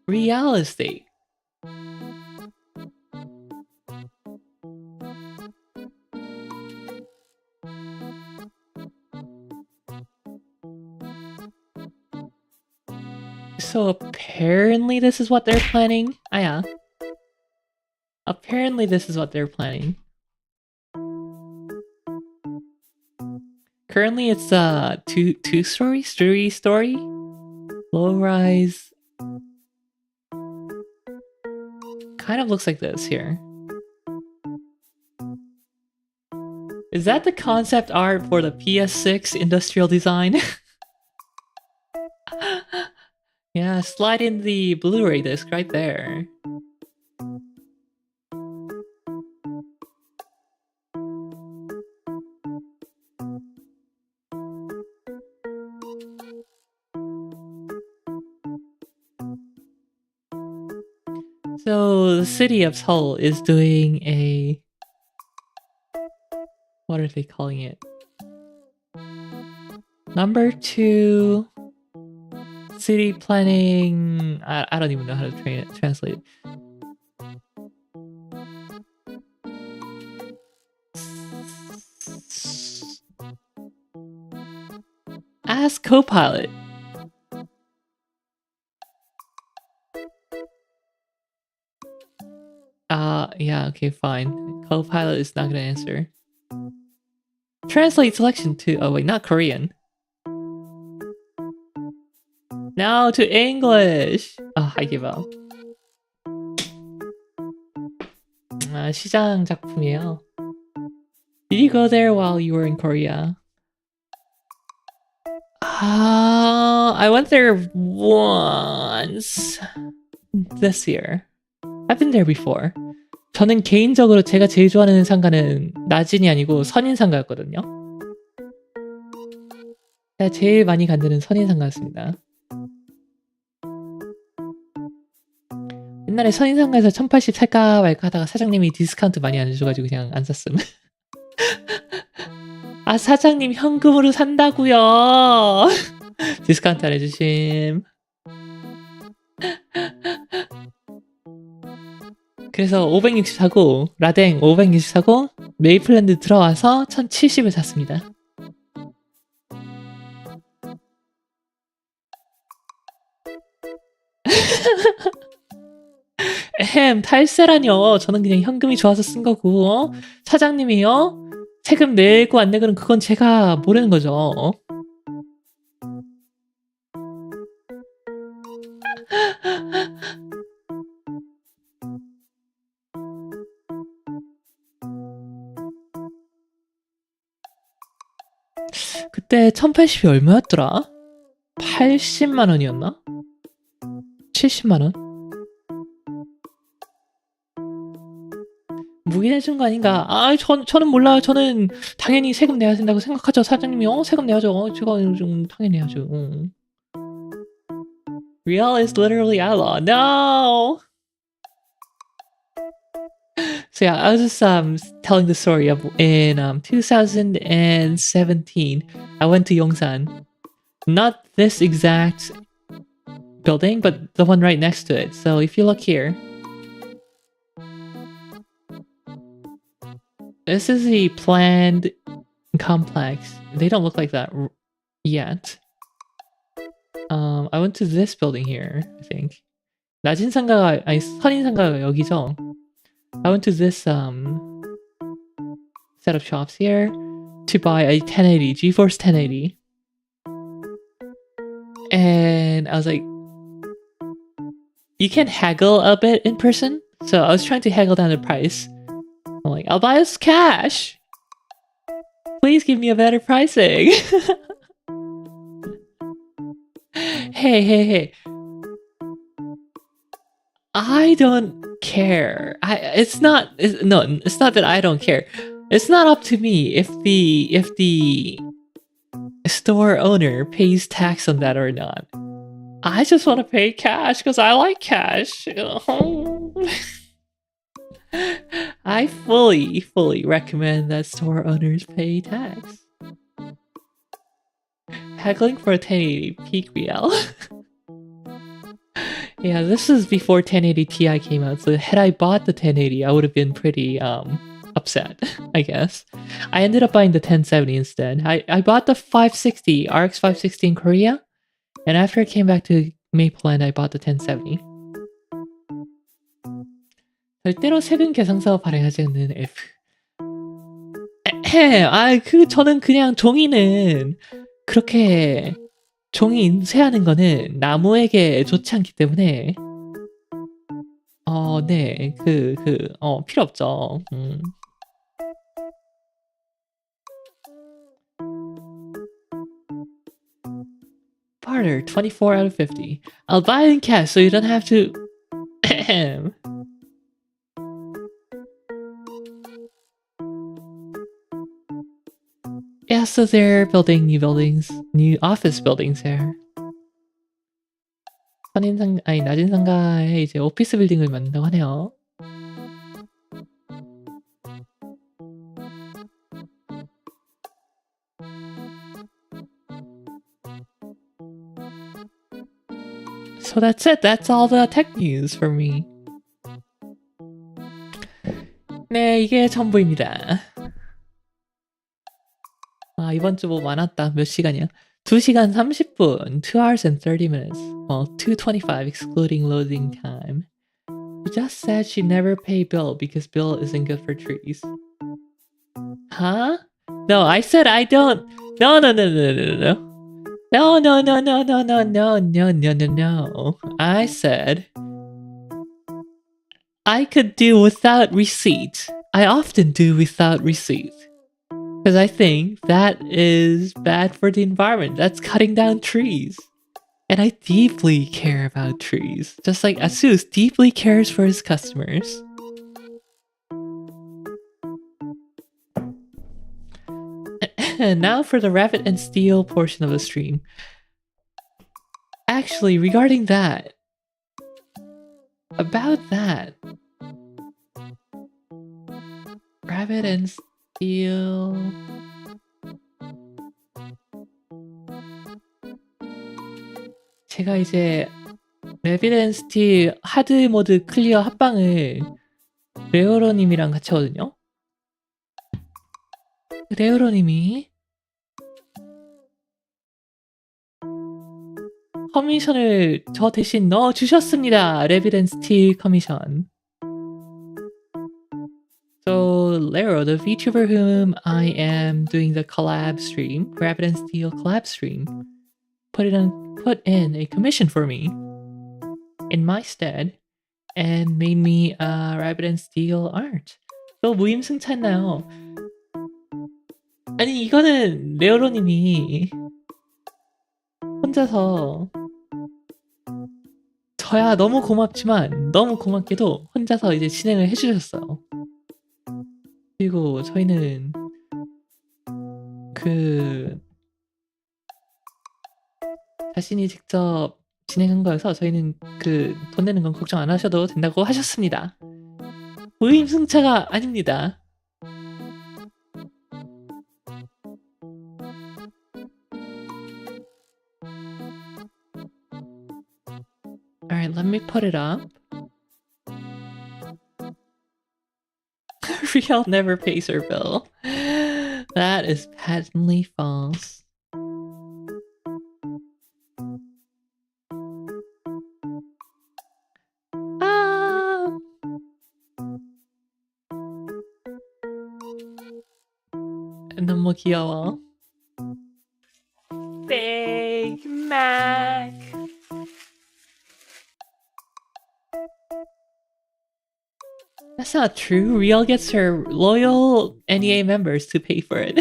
Real estate. So apparently this is what they're planning. Ah, yeah. Apparently this is what they're planning. Currently it's three-story, low rise. Kind of looks like this here. Is that the concept art for the PS6 industrial design? Yeah, slide in the Blu-ray disc right there. So the city of Seoul is doing a... What are they calling it? Number 2 city planning... I don't even know how to translate it. Ask Copilot. Yeah, okay, fine. Copilot is not gonna answer. Translate selection to... Oh wait, not Korean. Now to English! Oh, I give up. 시장 작품이에요. Did you go there while you were in Korea? I went there once. This year. I've been there before. 저는 개인적으로 제가 제일 좋아하는 상가는 나진이 아니고 선인상가였거든요. 제가 제일 많이 간 데는 선인상가였습니다. 옛날에 선인상가에서 1080 살까 말까 하다가 사장님이 디스카운트 많이 안 해줘가지고 그냥 안 샀음. 아, 사장님 현금으로 산다고요. 디스카운트 안 해주심. 그래서 560 사고 라댕 560 사고 메이플랜드 들어와서 1070을 샀습니다. 탈세라뇨. 저는 그냥 현금이 좋아서 쓴 거고, 사장님이요? 세금 내고 안 내고는 그건 제가 모르는 거죠. 그때 1080이 얼마였더라? 80만 원이었나? 70만 원? 묵인해준 거 아닌가? 저는 몰라요. 저는 당연히 세금 내야 된다고 생각하죠. 사장님이 세금 내야죠. 제가 좀 당연히 내야죠. Rielle is literally outlaw. No! So yeah, I was just telling the story of in 2017, I went to Yongsan. Not this exact building, but the one right next to it. So if you look here, this is the planned complex. They don't look like that yet. I went to this building here, I think. 낮은 상가가 아니 선인 상가가 여기죠. I went to this set of shops here to buy a 1080 GeForce 1080, and I was like, you can haggle a bit in person, so I was trying to haggle down the price. I'm like, I'll buy this cash. Please give me a better pricing. Hey. I don't care. It's not that I don't care. It's not up to me if the store owner pays tax on that or not. I just want to pay cash because I like cash. I fully recommend that store owners pay tax. Haggling for a 1080 peak Rielle. Yeah, this is before 1080 Ti came out, so had I bought the 1080, I would have been pretty upset, I guess. I ended up buying the 1070 instead. I bought the 560, RX 560 in Korea, and after I came back to Mapleland, I bought the 1070. 절대로 세금 계상서 발행하지 않는 F. 저는 그냥 종이는 그렇게 종이 인쇄하는 거는 나무에게 좋지 않기 때문에 네, 필요 없죠. Barter, 24 out of 50. I'll buy it in cash so you don't have to... Yeah, so they're building new office buildings there. 낮은 상가에 이제 오피스 빌딩을 만든다고 하네요. So that's it. That's all the tech news for me. 네, 이게 전부입니다. 이번 주 뭐 많았다. 몇 시간이야? 2시간 30분. 2 hours and 30 minutes. 2:25 excluding loading time. She just said she never pay bill because bill isn't good for trees. Huh? No, I said I don't. No. No. I said I could do without receipt. I often do without receipt. Because I think that is bad for the environment. That's cutting down trees. And I deeply care about trees. Just like Asus deeply cares for his customers. And now for the rabbit and steel portion of the stream. Actually, regarding that, about that, rabbit and steel. 제가 이제 rabbit and steel 하드 모드 클리어 합방을 레오로님이랑 같이 하거든요. 레오로님이 커미션을 저 대신 넣어주셨습니다. 레비덴 스틸 커미션. So, Lero, the VTuber whom I am doing the collab stream, Rabbit and Steel collab stream, put in a commission for me in my stead and made me a Rabbit and Steel art. 또 무임승차했나요? 아니 이거는 레오로님이 혼자서 저야 너무 고맙지만 너무 고맙게도 혼자서 이제 진행을 해주셨어요. 그리고 저희는 자신이 직접 진행한 거여서 저희는 돈 내는 건 걱정 안 하셔도 된다고 하셨습니다. 무임승차가 아닙니다. Alright, let me put it up. Rielle never pays her bill. That is patently false. Ah! 너무 귀여워. Big Mac. That's not true. Rielle gets her loyal NEA members to pay for it.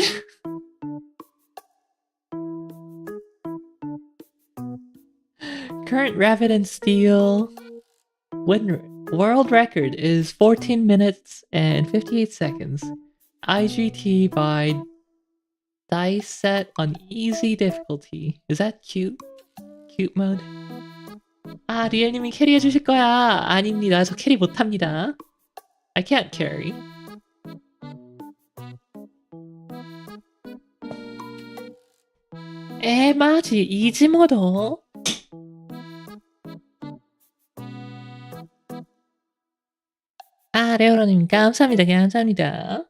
Current Rabbit and Steel world record is 14 minutes and 58 seconds. IGT by dice set on easy difficulty. Is that cute? Cute mode? 아, 리엘님이 캐리 해주실 거야. 아닙니다. 저 캐리 못합니다. I can't carry. 에마지 이지모도. 아, 레오로님 감사합니다. 감사합니다.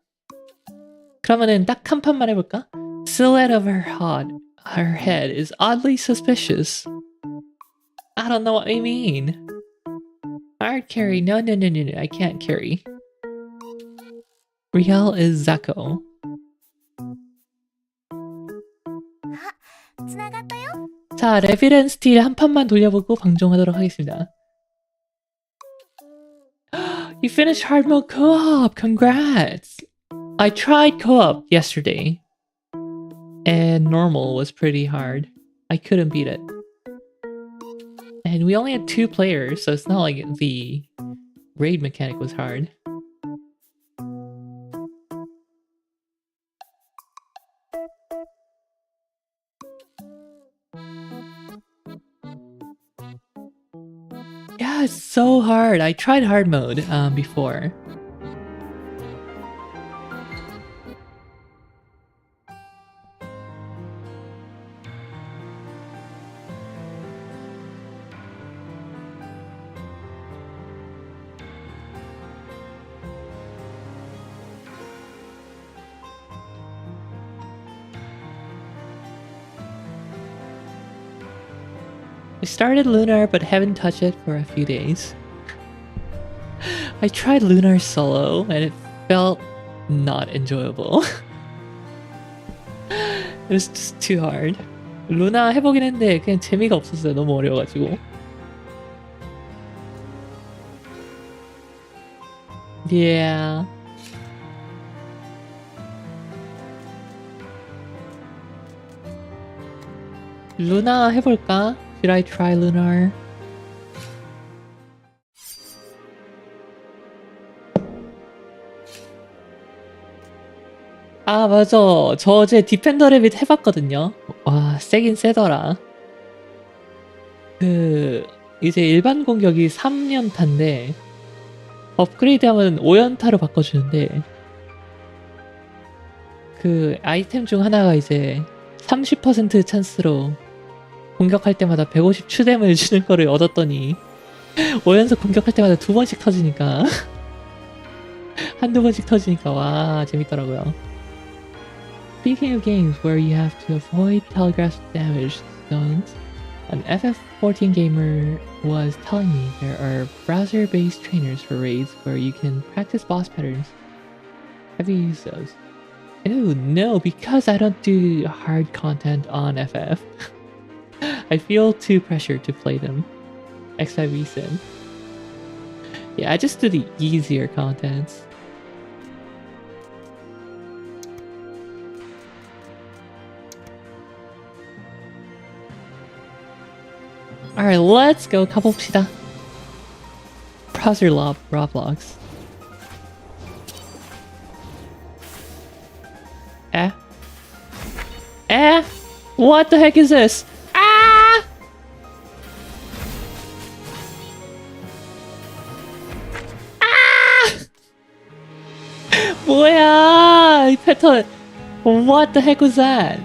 그러면은 딱 한 판만 해볼까? Silhouette of her head is oddly suspicious. I don't know what you mean. Hard carry. No, I can't carry. Rielle is Zako. 자, 레빌 앤 스틸 한 판만 돌려보고 방종하도록 하겠습니다. You finished hard mode co-op. Congrats. I tried co-op yesterday. And normal was pretty hard. I couldn't beat it. And we only had 2 players, so it's not like the raid mechanic was hard. Yeah, it's so hard. I tried hard mode before. I started Lunar but haven't touched it for a few days. I tried Lunar solo and it felt not enjoyable. It was just too hard. 루나 해보긴 했는데 그냥 재미가 없었어요. 너무 어려워가지고. Yeah. 루나 해볼까? Should I try Lunar? 아 맞아. 저 어제 디펜더 래빗 해봤거든요. 와 세긴 세더라. 이제 일반 공격이 3연타인데 업그레이드하면 5연타로 바꿔주는데 아이템 중 하나가 이제 30% 찬스로 공격할 때마다 150 추뎀을 주는 거를 얻었더니 5연속 공격할 때마다 2번씩 터지니까 한두 번씩 터지니까 와 재밌더라고요. Speaking of games where you have to avoid telegraph damage zones, an FF14 gamer was telling me there are browser-based trainers for raids where you can practice boss patterns. Have you used those? Ew, no, because I don't do hard content on FF. I feel too pressured to play them. X5 Sim. Yeah, I just do the easier contents. Alright, let's go 가봅시다. Browser Roblox. Eh? Eh? What the heck is this? Ah! Ah! 뭐야? 이 패턴. What the heck was that?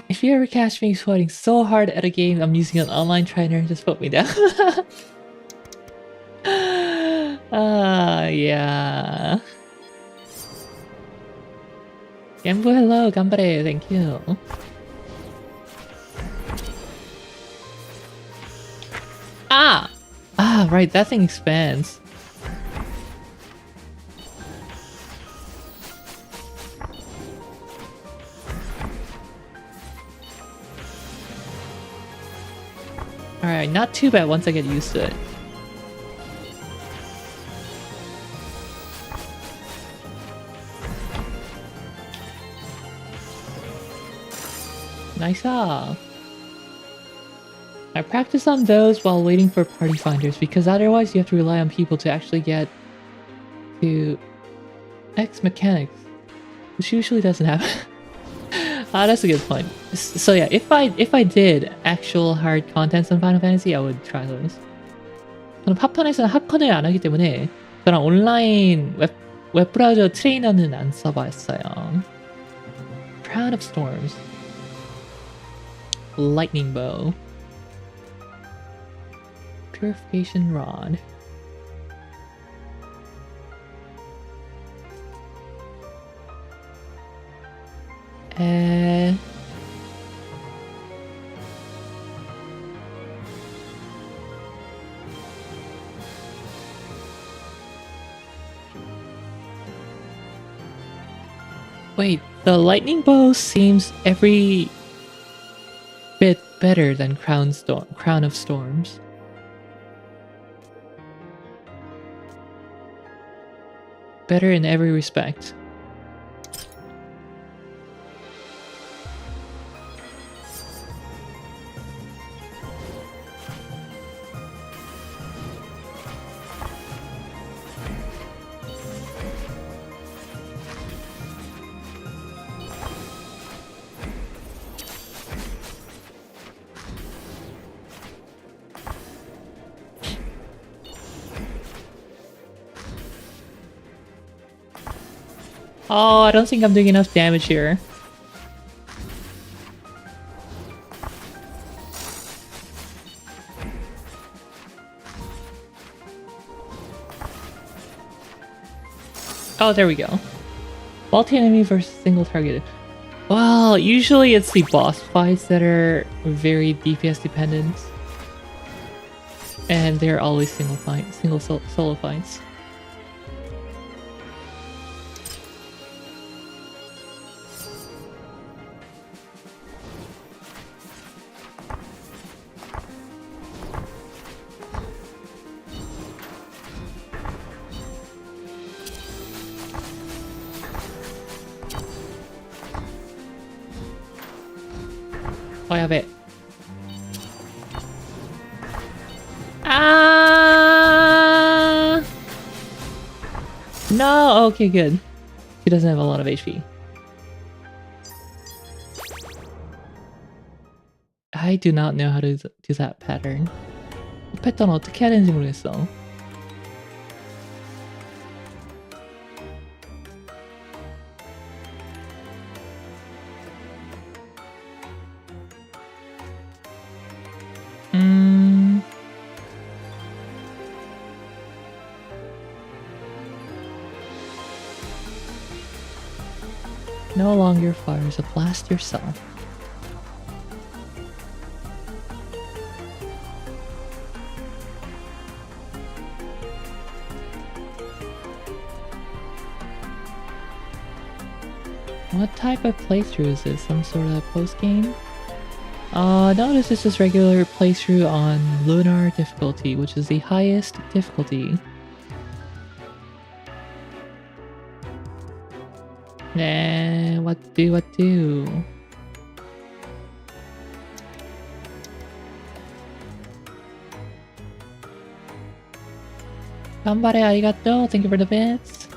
If you ever catch me sweating so hard at a game I'm using an online trainer, just put me down. Yeah. Gambo, hello, gambare, thank you. Ah! Ah, right, that thing expands. Alright, not too bad once I get used to it. Nice. I practice on those while waiting for party finders because otherwise you have to rely on people to actually get to X mechanics, which usually doesn't happen. Ah, that's a good point. So yeah, if I did actual hard contents on Final Fantasy, I would try those. 저는 팝판에서는 합컨을 안 하기 때문에 저랑 온라인 웹브라우저 트레이너는 안 써봤어요. Crown of Storms, Lightning Bow, Purification Rod. Wait, the lightning bow seems every bit better than Crown of Storms. Better in every respect. Oh, I don't think I'm doing enough damage here. Oh, there we go. Multi-enemy versus single targeted. Well, usually it's the boss fights that are very DPS dependent. And they're always solo fights. Oh, I have it. Ah! No! Okay, good. He doesn't have a lot of HP. I do not know how to do that pattern. 이 패턴 어떻게 해야 되는지 모르겠어. No longer fires a blast yourself. What type of playthrough is this? Some sort of post-game? No, this is just regular playthrough on Lunar difficulty, which is the highest difficulty. Nah, what do? Gambare arigato, thank you for the bits.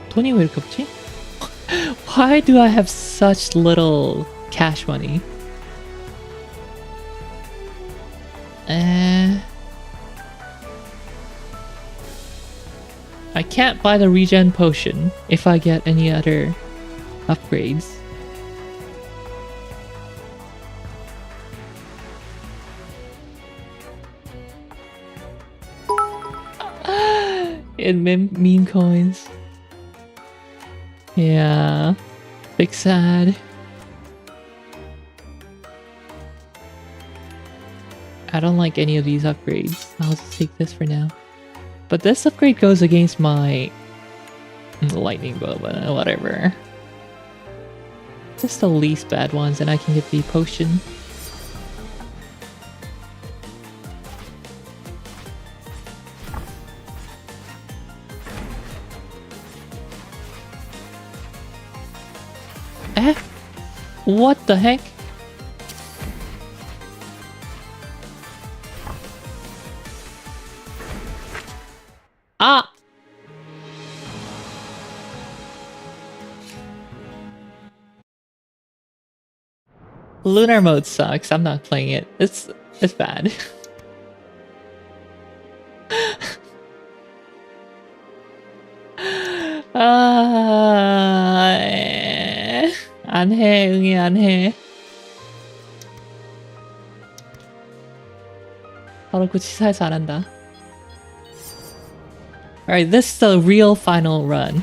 돈이 왜 이렇게 없지? Why do I have such little cash money? I can't buy the regen potion if I get any other upgrades. In meme coins. Yeah, big sad. I don't like any of these upgrades. I'll just take this for now. But this upgrade goes against my lightning bow, but whatever. Just the least bad ones, and I can get the potion. Eh? What the heck? Ah! Lunar mode sucks. I'm not playing it. It's bad. 안 해, 응애 안 해. 바로 구치사에서 안 한다. Alright, this is the real final run.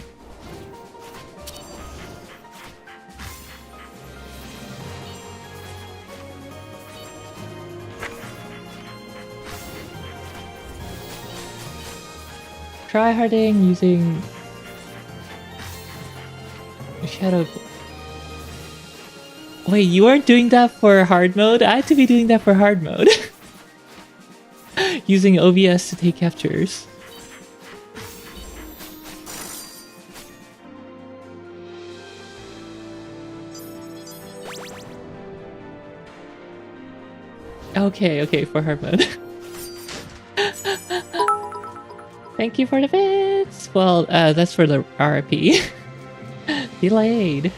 Tryharding using Shadow. Wait, you weren't doing that for hard mode? I had to be doing that for hard mode. Using OBS to take captures. Okay, for hard mode. Thank you for the bits! Well, that's for the RP. Delayed.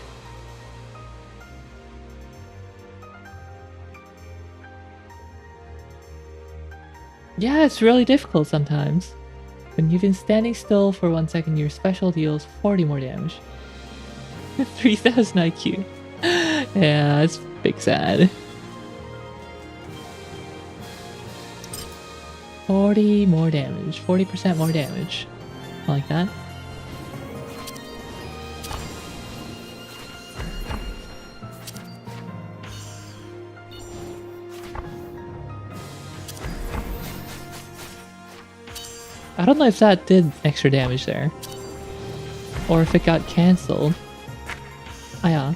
Yeah, it's really difficult sometimes. When you've been standing still for 1 second, your special deals 40 more damage. 3000 IQ. Yeah, it's big sad. 40 more damage. 40% more damage. I like that. I don't know if that did extra damage there. Or if it got cancelled. Ah, yeah.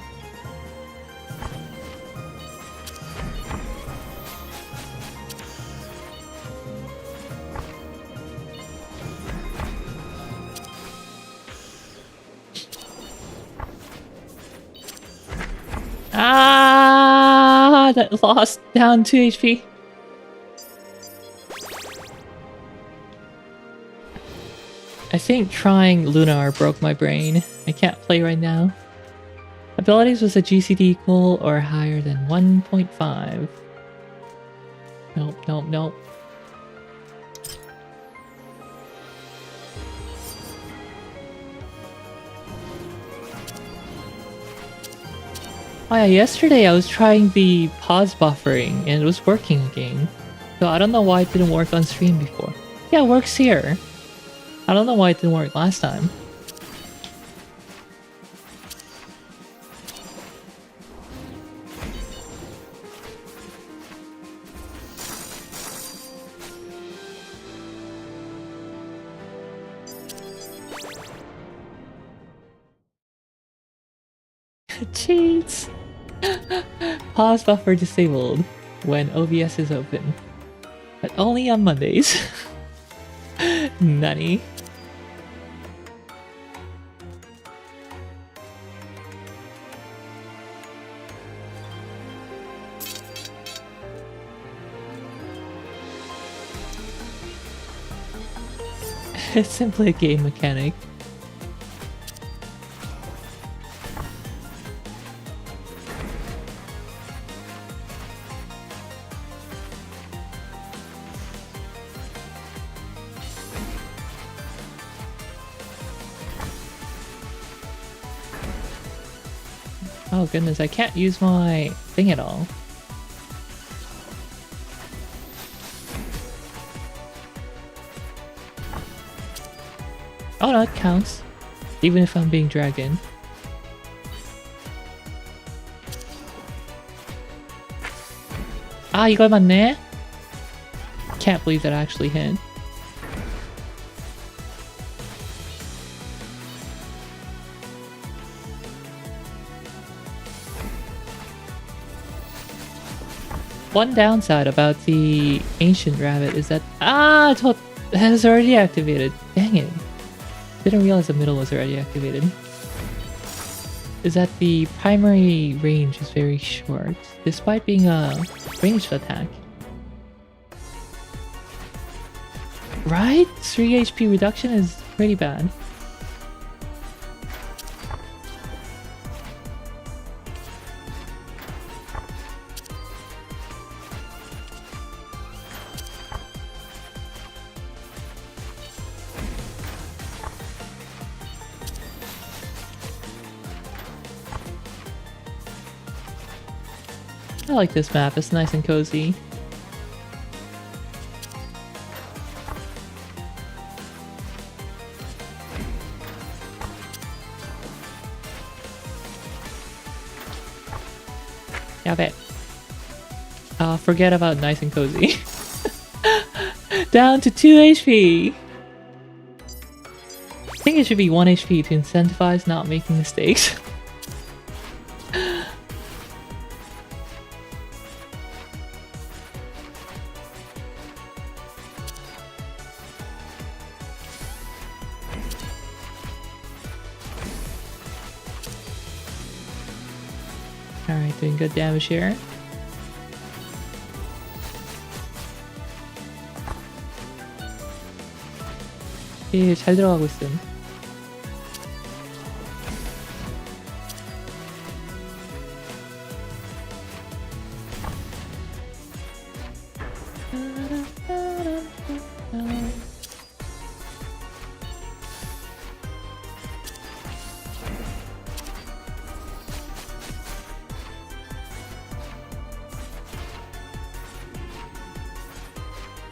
Ah, that lost down 2 HP. I think trying Lunar broke my brain. I can't play right now. Abilities was a GCD equal or higher than 1.5. Nope. Oh yeah, yesterday I was trying the pause buffering and it was working again. So I don't know why it didn't work on stream before. Yeah, it works here. I don't know why it didn't work last time. Cheats! Pause buffer disabled when OBS is open. But only on Mondays. Nani? It's simply a game mechanic. Oh goodness, I can't use my thing at all. Oh no, it counts. Even if I'm being dragged in. Ah, 이걸 맞네? Can't believe that actually hit. One downside about the ancient rabbit is that I thought that is already activated. Dang it. Didn't realize the middle was already activated. Is that the primary range is very short, despite being a ranged attack. Right? 3 HP reduction is pretty bad. I like this map, it's nice and cozy. Yeah, I bet. Forget about nice and cozy. Down to 2 HP! I think it should be 1 HP to incentivize not making mistakes. Alright, doing good damage here. 예, 잘 들어가고 있음.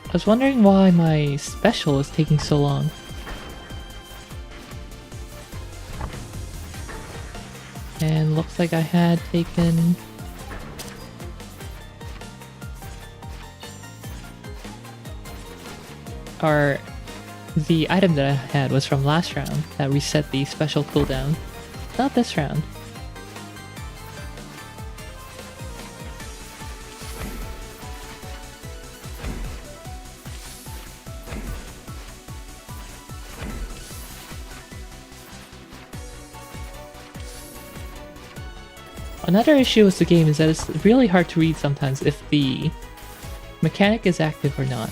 I was wondering why my special is taking so long. And looks like I had taken... Or the item that I had was from last round that reset the special cooldown. Not this round. Another issue with the game is that it's really hard to read sometimes if the mechanic is active or not.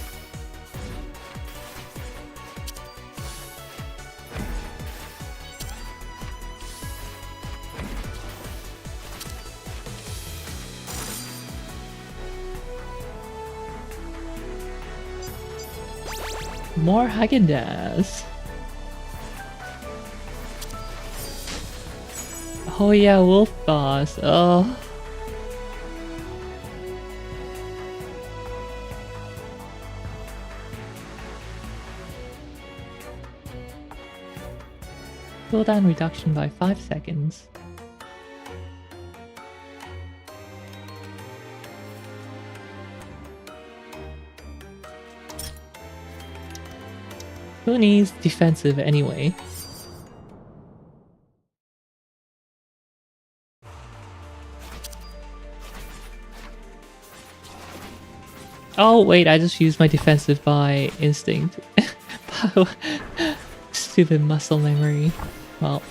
More Haagen-Dazs. Oh yeah, Wolf Boss. Oh. Cooldown reduction by 5 seconds. Who needs defensive anyway? Oh wait, I just used my defensive by instinct. Stupid muscle memory. Well.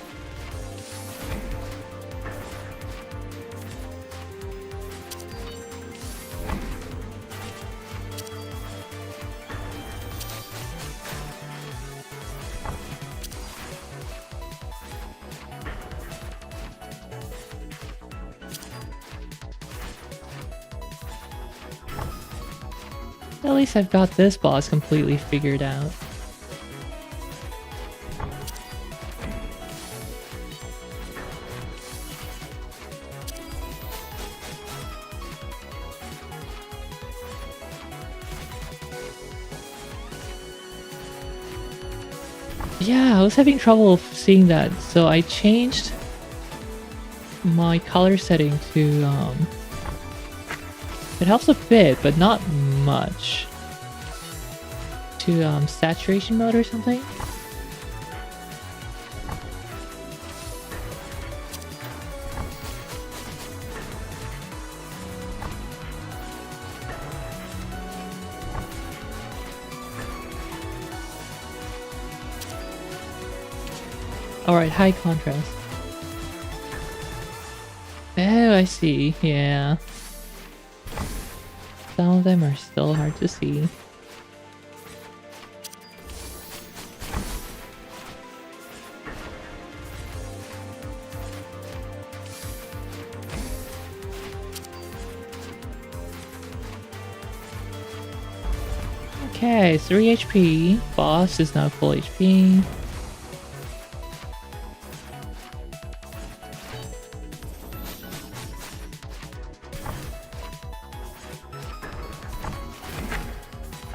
At least I've got this boss completely figured out. Yeah, I was having trouble seeing that, so I changed my color setting to it helps a bit, but not much. To saturation mode or something? Alright, high contrast. Oh, I see, yeah. Some of them are still hard to see. Okay, 3 HP. Boss is now full HP.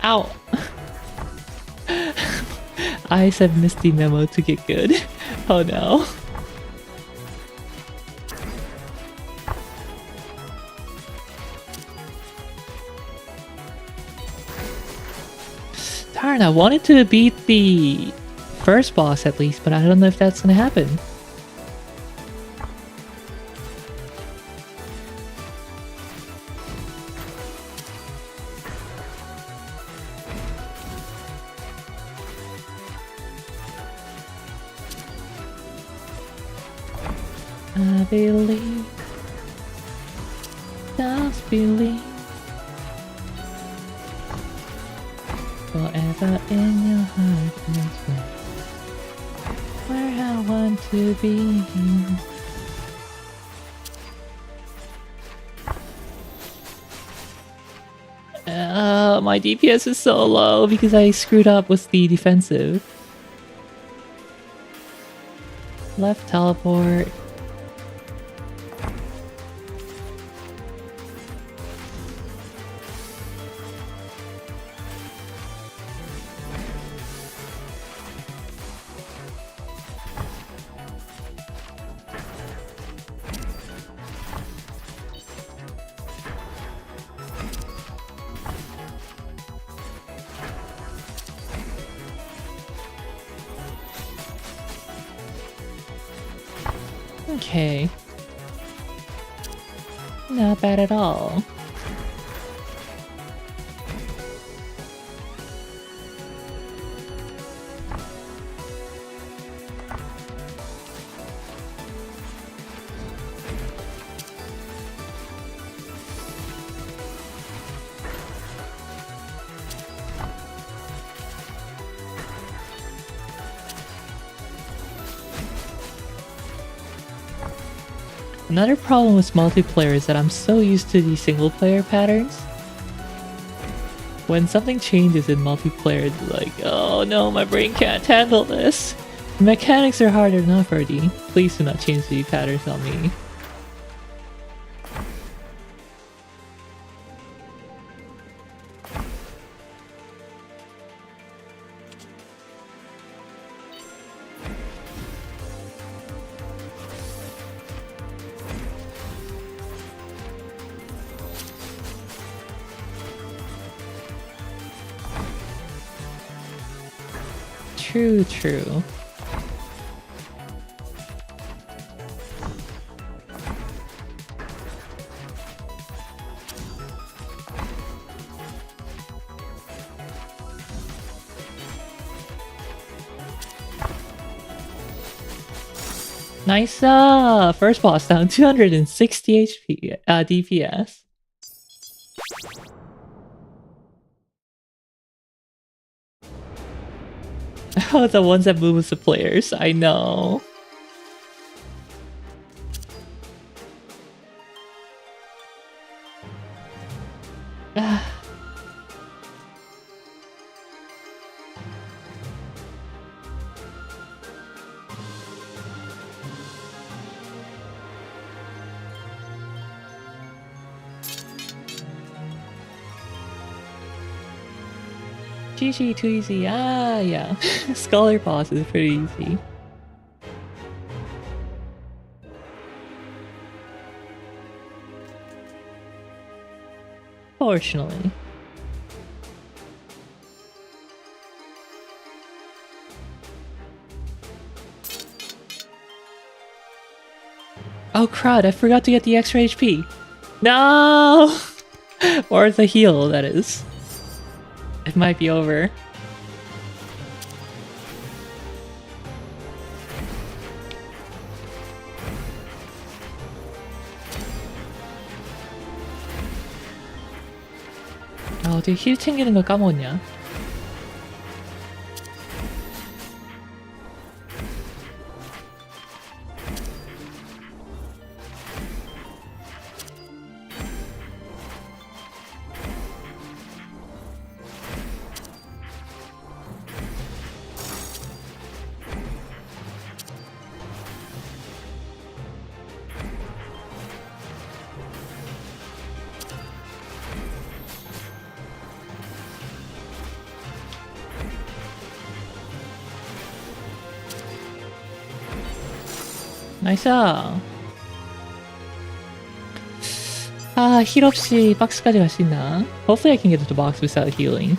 Ow! I said Misty Memo to get good. Oh no. Darn, I wanted to beat the first boss at least, but I don't know if that's gonna happen. I believe, just believe, forever in your heart is where I want to be. My DPS is so low because I screwed up with the defensive. Left teleport. Okay. Not bad at all. Another problem with multiplayer is that I'm so used to the single player patterns. When something changes in multiplayer, it's like, oh no, my brain can't handle this. The mechanics are hard enough already. Please do not change the patterns on me. True, true. Nice! First boss down 260 HP, DPS. Oh, the ones that move with the players. I know. GG, too easy. Ah, yeah. Scholar boss is pretty easy. Fortunately. Oh crud, I forgot to get the extra HP. No! Or the heal, that is. It might be over. 어떻게 힐 챙기는 걸 까먹었냐? 나이스! 아, 힐 없이 박스까지 갈 수 있나? Hopefully I can get to the box without healing.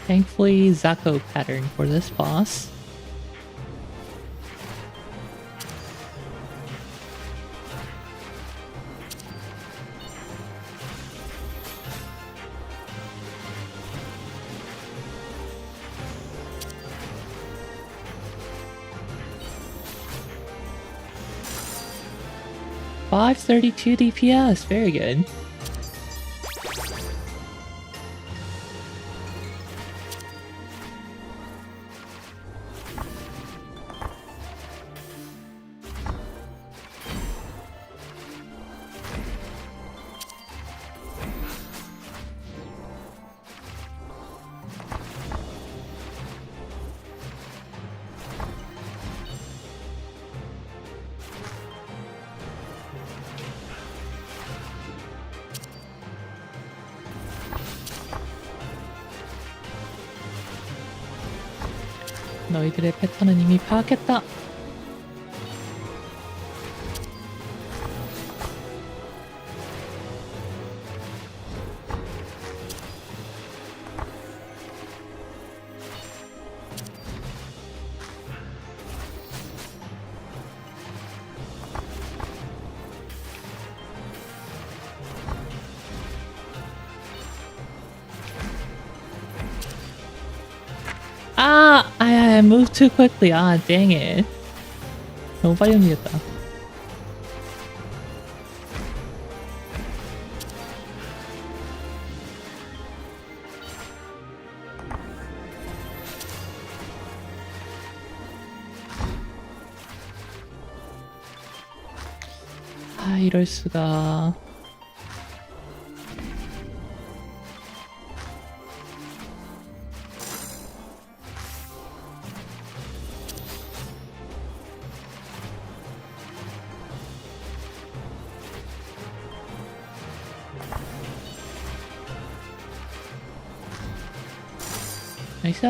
Thankfully, Zako pattern for this boss. $532 DPS, very good. 너희들의 패턴은 이미 파악했다. I moved too quickly. Ah, dang it. 너무 빨리 움직였다. 아, 이럴 수가. 나이스.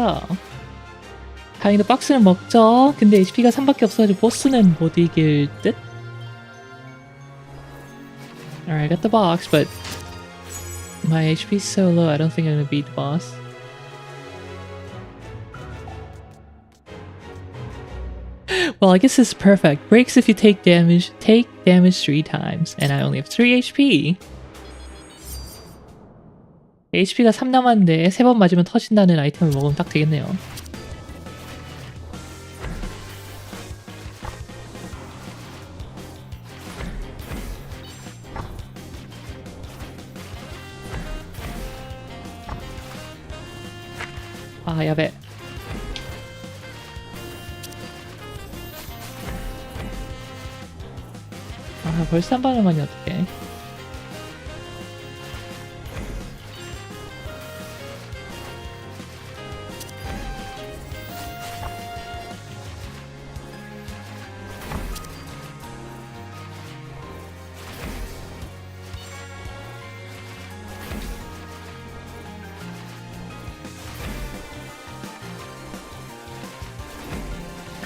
다행히도 박스는 먹죠. 근데 HP가 3밖에 없어가지고 보스는 못 이길 듯? Alright, I got the box, but My HP is so low, I don't think I'm gonna beat the boss. Well, I guess this is perfect. Breaks if you take damage. Take damage 3 times. And I only have 3 HP. HP가 3 남았는데 3번 맞으면 터진다는 아이템을 먹으면 딱 되겠네요. 아, 야배. 아, 벌써 한 방을 많이 어떡해.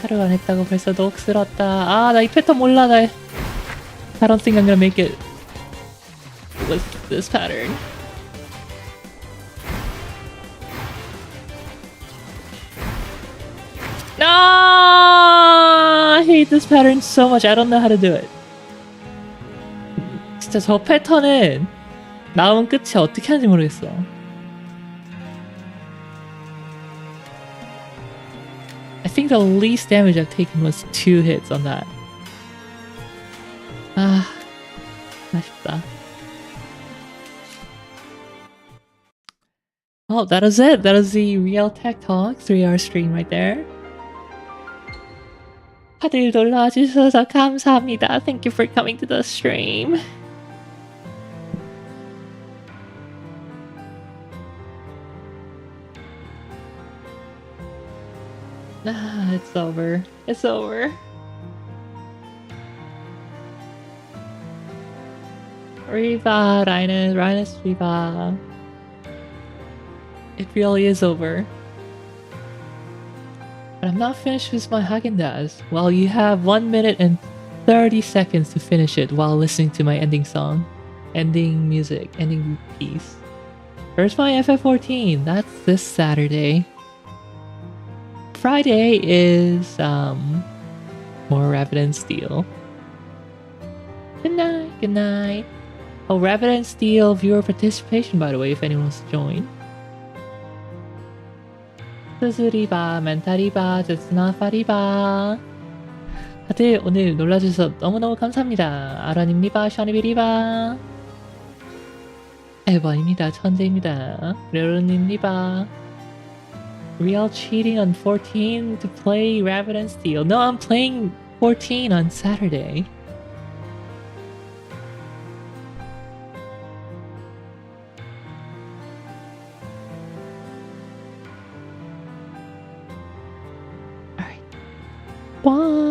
하루 안 했다고 벌써 녹슬었다. 아, 나 이 패턴 몰라. I don't think I'm gonna make it with this pattern. No! I hate this pattern so much. I don't know how to do it. 진짜 저 패턴은 나오면 끝이 어떻게 하는지 모르겠어. I think the least damage I've taken was 2 hits on that. 아, 아쉽다. Oh, that is it. That is the Rielle Tech Talk 3-hour stream right there. 다들 놀러와주셔서 감사합니다. Thank you for coming to the stream. Ah, it's over. It's over. Riva, Rhinus, Riva. It really is over. But I'm not finished with my Haagen-Dazs. Well, you have 1 minute and 30 seconds to finish it while listening to my ending song. Ending music, ending piece. Where's my FF14? That's this Saturday. Friday is, more Rabbit and Steel. Good night, good night. Oh, Rabbit and Steel viewer participation, by the way, if anyone wants to join. 스스리바, 멘타리바, 제스나파리바. 다들 오늘 놀러주셔서 너무너무 감사합니다. 아란입니다. 샤니비리바. 에버입니다. 천재입니다. 레론입니다. Rielle cheating on 14 to play Rabbit and Steel. No, I'm playing 14 on Saturday. Alright. Bye.